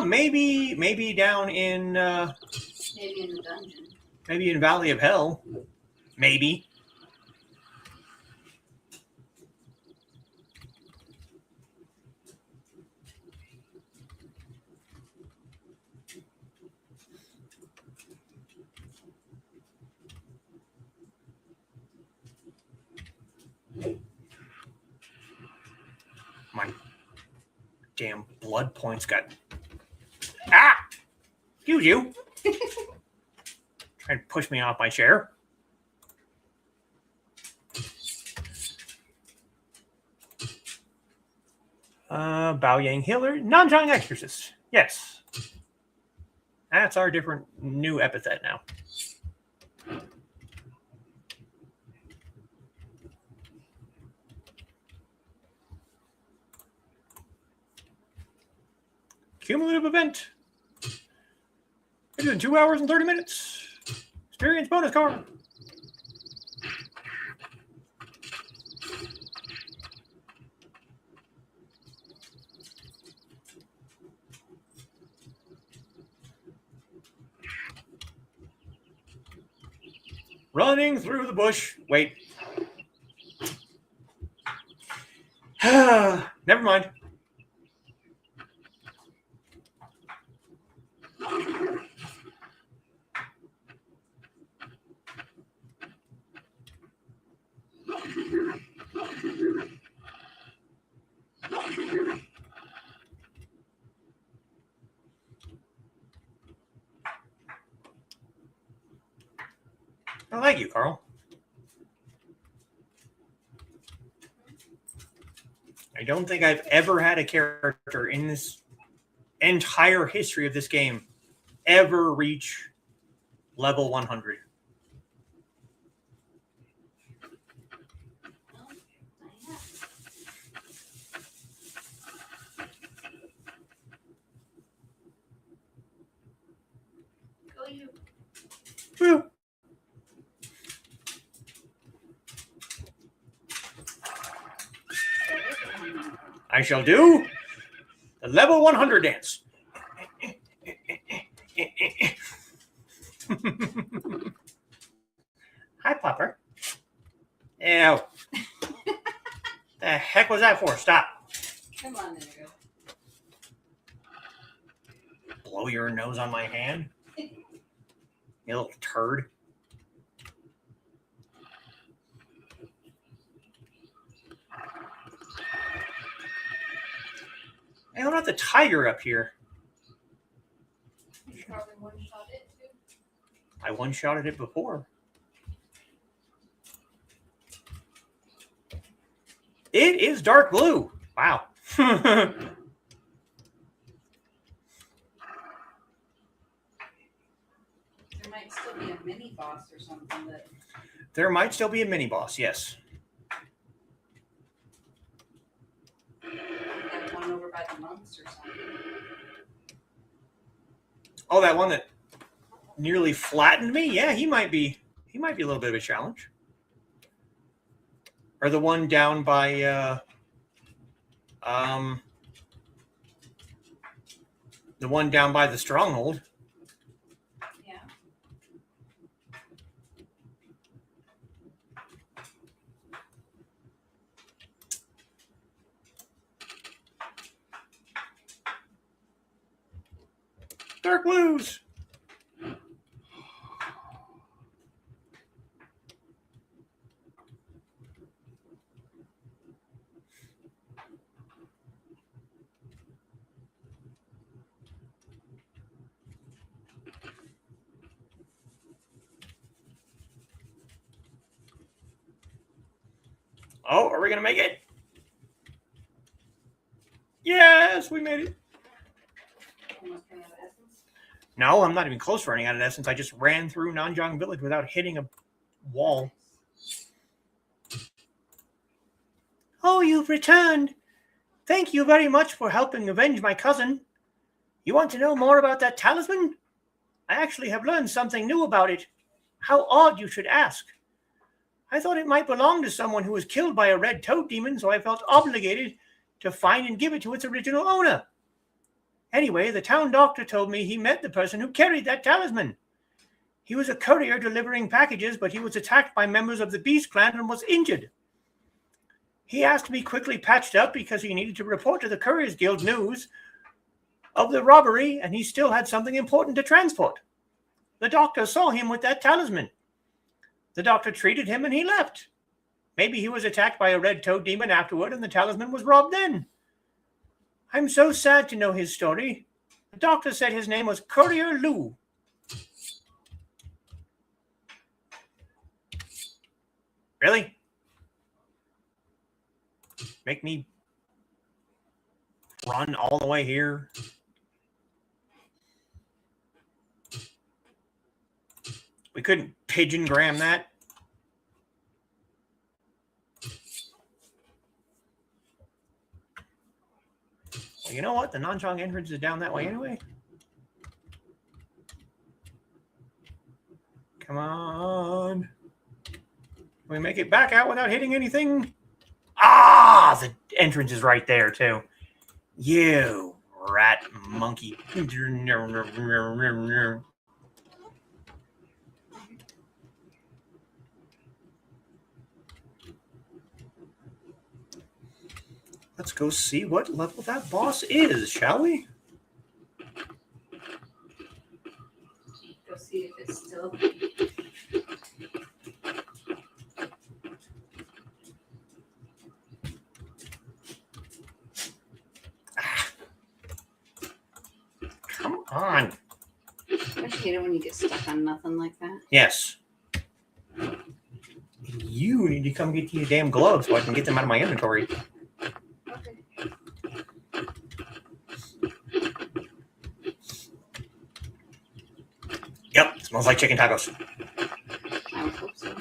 you. Maybe down in Maybe in the dungeon. maybe in Valley of Hell. Maybe. My damn blood points got. Ah! Excuse you. Trying to push me off my chair. Bao Yang Healer, Nanjang Exorcist. Yes. That's our different new epithet now. Cumulative event. It is in 2 hours and 30 minutes. Experience bonus card. Running through the bush. Wait. Never mind. Oh, thank you, Carl. I don't think I've ever had a character in this entire history of this game ever reach level 100. Go you. Woo. I shall do the level 100 dance. Hi, Popper. go. The heck was that for? Stop. Come on, Inigo. Blow your nose on my hand. You little turd. Hey, what about the tiger up here? You probably one-shot it too. I one-shotted it before. It is dark blue. Wow. There might still be a mini boss or something that. There might still be a mini boss, yes. That one over by the monks or something. Oh, that one that nearly flattened me? Yeah, he might be a little bit of a challenge. Or the one down by the one down by the stronghold. Yeah. Dark blues. Oh, are we going to make it? Yes, we made it. Almost ran out of essence. No, I'm not even close to running out of essence. I just ran through Nanjang Village without hitting a wall. Oh, you've returned. Thank you very much for helping avenge my cousin. You want to know more about that talisman? I actually have learned something new about it. How odd you should ask. I thought it might belong to someone who was killed by a red toad demon, so I felt obligated to find and give it to its original owner. Anyway, the town doctor told me he met the person who carried that talisman. He was a courier delivering packages, but he was attacked by members of the Beast Clan and was injured. He asked to be quickly patched up because he needed to report to the Couriers Guild news of the robbery, and he still had something important to transport. The doctor saw him with that talisman. The doctor treated him and he left. Maybe he was attacked by a red toad demon afterward and the talisman was robbed then. I'm so sad to know his story. The doctor said his name was Courier Lu. Really? Make me run all the way here? We couldn't pigeon gram that. Well, you know what? The Nanchang entrance is down that way anyway. Come on. Can we make it back out without hitting anything? Ah, the entrance is right there, too. You rat monkey. Let's go see what level that boss is, shall we? Go see if it's still. Come on. Don't you hate it when you get stuck on nothing like that? Yes. You need to come get these damn gloves so I can get them out of my inventory. Okay. Yep, smells like chicken tacos. I would hope so.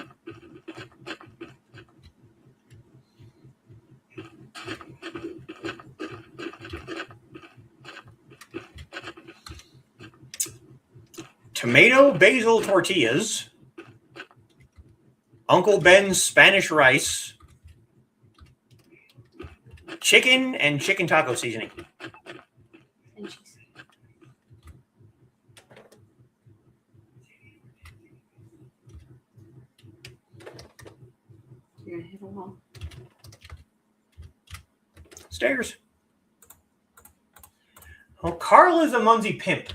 Tomato basil tortillas, Uncle Ben's Spanish rice, chicken and chicken taco seasoning. And cheese. You're gonna hit a well. Stairs. Oh, Carl is a Munsey pimp.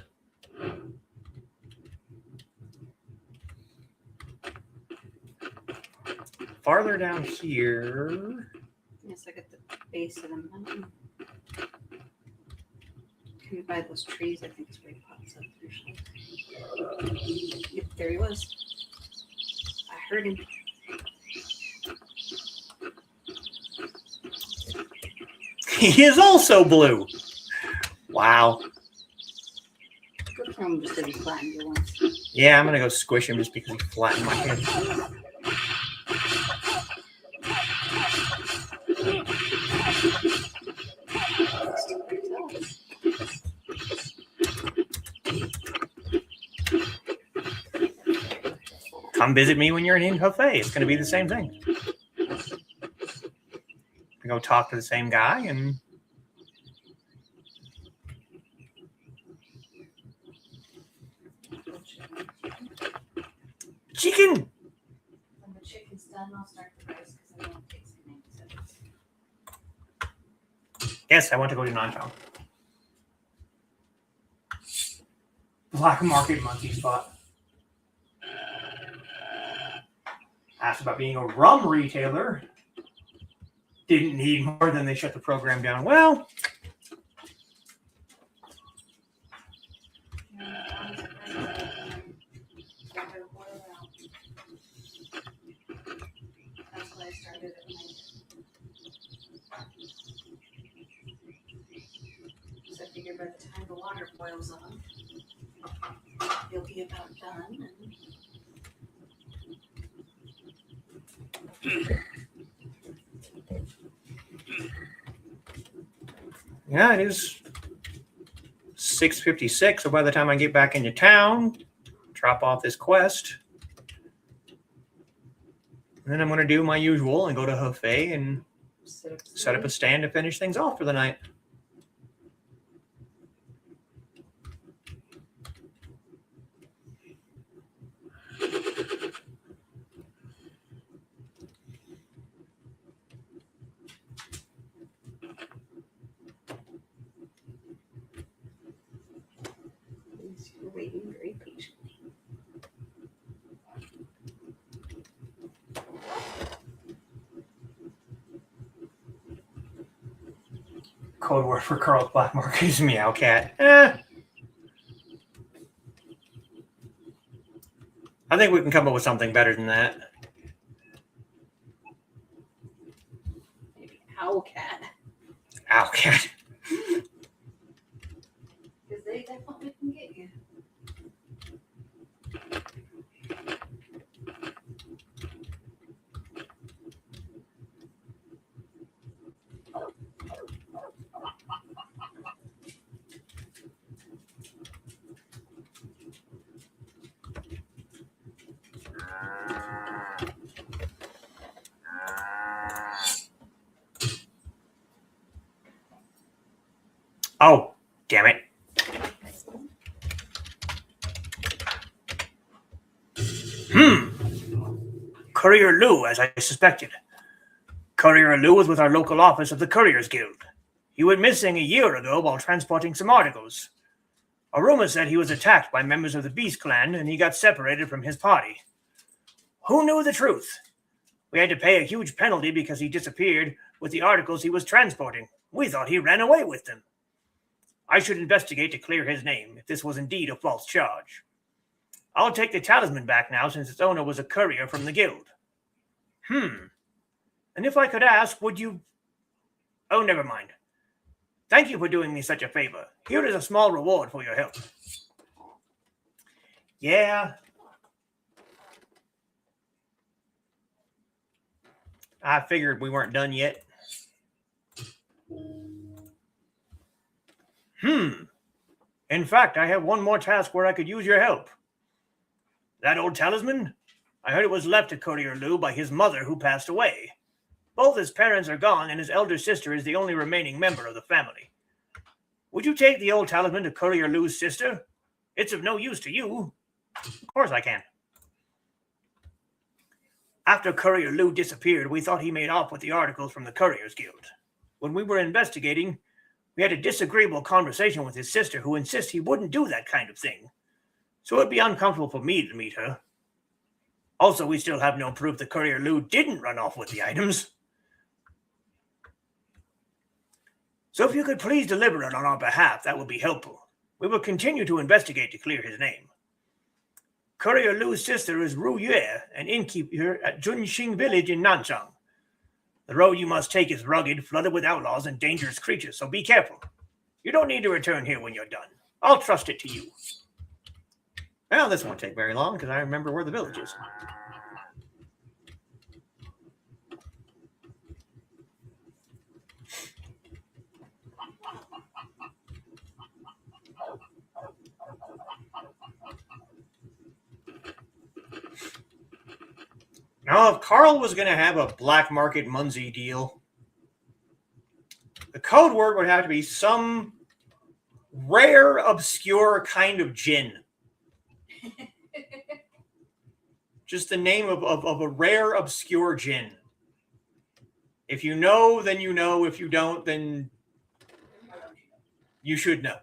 Farther down here. Yes, I got the base of the mountain. Can you buy those trees? I think it's where he pops up usually. Yep, there he was. I heard him. He is also blue. Wow. Good for him just to be flattened you once. Yeah, I'm going to go squish him just because he flattened my head. Come visit me when you're in Buffet. It's going to be the same thing. I go talk to the same guy and chicken. When the chicken's done, I'll start the rice because I know it takes 9 seconds. Yes, I want to go to 9Dragons. Black market monkey spot. Asked about being a rum retailer. Didn't need more than they shut the program down. Well, That's why I started at night. So I figured by the time the water boils off, you'll be about done. yeah, it is 6:56. So by the time I get back into town, drop off this quest, and then I'm going to do my usual and go to Buffet and set up a stand to finish things off for the night. You're waiting very patiently. Code word for Carl's Black Market is meow cat. I think we can come up with something better than that. Maybe owl cat. Ow cat. Because they definitely can get you. Oh, damn it. Courier Lou, as I suspected. Courier Lou was with our local office of the Couriers Guild. He went missing a year ago while transporting some articles. A rumor said he was attacked by members of the Beast Clan and he got separated from his party. Who knew the truth? We had to pay a huge penalty because he disappeared with the articles he was transporting. We thought he ran away with them. I should investigate to clear his name if this was indeed a false charge. I'll take the talisman back now since its owner was a courier from the guild. And if I could ask, would you... Oh, never mind. Thank you for doing me such a favor. Here is a small reward for your help. Yeah. I figured we weren't done yet. In fact, I have one more task where I could use your help. That old talisman? I heard it was left to Courier Lou by his mother who passed away. Both his parents are gone, and his elder sister is the only remaining member of the family. Would you take the old talisman to Courier Lou's sister? It's of no use to you. Of course I can. After Courier Lou disappeared, we thought he made off with the articles from the Couriers Guild. When we were investigating, we had a disagreeable conversation with his sister, who insists he wouldn't do that kind of thing. So it'd be uncomfortable for me to meet her. Also, we still have no proof that Courier Lou didn't run off with the items. So if you could please deliver it on our behalf, that would be helpful. We will continue to investigate to clear his name. Courier Lu's sister is Ru Yue, an innkeeper at Junxing village in Nanchang. The road you must take is rugged, flooded with outlaws and dangerous creatures, so be careful. You don't need to return here when you're done. I'll trust it to you. Well, this won't take very long, because I remember where the village is. Now, if Carl was going to have a black market Munzie deal, the code word would have to be some rare, obscure kind of gin. Just the name of a rare, obscure gin. If you know, then you know. If you don't, then you should know.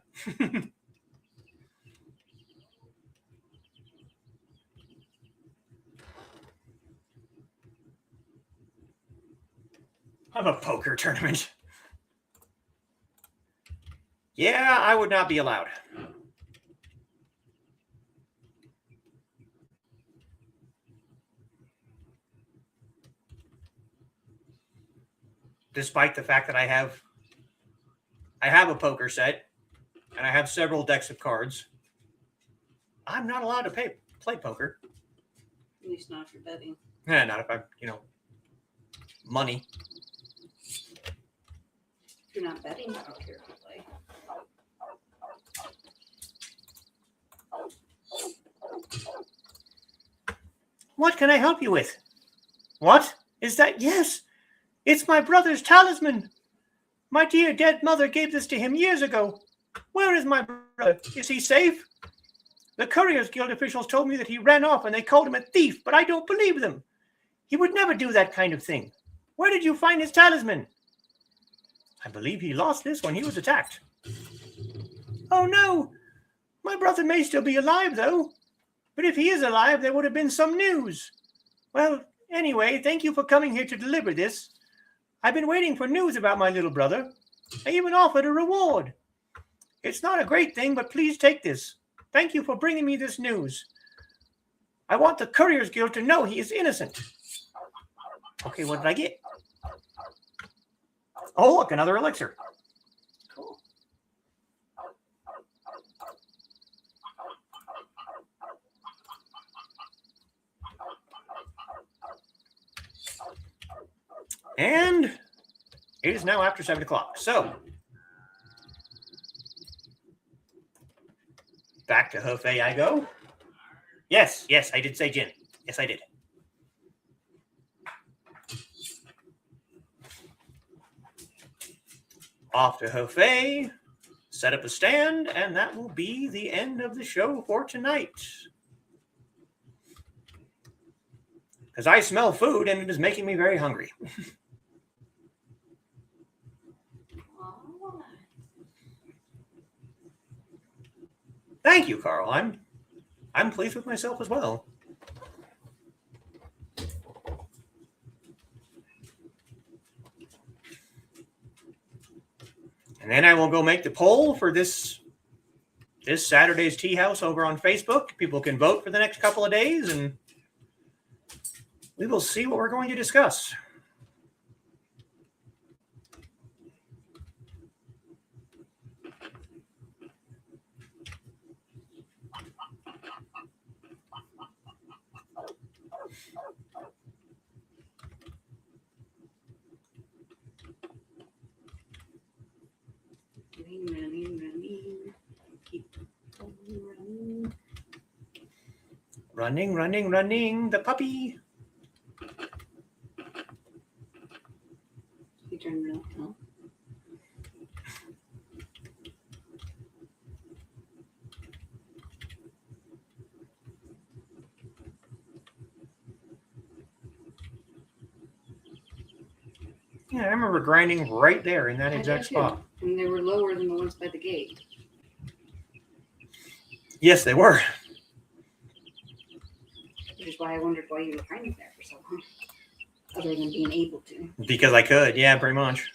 Have a poker tournament. Yeah, I would not be allowed. Despite the fact that I have a poker set and I have several decks of cards, I'm not allowed to play poker. At least not if you're betting. Yeah, not if I'm, money. If you're not betting, I don't care if you play. What can I help you with? What? Is that? Yes! It's my brother's talisman! My dear dead mother gave this to him years ago. Where is my brother? Is he safe? The Couriers Guild officials told me that he ran off and they called him a thief, but I don't believe them. He would never do that kind of thing. Where did you find his talisman? I believe he lost this when he was attacked. Oh no! My brother may still be alive, though. But if he is alive, there would have been some news. Well, anyway, thank you for coming here to deliver this. I've been waiting for news about my little brother. I even offered a reward. It's not a great thing, but please take this. Thank you for bringing me this news. I want the Couriers Guild to know he is innocent. Okay, what did I get? Oh, look, another elixir. Cool. And it is now after 7 o'clock. So, back to Hefei I go. Yes, I did say gin. Yes, I did. Off to Hefei, set up a stand, and that will be the end of the show for tonight. Because I smell food, and it is making me very hungry. Thank you, Carl. I'm pleased with myself as well. And then I will go make the poll for this Saturday's Tea House over on Facebook. People can vote for the next couple of days, and we will see what we're going to discuss. Running. Keep running. Running, the puppy. You turn around, no? Yeah, I remember grinding right there in that I exact did too. spot. And they were lower than the ones by the gate. Yes, they were. Which is why I wondered why you were grinding there for so long. Other than being able to. Because I could, yeah, pretty much.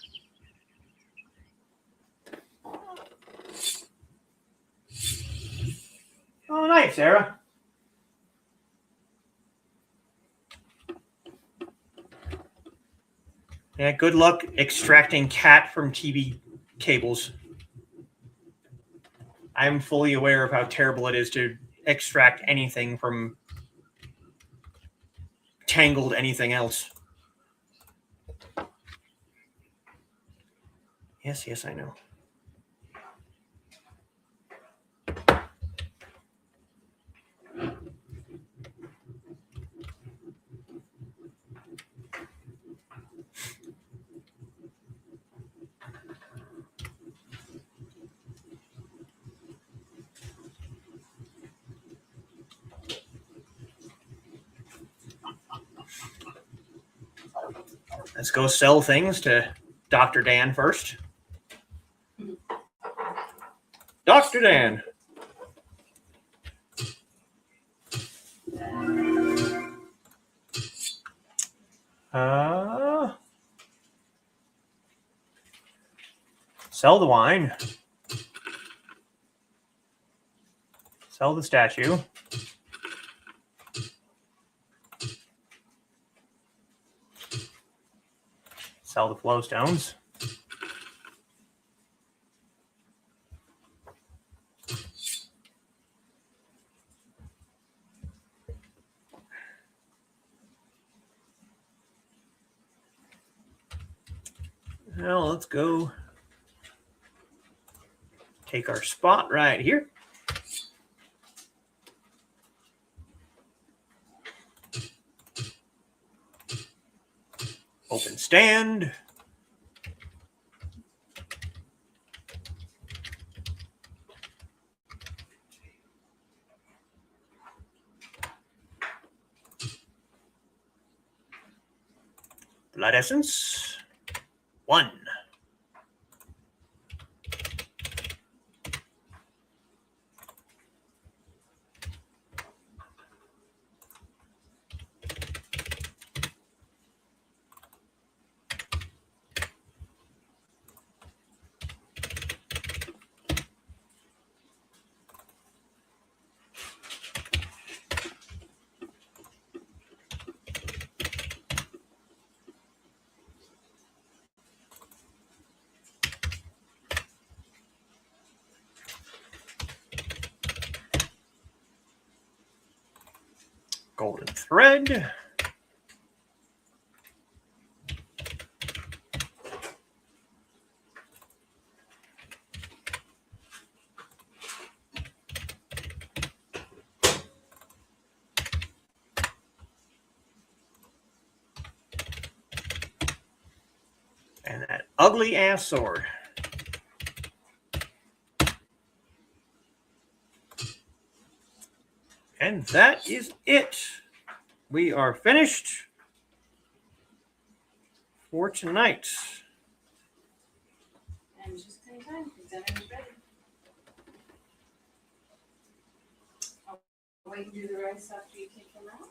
Oh, nice, Sarah. Yeah, good luck extracting cat from TV cables. I'm fully aware of how terrible it is to extract anything from tangled anything else. Yes, I know. Let's go sell things to Dr. Dan first. Dr. Dan. Sell the wine. Sell the statue. Sell the flowstones. Now let's go take our spot right here. Open stand. Blood essence. 1. Golden thread. And that ugly ass sword. And that is it. We are finished for tonight. And just in time, because dinner is ready. I'll wait and do the rice after you take them out.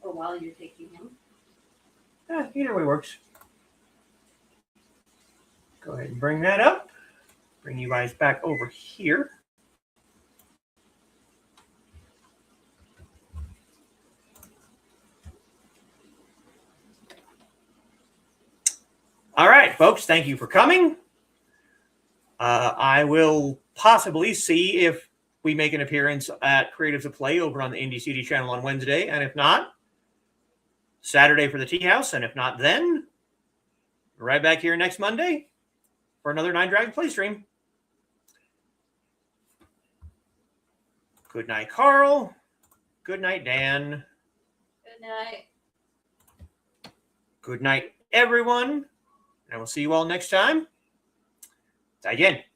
Or while you're taking them. Either way works. Go ahead and bring that up. Bring you guys back over here. All right, folks, thank you for coming. I will possibly see if we make an appearance at Creatives of Play over on the Indie CD channel on Wednesday, and if not, Saturday for the Tea House, and if not then, right back here next Monday for another 9Dragons Playstream. Good night, Carl. Good night, Dan. Good night. Good night, everyone. And we'll see you all next time. 再见。